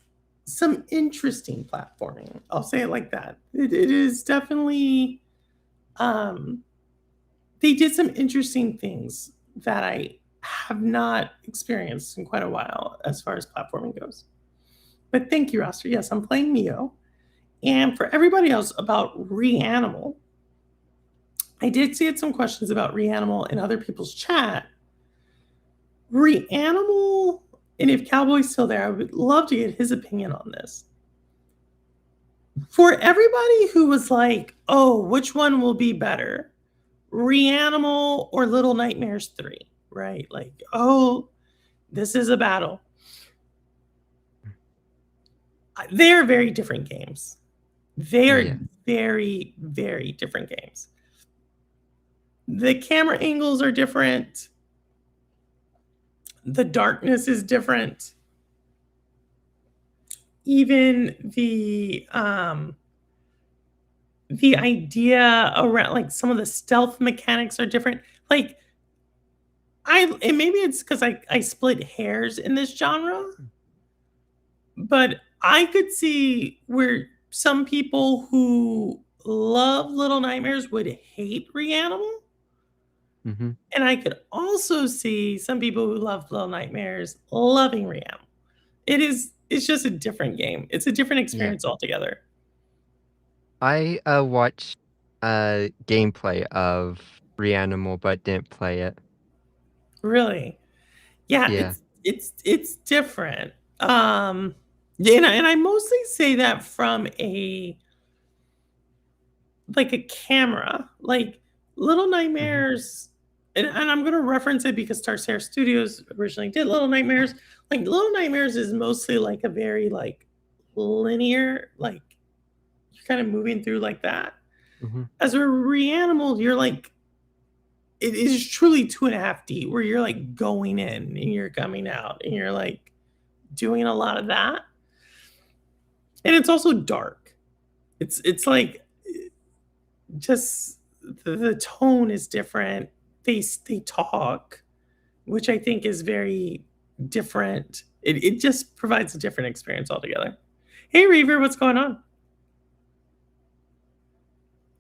some interesting platforming. I'll say it like that. It is definitely. They did some interesting things that I have not experienced in quite a while as far as platforming goes. But thank you, Roster. Yes, I'm playing Mio. And for everybody else about Reanimal, I did see some questions about Reanimal in other people's chat. Reanimal, and if Cowboy's still there, I would love to get his opinion on this. For everybody who was like, oh, which one will be better? Reanimal or Little Nightmares 3, right? Like, oh, This is a battle. They are very different games. They are very, very different games. The camera angles are different. The darkness is different. Even the idea around like some of the stealth mechanics are different. Like and maybe it's because I split hairs in this genre, but I could see where some people who love Little Nightmares would hate Reanimal. Mm-hmm. And I could also see some people who love Little Nightmares loving Reanimal. It's just a different game. It's a different experience altogether. I watched gameplay of Reanimal but didn't play it. Really? Yeah, Yeah. it's different. And I mostly say that from a camera. Like Little Nightmares, and I'm gonna reference it because Tarsier Studios originally did Little Nightmares. Like Little Nightmares is mostly like a very like linear, like you're kind of moving through like that. Mm-hmm. As a Reanimal, you're like it is truly 2.5D where you're like going in and you're coming out and you're like doing a lot of that. And it's also dark. It's like just the tone is different. They talk, which I think is very different. It just provides a different experience altogether. Hey Reaver, what's going on?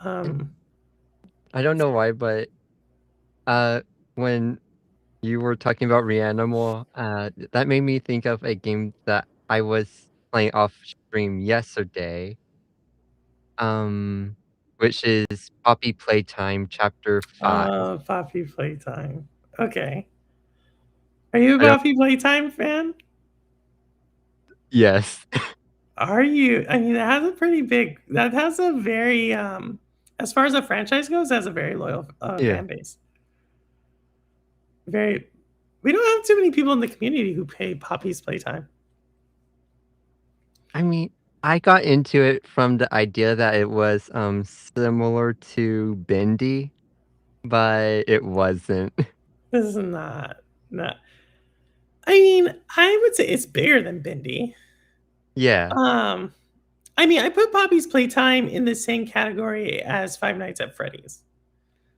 I don't know why, but when you were talking about Reanimal, that made me think of a game that I was playing off stream yesterday. Which is Poppy Playtime Chapter 5. Poppy Playtime. Okay. Are you a I don't- Poppy Playtime fan? Yes. Are you? I mean, that has a very, as far as a franchise goes, has a very loyal Yeah. fan base. We don't have too many people in the community who pay Poppy's Playtime. I mean, I got into it from the idea that it was similar to Bendy, but it wasn't. This is not. I mean, I would say it's bigger than Bendy. Yeah. I mean, I put Poppy's Playtime in the same category as Five Nights at Freddy's.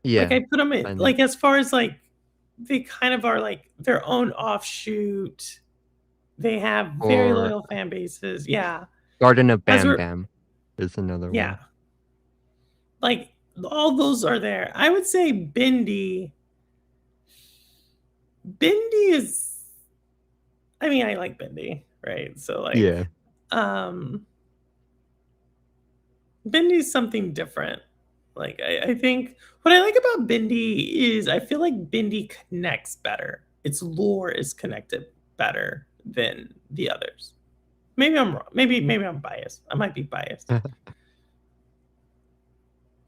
Yeah. Like I put them in, like as far as like they kind of are like their own offshoot. They have very loyal fan bases. Yeah. Garden of Bam Bam is another Yeah. one. Like all those are there. I would say Bendy is, I mean, I like Bendy, right? So like, Yeah. Bendy's something different. Like I think what I like about Bendy is I feel like Bendy connects better. Its lore is connected better than the others. Maybe I'm wrong. Maybe I'm biased. I might be biased.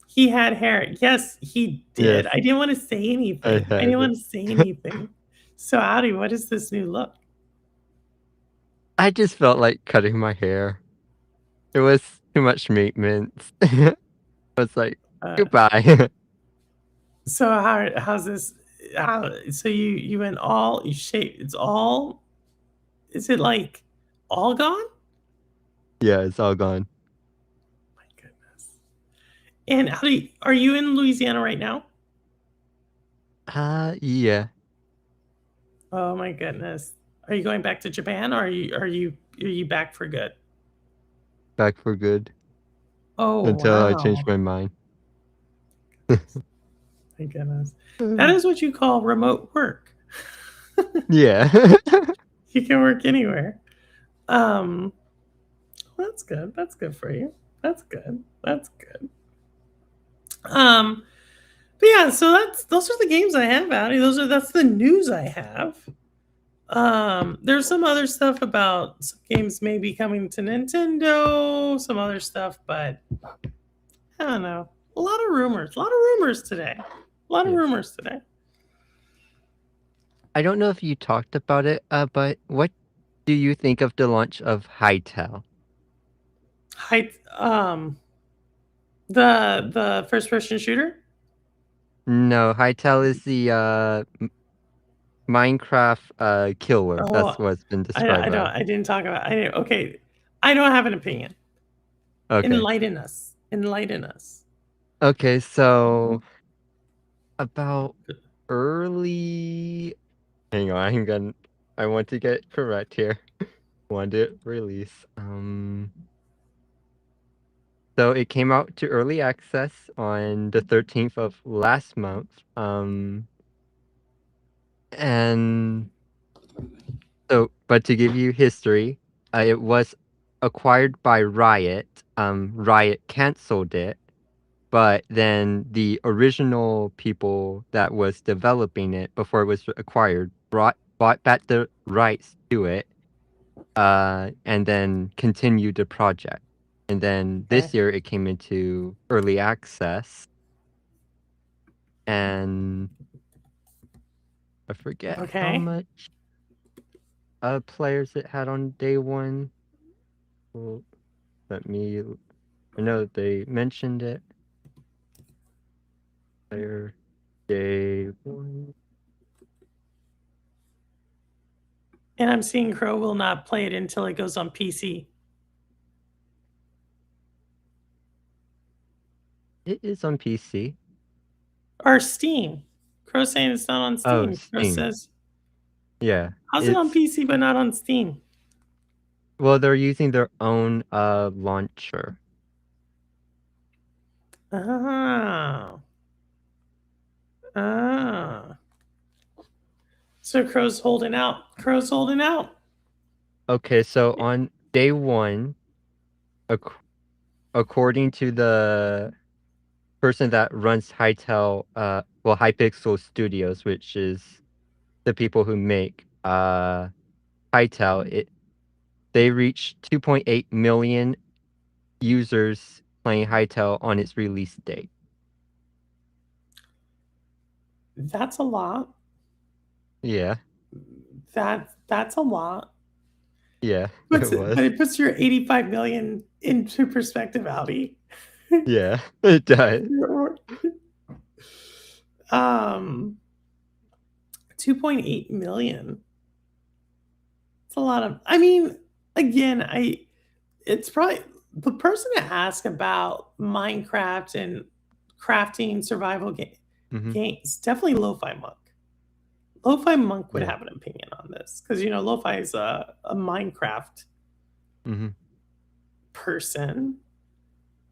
He had hair. Yes, he did. Yes. I didn't want to say anything. I didn't want to say anything. So, Audi, what is this new look? I just felt like cutting my hair. It was too much maintenance. I was like, goodbye. So how's this? So you went all you shape. It's all. Is it like all gone? Yeah, it's all gone. My goodness. And Audi, are you in Louisiana right now? Yeah. Oh my goodness. Are you going back to Japan, or are you back for good? Back for good. Oh, until wow. I changed my mind. Thank goodness. That is what you call remote work. Yeah. You can work anywhere. That's good. That's good for you. That's good. That's good. But yeah, so those are the games I have, Addie. That's the news I have. There's some other stuff about some games maybe coming to Nintendo, some other stuff, but I don't know. A lot of rumors today. I don't know if you talked about it, but what do you think of the launch of Hytale? Height, the first person shooter. No, Hytale is the Minecraft killer. Oh, That's what's been described I don't. as. I didn't talk about. I didn't, okay. I don't have an opinion. Okay. Enlighten us. Enlighten us. Okay, so about early. Hang on, I want to get correct here. When did it release? So it came out to early access on the 13th of last month. And so, but to give you history, it was acquired by Riot. Riot canceled it, but then the original people that was developing it before it was acquired bought back the rights to it, and then continued the project. And then this Okay. year it came into early access, and I forget how Okay. much players it had on day one. Well, I know they mentioned it. Player day one. And I'm seeing Crow will not play it until it goes on PC It is on PC. or Steam. Crow's saying it's not on Oh, Steam. Crow Steam. says, Yeah. how's it on PC but not on Steam? Well, they're using their own launcher. Oh. Oh. So Crow's holding out. Crow's holding out. Okay, so on day one, according to the person that runs Hypixel Studios, which is the people who make Hytale, they reached 2.8 million users playing Hytale on its release date. That's a lot. Yeah. That's a lot. Yeah, But it was. it puts your 85 million into perspective, Albie. Yeah, it does. 2.8 million. It's a lot of, I mean, again, it's probably the person to ask about Minecraft and crafting survival Mhm. games, definitely Lo-Fi Monk. Lo-Fi Monk would Yeah. have an opinion on this because Lo-Fi is a Minecraft Mhm. person.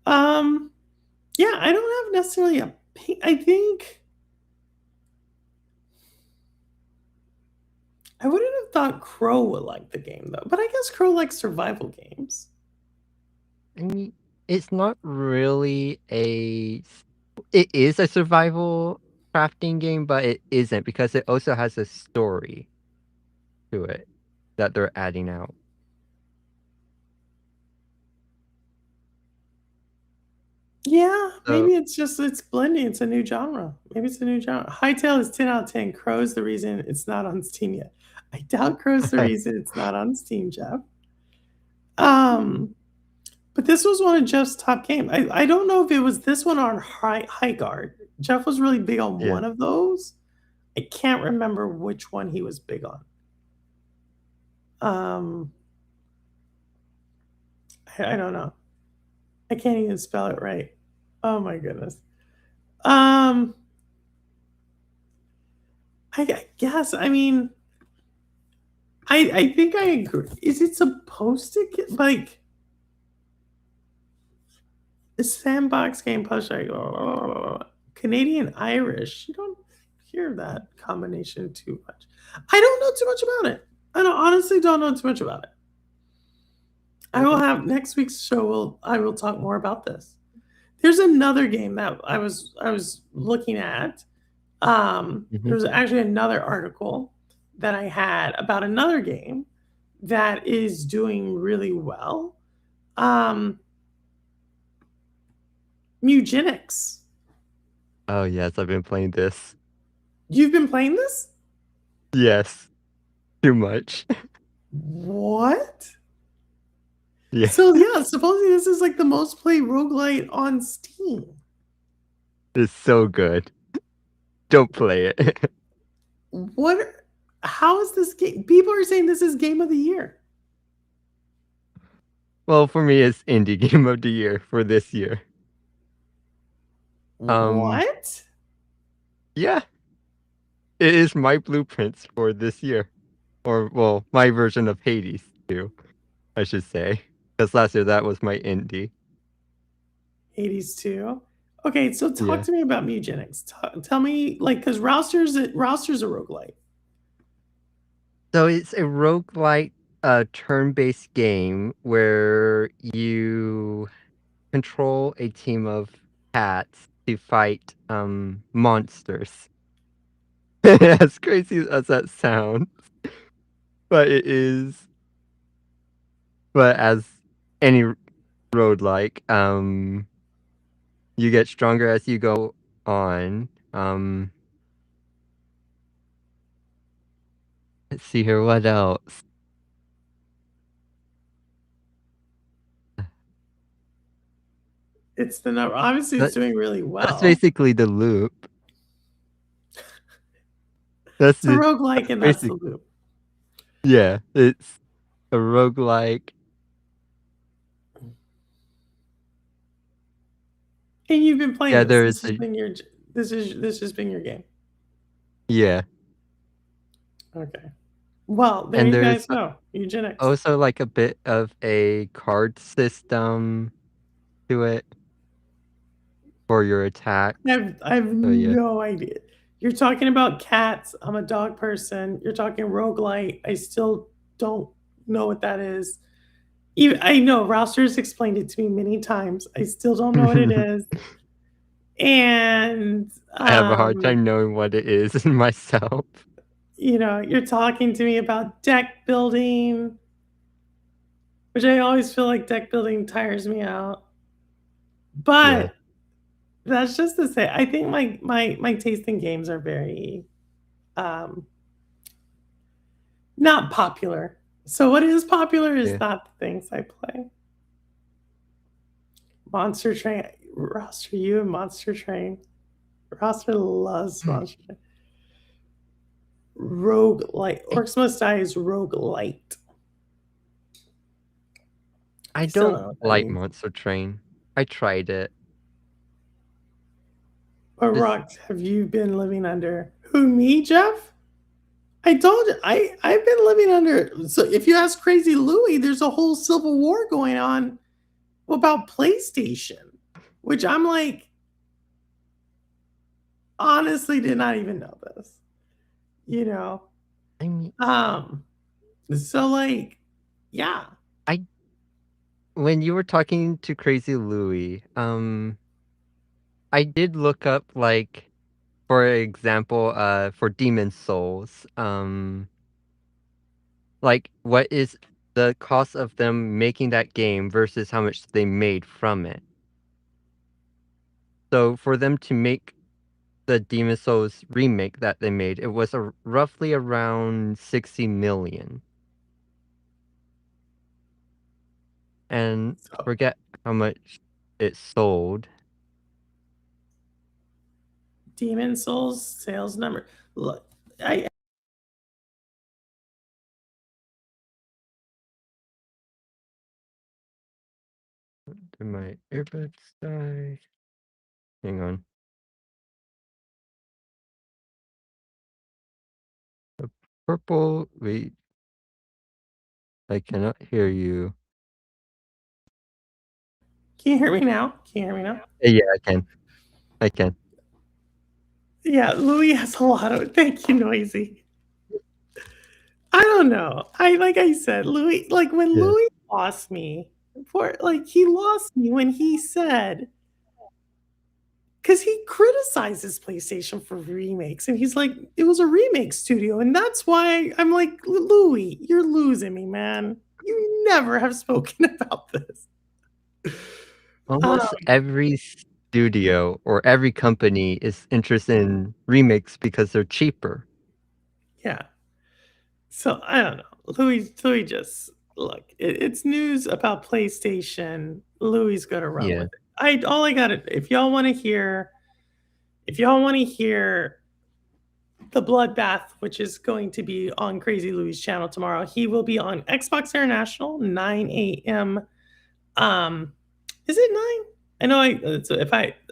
Yeah, I don't have necessarily I think I wouldn't have thought Crow would like the game though, but I guess Crow likes survival games. I mean, it's not really it is a survival crafting game, but it isn't because it also has a story to it that they're adding out. Yeah, So maybe it's blending. It's a new genre. Maybe it's a new genre. Hightail is 10 out of 10. Crow's the reason it's not on Steam yet. I doubt Crow's the reason it's not on Steam, Jeff. But this was one of Jeff's top game. I don't know if it was this one or High Guard. Jeff was really big on yeah. one of those. I can't remember which one he was big on. I don't know. I can't even spell it right. Oh my goodness. I guess. I mean, I think I agree. Is it supposed to get like a sandbox game plus like Canadian Irish? You don't hear that combination too much. I don't know too much about it. Honestly don't know too much about it. I will have next week's show. I will talk more about this. There's another game that I was looking at. There was actually another article that I had about another game that is doing really well. Mugenics. Oh yes, I've been playing this. You've been playing this? Yes. Too much. What? Yeah. So yeah, supposedly this is like the most played roguelite on Steam. It's so good. Don't play it. What? How is this game? People are saying this is game of the year. Well, for me, it's indie game of the year for this year. What? Yeah. It is my blueprints for this year. Or, well, my version of Hades, too, I should say. Because last year, that was my indie. 82. Okay, so talk Yeah. to me about Mugenics. Tell me, like, because Rouster's a roguelite. So it's a roguelite turn-based game where you control a team of cats to fight monsters. As crazy as that sounds. But it is. But as any roguelike, you get stronger as you go on. Let's see here, what else? It's the number. Obviously, it's doing really well. That's basically the loop. That's It's a roguelike, and that's the loop. Yeah, it's a roguelike. And you've been playing Yeah, this. there This is has been your this has been your game. Yeah. Okay. Well, there And you there's guys go. Eugenics. also like a bit of a card system to it for your attacks. I have no idea. You're talking about cats. I'm a dog person. You're talking roguelite. I still don't know what that is. Even I know Rouster's explained it to me many times. I still don't know what it is. And I have a hard time knowing what it is myself. You know, you're talking to me about deck building, which I always feel like deck building tires me out. But that's just to say, I think my taste in games are very not popular. So what is popular is not the things I play. Monster Train, Roster, you and Monster Train. Roster loves Monster Train. Roguelite. Orcs Must Die is roguelite. I don't like Monster Train. I tried it. What rocks have you been living under? Who, me, Jeff? I told you, I've been living under. So if you ask Crazy Louie, there's a whole civil war going on about PlayStation, which I'm like, honestly, did not even know this. You know, I mean, so like, yeah. When you were talking to Crazy Louie, I did look up, like, for example, for Demon Souls, like, what is the cost of them making that game versus how much they made from it? So for them to make the Demon Souls remake that they made, it was roughly around 60 million. And forget how much it sold. Demon Souls sales number. Look, Did my earbuds die? Hang on. The purple. Wait. I cannot hear you. Can you hear me now? Can you hear me now? Yeah, I can. I can. Yeah, Louis has a lot of. Thank you, Noisy. I don't know. Like I said, Louis. Like when Louis lost me, he lost me when he said, because he criticizes PlayStation for remakes, and he's like, it was a remake studio, and that's why I'm like, Louis, you're losing me, man. You never have spoken about this. Almost every studio or every company is interested in remakes because they're cheaper. Yeah. So I don't know. Louis just look. It's news about PlayStation. Louis is gonna run Yeah. with it. All I got it. If y'all want to hear the bloodbath, which is going to be on Crazy Louis' channel tomorrow, he will be on Xbox International 9 a.m. Is it 9? I know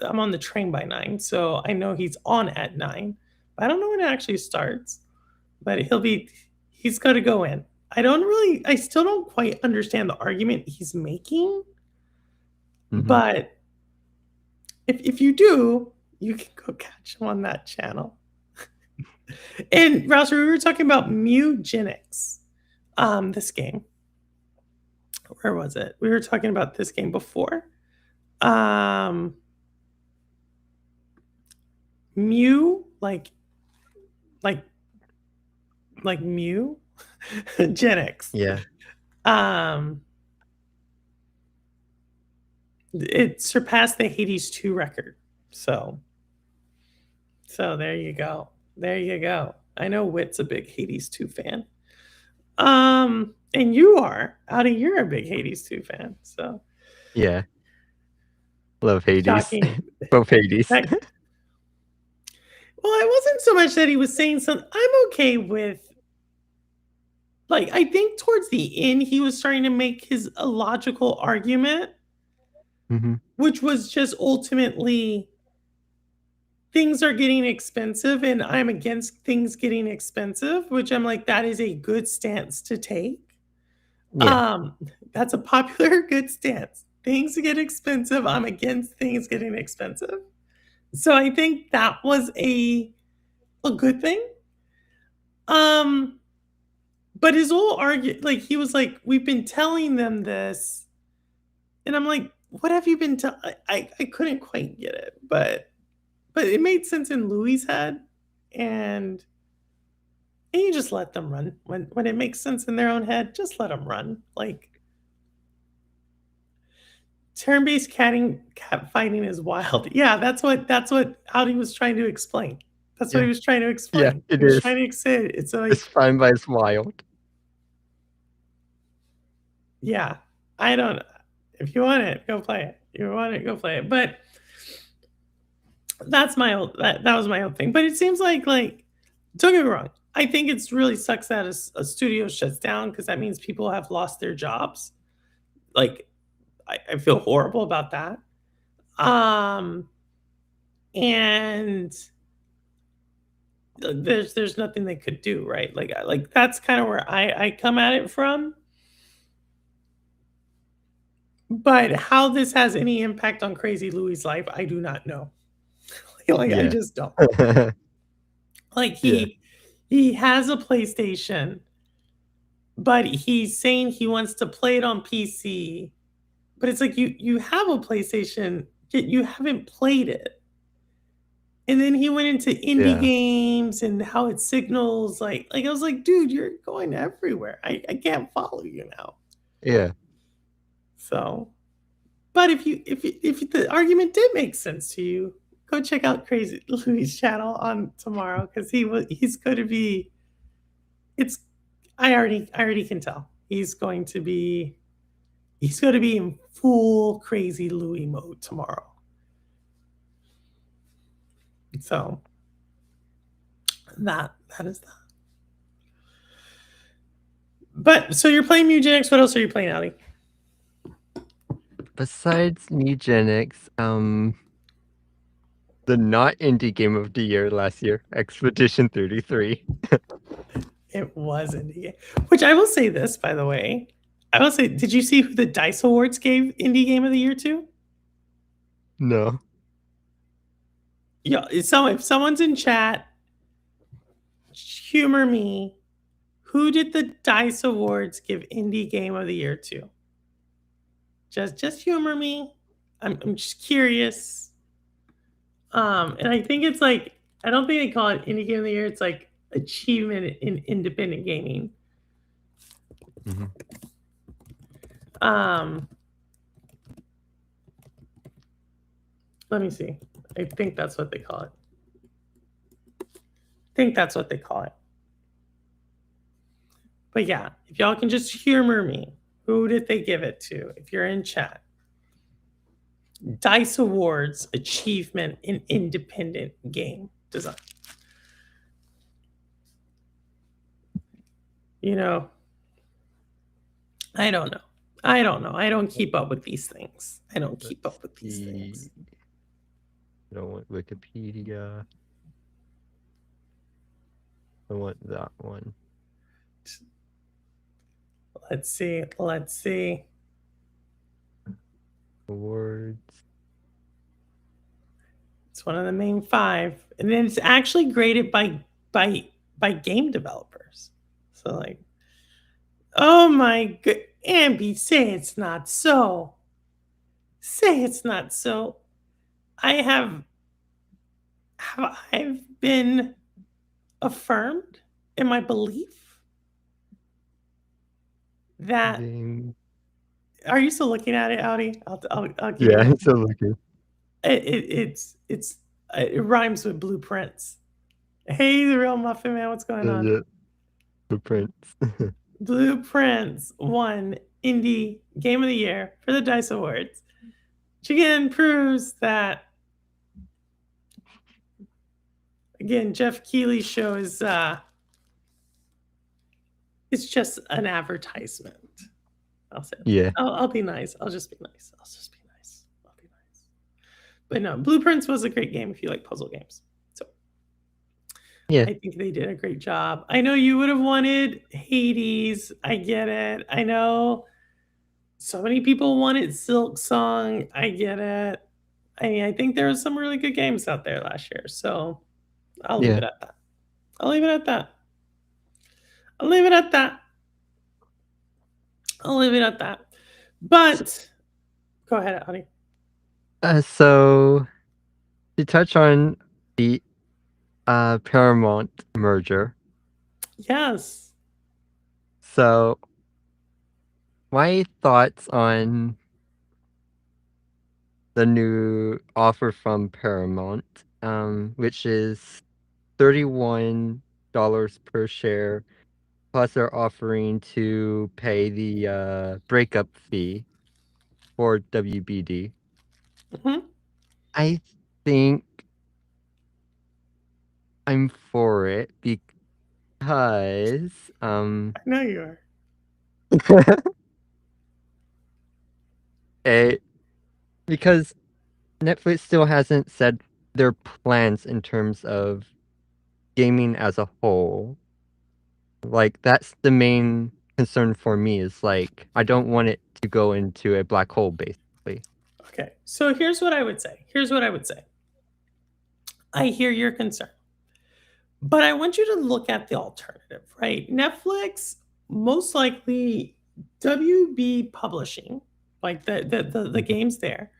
I'm on the train by 9, so I know he's on at 9. I don't know when it actually starts, but he's got to go in. I still don't quite understand the argument he's making, but if you do, you can go catch him on that channel. And Rouser, we were talking about Mugenics, this game. Where was it? We were talking about this game before. Mew, like Mew, Genix. Yeah. It surpassed the Hades 2 record. So there you go. There you go. I know Wit's a big Hades 2 fan. And you are. Audi, you're a big Hades 2 fan. So Yeah. Love Hades. Shocking. Both Hades. Well, it wasn't so much that he was saying something. I'm okay with, like, I think towards the end he was trying to make his illogical argument, which was just ultimately things are getting expensive and I'm against things getting expensive, which I'm like, that is a good stance to take. Yeah. That's a popular good stance. Things get expensive. I'm against things getting expensive. So I think that was a good thing. But his whole argument, like, he was like, we've been telling them this. And I'm like, what have you been telling? I couldn't quite get it, but it made sense in Louis' head. And you just let them run. When it makes sense in their own head, just let them run. Like, turn-based cat fighting is wild. Yeah, that's what Audi was trying to explain. That's what he was trying to explain. Yeah, it he was is. trying to say it's like, It's fine, but it's wild. yeah, I don't. If you want it, go play it. If you want it, go play it. But that's my old. That was my old thing. But it seems like don't get me wrong. I think it's really sucks that a studio shuts down because that means people have lost their jobs. Like, I feel horrible about that. And there's nothing they could do, right? Like that's kind of where I come at it from. But how this has any impact on Crazy Louis' life, I do not know. I just don't. Like he has a PlayStation, but he's saying he wants to play it on PC. But it's like you have a PlayStation, yet you haven't played it. And then he went into indie games and how it signals. Like I was like, dude, you're going everywhere. I can't follow you now. Yeah. So, but if the argument did make sense to you, go check out Crazy Louis' channel on tomorrow because he's going to be. I already can tell he's going to be in full Crazy Louis mode tomorrow. So that is that. But so you're playing Mugenics. What else are you playing, Audi? Besides Mugenics, the not indie game of the year last year, Expedition 33. It was indie game. Which I will say this, by the way. I will say, did you see who the DICE Awards gave indie game of the year to? No. Yeah, so if someone's in chat, humor me. Who did the DICE Awards give indie game of the year to? Just humor me. I'm just curious. And I think it's like, I don't think they call it indie game of the year. It's like achievement in independent gaming. Let me see. I think that's what they call it. But yeah, if y'all can just humor me, who did they give it to? If you're in chat, Dice Awards Achievement in Independent Game Design. You know, I don't know. I don't know. I don't keep up with these things. I don't keep up with these things. I don't want Wikipedia. I want that one. Let's see. Let's see. Awards. It's one of the main 5, and then it's actually graded by game developers. So like, oh my good, Ambi, say it's not so. Say it's not so. Have I've been affirmed in my belief that. Game. Are you still looking at it, Audi? I'll give Yeah, you. I'm still looking. It rhymes with blueprints. Hey, the real Muffin Man, what's going on? Yeah. Blueprints. Blueprints won Indie Game of the Year for the Dice Awards, which again proves that. Again, Jeff Keighley's show is it's just an advertisement. I'll say. Yeah. I'll be nice. I'll just be nice. I'll be nice. But no, Blueprints was a great game if you like puzzle games. So yeah, I think they did a great job. I know you would have wanted Hades. I get it. I know so many people wanted Silk Song. I get it. I mean, I think there were some really good games out there last year. So I'll leave it at that. I'll leave it at that. I'll leave it at that. I'll leave it at that. But go ahead, Audie. So to touch on the Paramount merger. Yes. So my thoughts on the new offer from Paramount, which is $31 per share, plus they're offering to pay the breakup fee for WBD. Mm-hmm. I think I'm for it because I know you are. Because Netflix still hasn't said their plans in terms of gaming as a whole. Like, that's the main concern for me, is like, I don't want it to go into a black hole, basically. Okay, so here's what I would say. I hear your concern, but I want you to look at the alternative, right? Netflix, most likely WB Publishing, like the games there,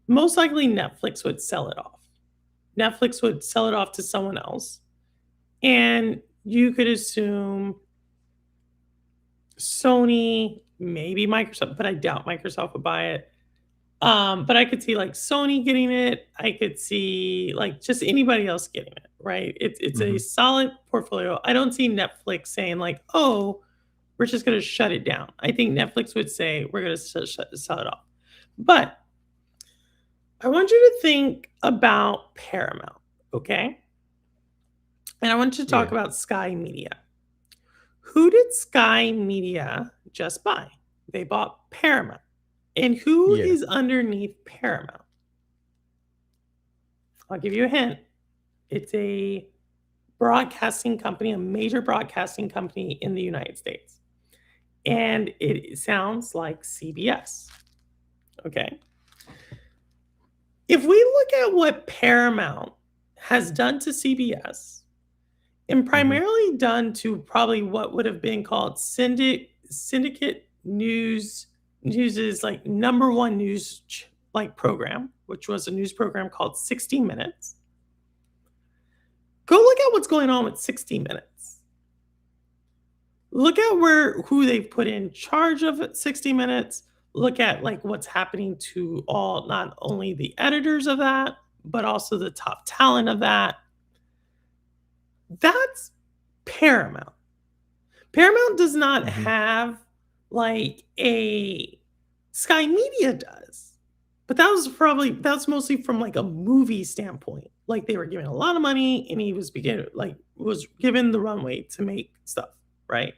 most likely Netflix would sell it off. Netflix would sell it off to someone else. And you could assume Sony, maybe Microsoft, but I doubt Microsoft would buy it. But I could see like Sony getting it. I could see like just anybody else getting it, right? It's a solid portfolio. I don't see Netflix saying like, oh, we're just going to shut it down. I think Netflix would say we're going to sell it off. But I want you to think about Paramount, okay? And I want you to talk about Sky Media. Who did Sky Media just buy? They bought Paramount. And who is underneath Paramount? I'll give you a hint. It's a broadcasting company, a major broadcasting company in the United States. And it sounds like CBS. Okay. If we look at what Paramount has done to CBS, and primarily done to probably what would have been called syndicate news's like number one news like program, which was a news program called 60 Minutes. Go look at what's going on with 60 Minutes. Look at who they've put in charge of 60 Minutes. Look at like what's happening to not only the editors of that, but also the top talent of that. That's Paramount. Paramount does not Mhm. have like a Sky Media does. But that's mostly from like a movie standpoint. Like they were given a lot of money and he was was given the runway to make stuff, right?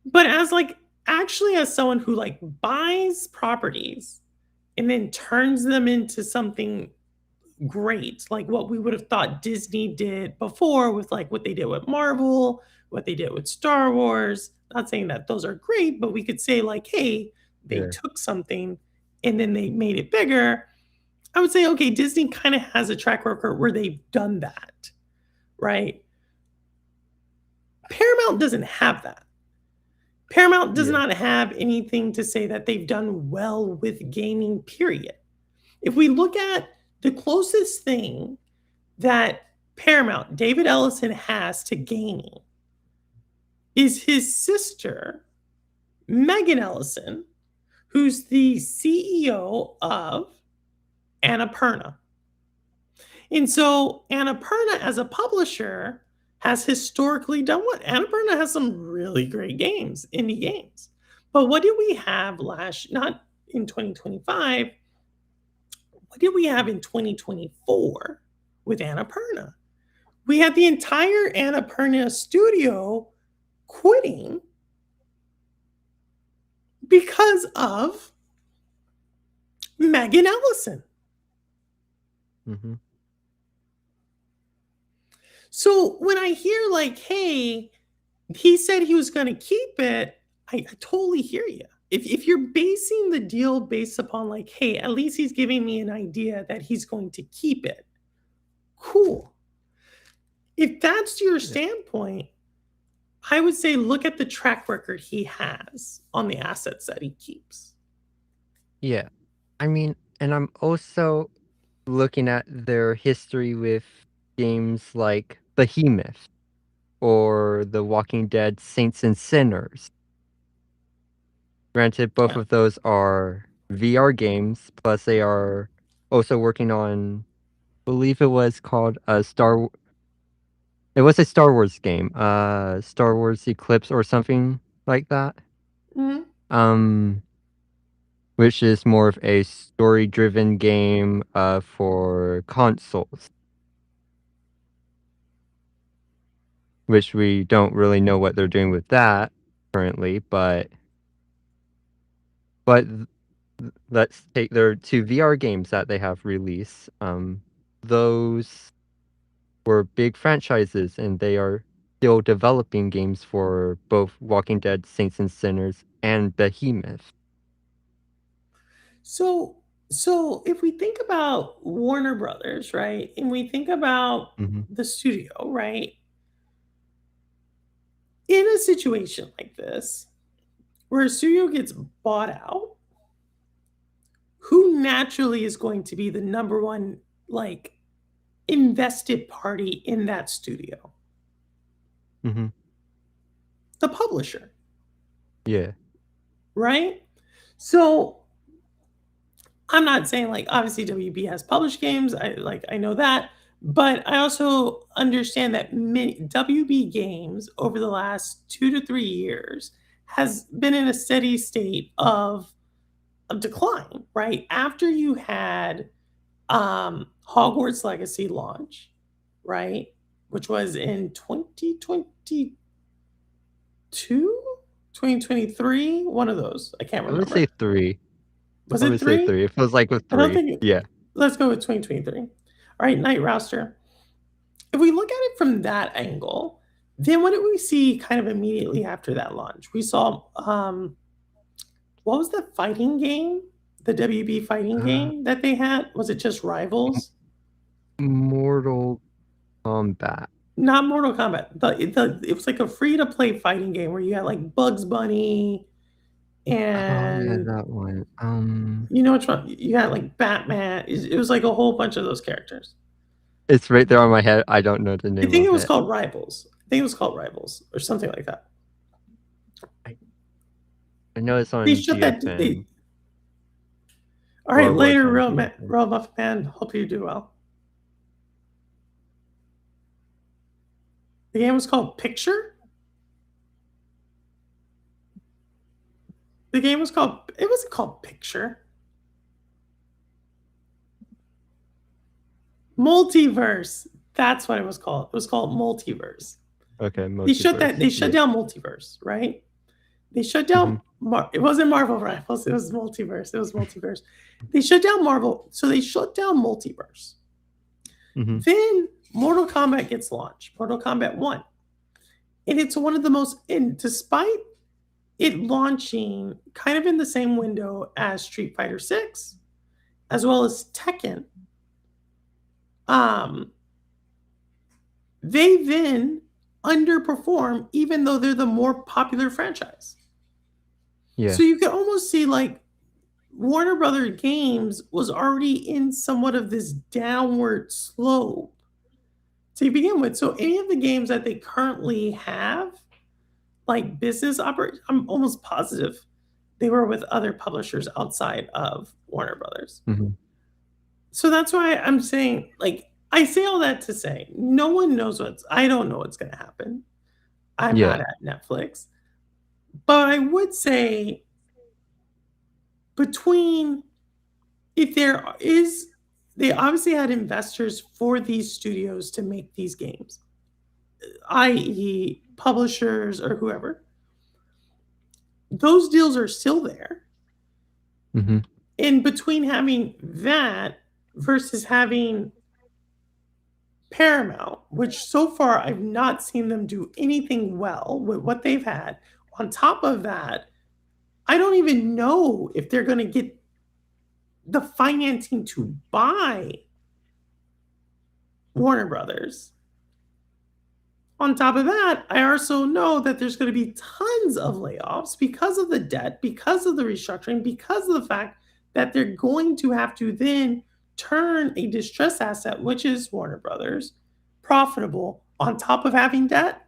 But as like actually as someone who like buys properties and then turns them into something great, like what we would have thought Disney did before with like what they did with Marvel, what they did with Star Wars. Not saying that those are great, but we could say like, hey, they Yeah. took something and then they made it bigger. I would say, okay, Disney kind of has a track record where they've done that, right? Paramount doesn't have that. Paramount does Yeah. not have anything to say that they've done well with gaming, period. If we look at the closest thing that Paramount, David Ellison, has to gaming is his sister, Megan Ellison, who's the CEO of Annapurna. And so Annapurna, as a publisher, has historically done what? Annapurna has some really great games, indie games. But what did we have not in 2025, what did we have in 2024 with Annapurna? We had the entire Annapurna studio quitting because of Megan Ellison. Mhm. So when I hear like, hey, he said he was going to keep it, I totally hear you. If you're basing the deal based upon like, hey, at least he's giving me an idea that he's going to keep it, cool. If that's your standpoint, I would say look at the track record he has on the assets that he keeps. Yeah. I mean, and I'm also looking at their history with games like Behemoth or The Walking Dead Saints and Sinners. Granted, both Yeah. of those are VR games, plus they are also working on, I believe it was called it was a Star Wars game, Star Wars Eclipse or something like that. Mhm. Which is more of a story-driven game for consoles. Which we don't really know what they're doing with that currently, but let's take their 2 VR games that they have released. Those were big franchises, and they are still developing games for both Walking Dead, Saints and Sinners, and Behemoth. So if we think about Warner Brothers, right? And we think about Mhm. the studio, right? In a situation like this, where a studio gets bought out, who naturally is going to be the number one like invested party in that studio? Mhm. The publisher, Yeah. right? So I'm not saying like obviously WB has published games. I know that, but I also understand that many WB games over the last 2 to 3 years has been in a steady state of decline, right? After you had Hogwarts Legacy launch, right? Which was in 2022, 2023, one of those. I can't I would say remember. 3. Was I it would say 3? 3. It feels like with I don't 3. think it, Yeah. let's go with 2023. All right, Night Rouster. If we look at it from that angle, then what did we see kind of immediately after that launch? We saw what was the fighting game? The WB fighting Uh, game that they had? Was it just Rivals? Mortal Kombat. Not Mortal Kombat. It was like a free to play fighting game where you had like Bugs Bunny Oh, yeah, and that one. you know which one? You had like Batman. It was like a whole bunch of those characters. It's right there on my head. I don't know the I name think it of was it. called Rivals. I think it was called Rivals or something like that. I know it's They on shut that. GFN. All right, Or was later, on Real GFN. Buff Man. Hope you do well. The game was called Picture. The game was called. It wasn't called Picture. Multiverse. That's what it was called. It was called Multiverse. Okay, They shut multiverse. down Multiverse, right? They shut down. It wasn't Marvel Rivals. It was Multiverse. They shut down Marvel. So they shut down Multiverse. Then Mortal Kombat gets launched. Mortal Kombat 1. And it's one of the most. And despite it launching kind of in the same window as Street Fighter 6, as well as Tekken, they then underperform, even though they're the more popular franchise. Yeah. So you can almost see like Warner Brother Games was already in somewhat of this downward slope to begin with. So any of the games that they currently have, like business operation, I'm almost positive they were with other publishers outside of Warner Brothers. So that's why I'm saying, like, I say all that to say, no one knows I don't know what's going to happen. I'm not at Netflix. But I would say if there is, they obviously had investors for these studios to make these games, i.e. publishers or whoever. Those deals are still there. In between having that versus having Paramount, which so far I've not seen them do anything well with what they've had. On top of that, I don't even know if they're going to get the financing to buy Warner Brothers. On top of that, I also know that there's going to be tons of layoffs because of the debt, because of the restructuring, because of the fact that they're going to have to then turn a distressed asset, which is Warner Brothers, profitable on top of having debt.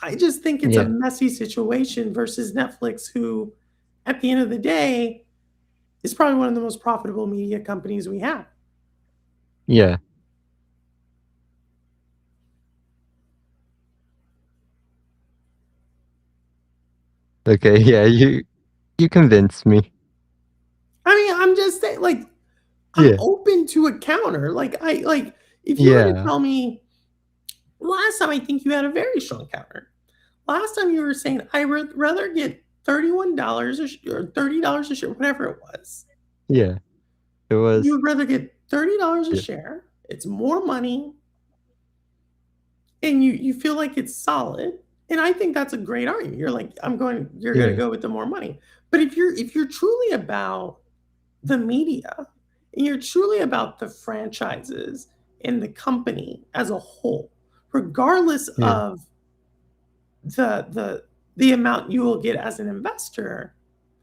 I just think it's a messy situation versus Netflix, who at the end of the day is probably one of the most profitable media companies we have. Yeah. Okay, yeah, you convinced me. I mean, I'm just saying, like, I'm open to a counter. If you were to tell me last time, I think you had a very strong counter. Last time you were saying I would rather get $31 or $30 a share, whatever it was. Yeah, it was. You would rather get $30 a share. It's more money, and you feel like it's solid. And I think that's a great argument. You're like, you're going to go with the more money. But if you're truly about the media, and you're truly about the franchises and the company as a whole, regardless of the amount you will get as an investor,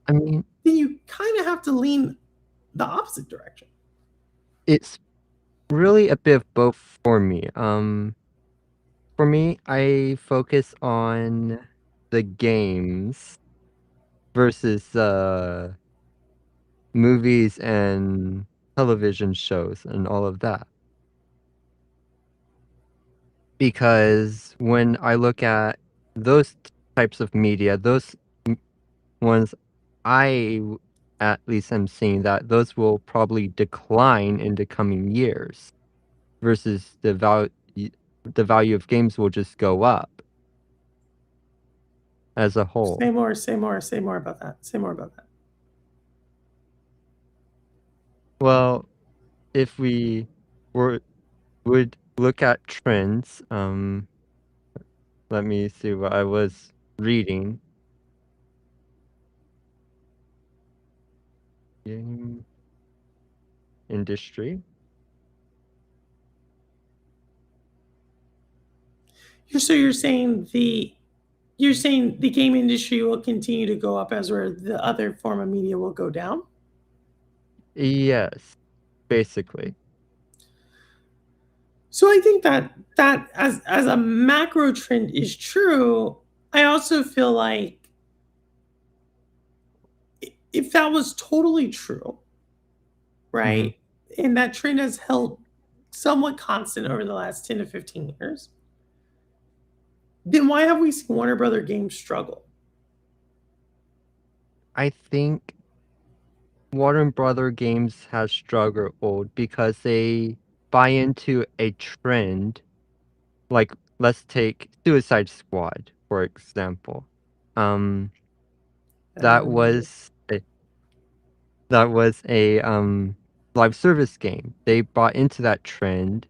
I mean, then you kind of have to lean the opposite direction. It's really a bit of both for me. For me, I focus on the games versus movies and television shows and all of that. Because when I look at those types of media, those ones, at least am seeing that those will probably decline in the coming years, versus the value of games will just go up as a whole. Say more about that. Well, if we would look at trends, let me see what I was reading. Game industry. You're saying the game industry will continue to go up as where the other form of media will go down? Yes, basically. So I think that as a macro trend is true, I also feel like if that was totally true, right? And that trend has held somewhat constant over the last 10 to 15 years, then why have we seen Warner Brother Games struggle? I think Warner Brother games has struggled because they buy into a trend. Like, let's take Suicide Squad, for example. Um, I that never knew. was a, that was a live service game. They bought into that trend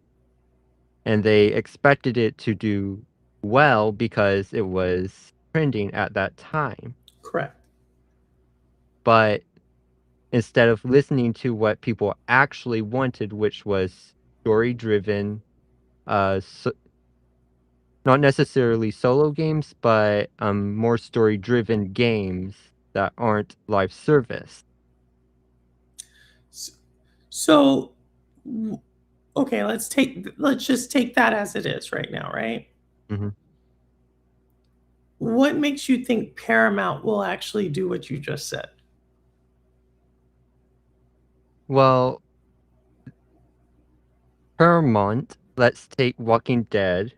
and they expected it to do well because it was trending at that time. Correct. But instead of listening to what people actually wanted, which was story driven, so, not necessarily solo games, but more story driven games that aren't live service. So, okay, let's just take that as it is right now, right? Hmm. What makes you think Paramount will actually do what you just said? Well, Paramount, let's take Walking Dead,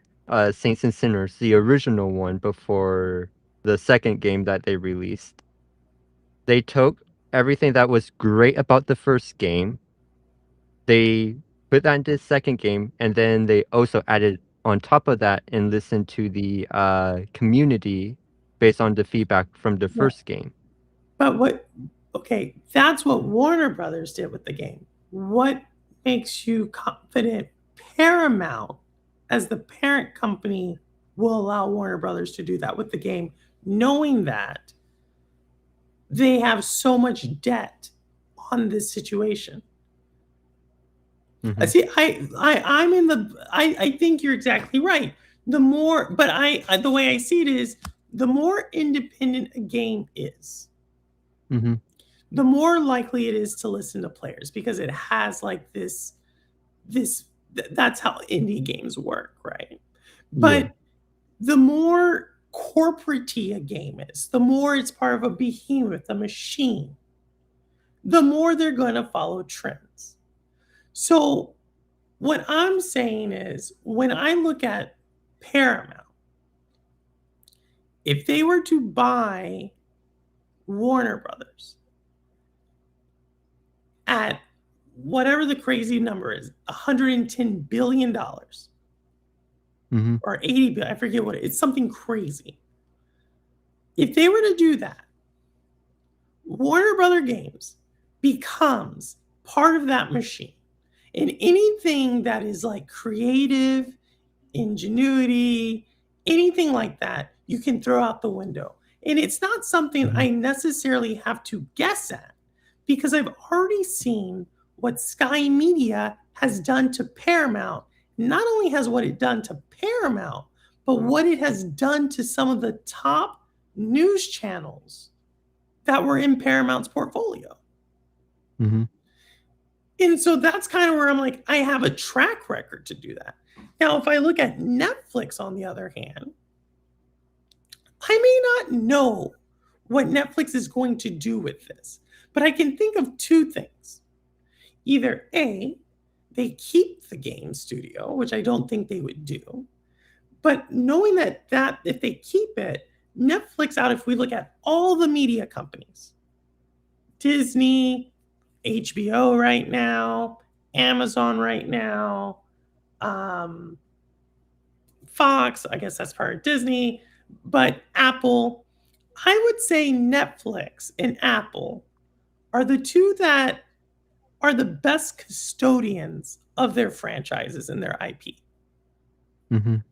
Saints and Sinners, the original one before the second game that they released. They took everything that was great about the first game, they put that into the second game, and then they also added on top of that and listened to the community based on the feedback from the Right. first game. But okay, that's what Warner Brothers did with the game. What makes you confident Paramount, as the parent company, will allow Warner Brothers to do that with the game, knowing that they have so much debt on this situation? Mhm. See, I'm in the. I think you're exactly right. The more, but the way I see it is, the more independent a game is, Mhm. the more likely it is to listen to players because it has like that's how indie games work, right? Yeah. But the more corporate-y a game is, the more it's part of a behemoth, a machine, the more they're going to follow trends. So what I'm saying is, when I look at Paramount, if they were to buy Warner Brothers at whatever the crazy number is, $110 billion Mhm. or 80 billion, I forget what it's something crazy. If they were to do that, Warner Brother Games becomes part of that machine. And anything that is like creative, ingenuity, anything like that, you can throw out the window. And it's not something Mhm. I necessarily have to guess at because I've already seen what Sky Media has done to Paramount. Not only has what it done to Paramount, but what it has done to some of the top news channels that were in Paramount's portfolio. Mhm. And so that's kind of where I'm like, I have a track record to do that. Now, if I look at Netflix, on the other hand, I may not know what Netflix is going to do with this, but I can think of two things. Either A, they keep the game studio, which I don't think they would do, but knowing that if they keep it, Netflix out, if we look at all the media companies, Disney, HBO right now, Amazon right now, um, Fox, I guess that's part of Disney, but Apple, I would say Netflix and Apple are the two that are the best custodians of their franchises and their IP, Mhm.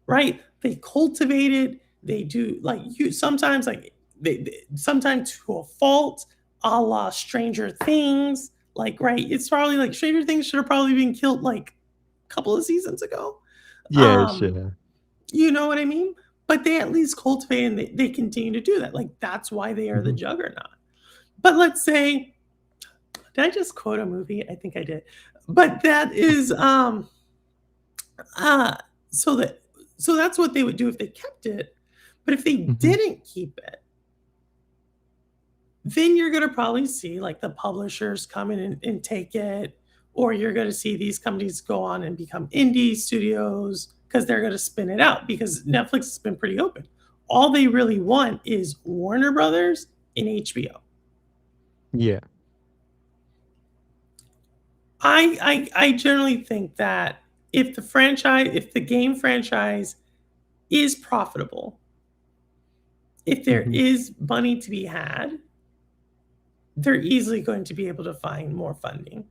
right? They cultivate it. They do like you sometimes like they sometimes to a fault, a la Stranger Things. Like, right, it's probably like Stranger Things should have probably been killed like a couple of seasons ago. Yeah, Um, sure. You know what I mean? But they at least cultivate and they continue to do that. Like that's why they are the Mhm. juggernaut. But let's say, did I just quote a movie? I think I did. But that is uh so that so that's what they would do if they kept it. But if they Mhm. didn't keep it, then you're gonna probably see like the publishers come in and take it, or you're gonna see these companies go on and become indie studios because they're gonna spin it out because Netflix has been pretty open. All they really want is Warner Brothers in HBO. Yeah. I generally think that if the game franchise is profitable, if there Mhm. is money to be had, they're easily going to be able to find more funding.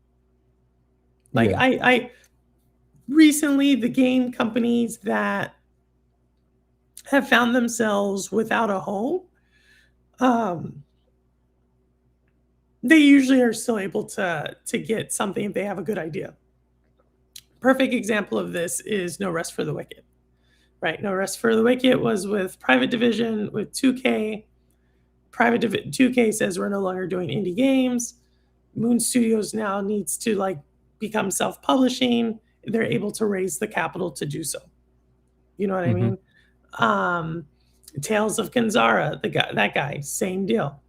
Like Yeah. I recently, the game companies that have found themselves without a home, um, they usually are still able to get something if they have a good idea. Perfect example of this is No Rest for the Wicked. Right, No Rest for the Wicked was with Private Division with 2K. 2K says we're no longer doing indie games. Moon Studios now needs to like become self-publishing. They're able to raise the capital to do so. You know what I Mhm. mean? Um, Tales of Kanzara, that guy, same deal.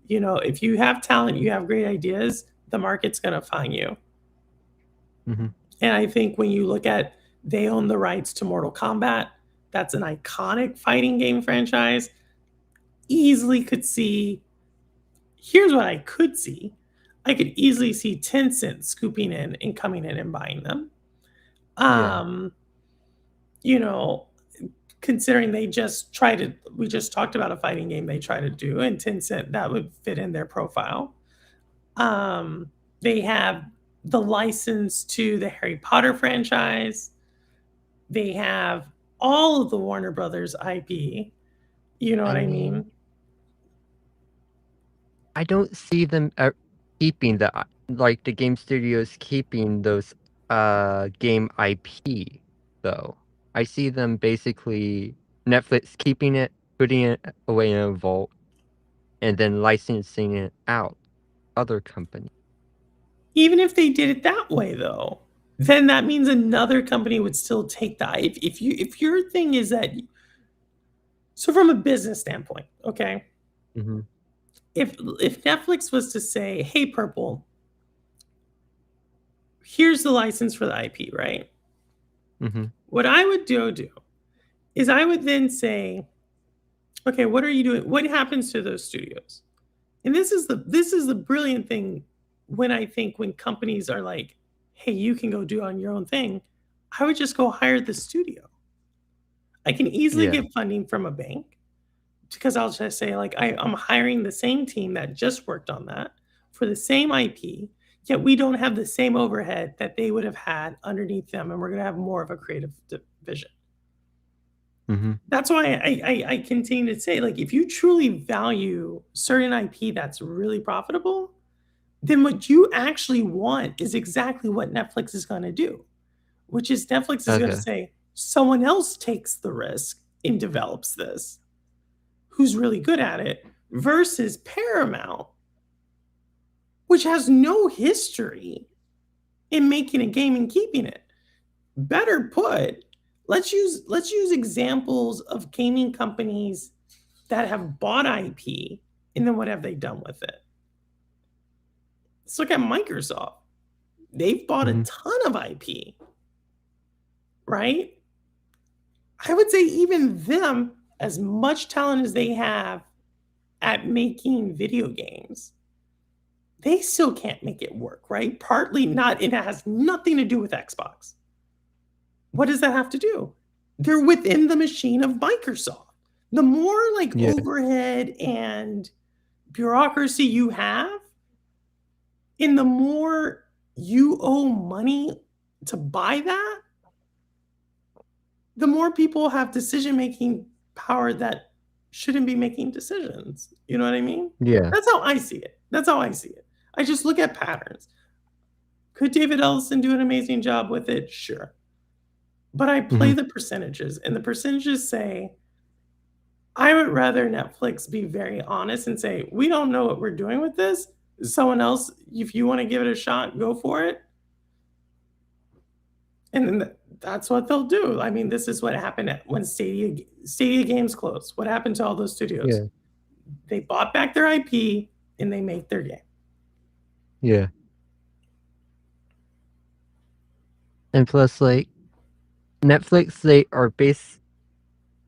You know, if you have talent, you have great ideas, the market's gonna find you. Mhm. And I think when you look at they own the rights to Mortal Kombat, that's an iconic fighting game franchise. Easily could see. Here's what I could see. I could easily see Tencent scooping in and coming in and buying them. Yeah. You know, considering we just talked about a fighting game they try to do, and Tencent, that would fit in their profile. They have the license to the Harry Potter franchise. They have all of the Warner Brothers IP. You know what I I mean, mean? I don't see them keeping like the game studios keeping those game IP though. I see them basically Netflix keeping it, putting it away in a vault, and then licensing it out other companies. Even if they did it that way, though, then that means another company would still take that. If your thing is that, so from a business standpoint, okay, Mm-hmm. if Netflix was to say, "Hey, Purple, here's the license for the IP," right? Mm-hmm. What I would do is I would then say, "Okay, what are you doing? What happens to those studios?" And this is the brilliant thing when I think when companies are like, "Hey, you can go do on your own thing," I would just go hire the studio. I can easily Yeah. get funding from a bank because I'll just say, like, I'm hiring the same team that just worked on that for the same IP, yet we don't have the same overhead that they would have had underneath them, and we're going to have more of a creative vision. Mm-hmm. That's why I continue to say, like, if you truly value certain IP that's really profitable, then what you actually want is exactly what Netflix is going to do, which is Netflix is going to Okay. say, someone else takes the risk and develops this, who's really good at it, versus Paramount, which has no history in making a game and keeping it. Better put, let's use examples of gaming companies that have bought IP, and then what have they done with it? Let's look at Microsoft. They've bought a Mm-hmm. ton of IP, right? I would say even them, as much talent as they have at making video games, they still can't make it work, right? Partly not, it has nothing to do with Xbox. What does that have to do? They're within the machine of Microsoft. The more like Yeah. overhead and bureaucracy you have, and the more you owe money to buy that, the more people have decision making power that shouldn't be making decisions. You know what I mean? Yeah. That's how I see it. That's how I see it. I just look at patterns. Could David Ellison do an amazing job with it? Sure. But I play Mm-hmm. the percentages, and the percentages say, I would rather Netflix be very honest and say, we don't know what we're doing with this. Someone else, if you want to give it a shot, go for it. And then that's what they'll do. I mean, this is what happened when Stadia Games closed. What happened to all those studios? Yeah. They bought back their IP and they make their game. Yeah. And plus, like Netflix, they are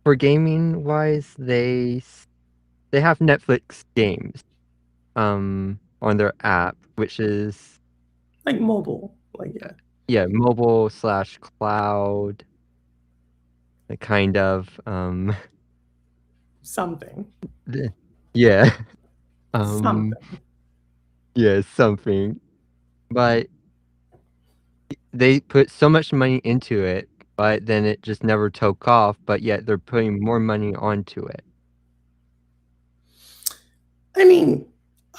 for gaming wise, they they have Netflix games on their app, which is like mobile, like mobile/cloud, kind of something. yeah Something. yeah, something. But they put so much money into it, but then it just never took off, but yet they're putting more money onto it. I mean,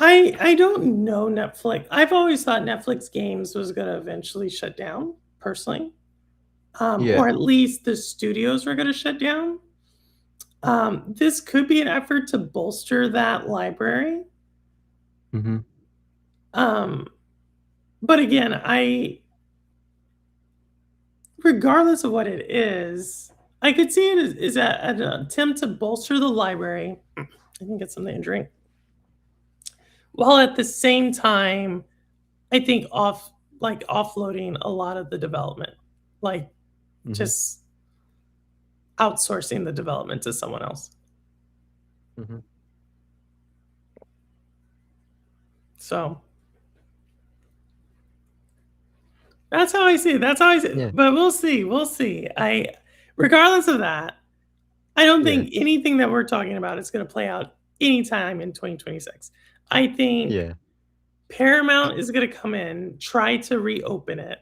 I don't know Netflix. I've always thought Netflix games was gonna eventually shut down, personally. Yeah. Or at least the studios were gonna shut down. This could be an effort to bolster that library. Mhm. But again, regardless of what it is, I could see it as an attempt to bolster the library. I can get something to drink. While at the same time, I think offloading a lot of the development, like Mhm. just outsourcing the development to someone else. Mhm. So that's how I see it. That's how I see it. Yeah. But we'll see. We'll see. Regardless of that, I don't Yeah. think anything that we're talking about is going to play out anytime in 2026. I think Yeah. Paramount is going to come in, try to reopen it.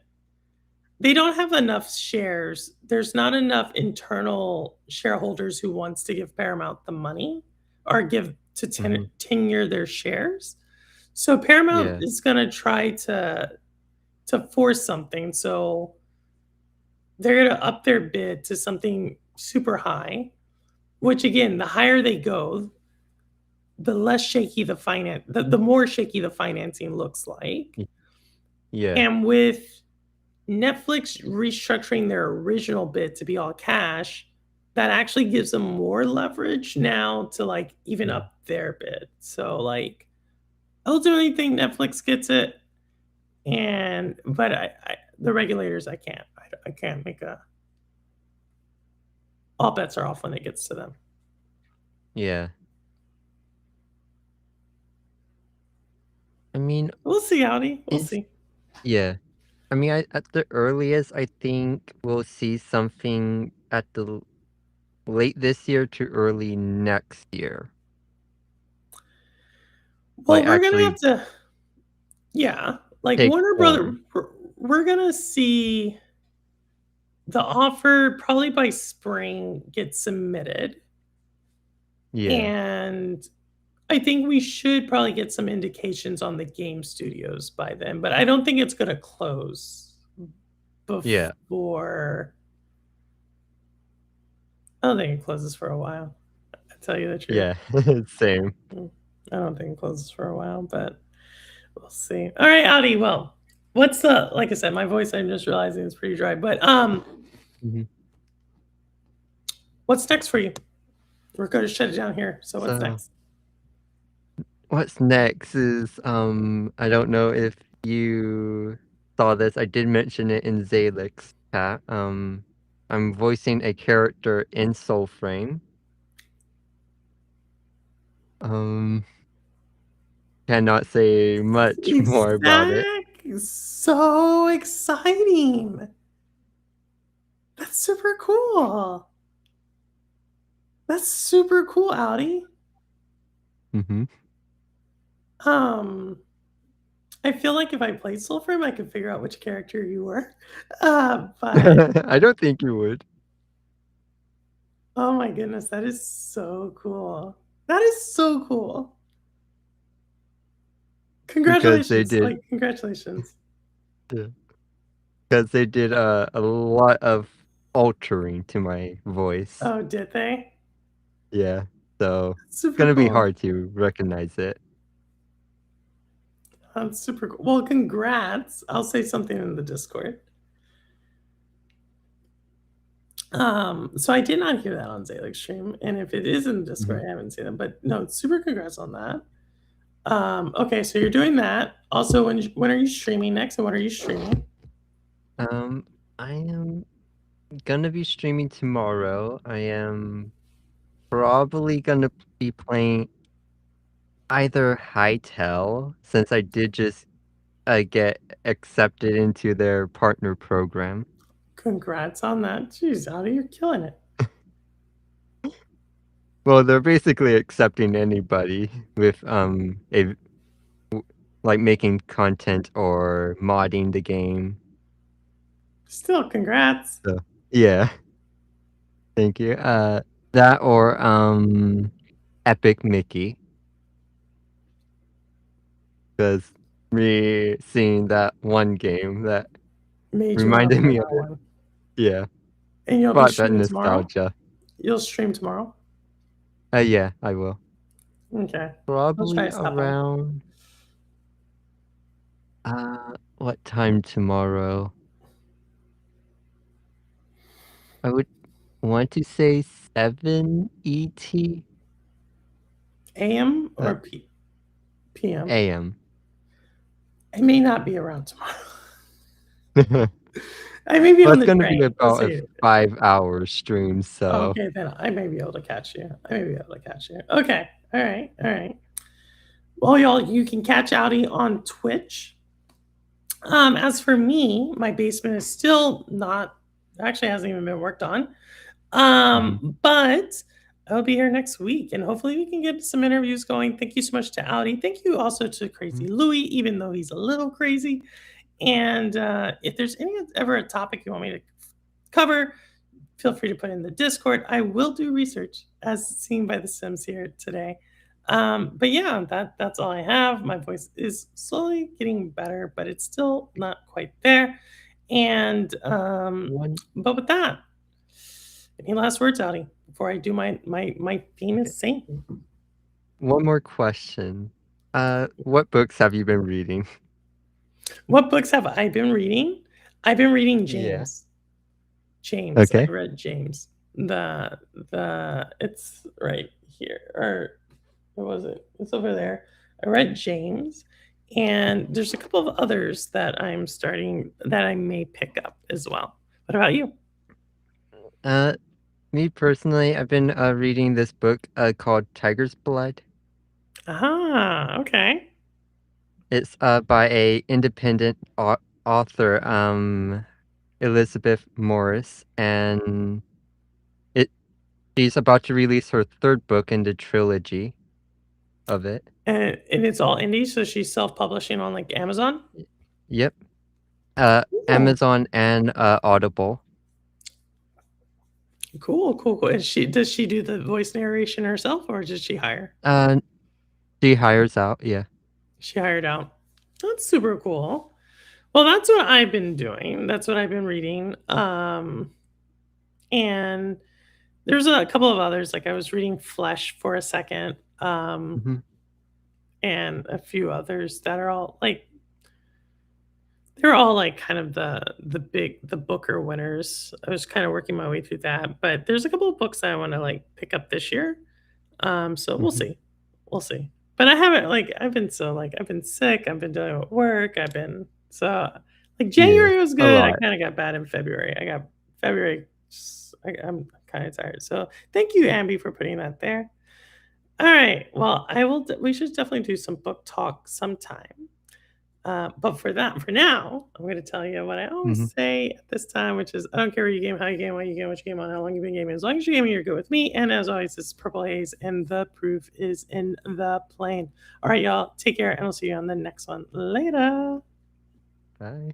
They don't have enough shares. There's not enough internal shareholders who wants to give Paramount the money or give to Mhm. tenure their shares. So Paramount Yeah. is going to try to force something. So they're going to up their bid to something super high, which again, the higher they go, the less shaky the more shaky the financing looks like. Yeah. And with Netflix restructuring their original bid to be all cash, that actually gives them more leverage now to like even Yeah. up their bid. So like I ultimately think Netflix gets it, but the regulators I can't make a all bets are off when it gets to them. Yeah. I mean, We'll see, Audi. We'll it's see. yeah. I mean, at the earliest, I think we'll see something at the late this year to early next year. Well, Like, we're gonna have actually to, yeah, like take Warner Brother. form. We're gonna see the offer probably by spring get submitted, Yeah. and I think we should probably get some indications on the game studios by then. But I don't think it's gonna close Yeah. before. I don't think it closes for a while. I tell you the truth. Yeah. Same. I don't think it closes for a while, but we'll see. All right, Audi. Well, what's the like I said, my voice I'm just realizing is pretty dry. But Mhm. what's next for you? We're gonna shut it down here. So what's So, next? what's next is, I don't know if you saw this. I did mention it in Zalix's chat. I'm voicing a character in Soulframe. Um, cannot say much more about it. So exciting. That's super cool. That's super cool, Audi. Mhm. I feel like if I played Soulframe, I could figure out which character you were. But I don't think you would. oh my goodness, that is so cool. That is so cool. Because they Congratulations. did Like, congratulations. Yeah. Because they did, a lot of altering to my voice. Oh, did they? Yeah, so it's Super gonna be cool. hard to recognize it. That's super cool. Well, congrats. I'll say something in the Discord. So I did not hear that on Zalix stream, and if it is in the Discord, Mhm. I haven't seen it. But no, super congrats on that. Okay, so you're doing that. Also, when are you streaming next, and what are you streaming? I am gonna be streaming tomorrow. I am probably gonna be playing either Hightail, since I did just get accepted into their partner program. Congrats on that. Jeez, Audi, you're killing it. Well, they're basically accepting anybody with like making content or modding the game. Still, congrats. So yeah, thank you. That or Epic Mickey, because me seeing that one game that Made you want to reminded play me of that it. one. Yeah, And you'll be brought that streaming tomorrow? nostalgia. You'll stream tomorrow? Yeah, I will. Okay. I'll Probably try to stop by. around what time tomorrow? I would want to say 7 ET. AM or PM? AM. I may not be around tomorrow. Well, I may be on it's the gonna train. be Let's about a see. 5-hour stream, so Okay, then I may be able to catch you. Okay. All right. Well, y'all, you can catch Audi on Twitch. As for me, my basement is still not actually hasn't even been worked on. But I'll be here next week and hopefully we can get some interviews going. Thank you so much to Audi. Thank you also to Crazy Louie, even though he's a little crazy. And if there's ever a topic you want me to cover, feel free to put in the Discord. I will do research as seen by the Sims here today. But yeah, that's all I have. My voice is slowly getting better, but it's still not quite there. And but with that, any last words, Audi, before I do my famous saying? one more question. What books have you been reading? What books have I been reading? I've been reading James. James. Okay. I read James. It's right here. Or where was it? It's over there. I read James. And there's a couple of others that I'm starting that I may pick up as well. What about you? Me personally, I've been reading this book called Tiger's Blood. Ah, okay. It's by a independent author, Elizabeth Morris, and she's about to release her third book in the trilogy of it. And it's all indie, so she's self-publishing on like Amazon? Yep. Amazon and Audible. Cool. Does she do the voice narration herself or does she hire? She hires out, yeah. She hired out. That's super cool. Well, that's what I've been doing. That's what I've been reading. And there's a couple of others. Like I was reading Flesh for a second. And a few others that are all like they're all like kind of the Booker winners. I was kind of working my way through that, but there's a couple of books I want to like pick up this year. So we'll see. But I haven't I've been sick. I've been dealing with work. January was good. I kind of got bad in February. I'm kind of tired. So thank you, Ambi, for putting that there. All right. Well, we should definitely do some book talk sometime. But for now, I'm going to tell you what I always say at this time, which is I don't care where you game, how you game, why you game, what you game on, how long you've been gaming. As long as you're gaming, you're good with me. And as always, this is Purple Haze, and the proof is in the plane. All right, y'all. Take care, and I'll see you on the next one. Later. Bye.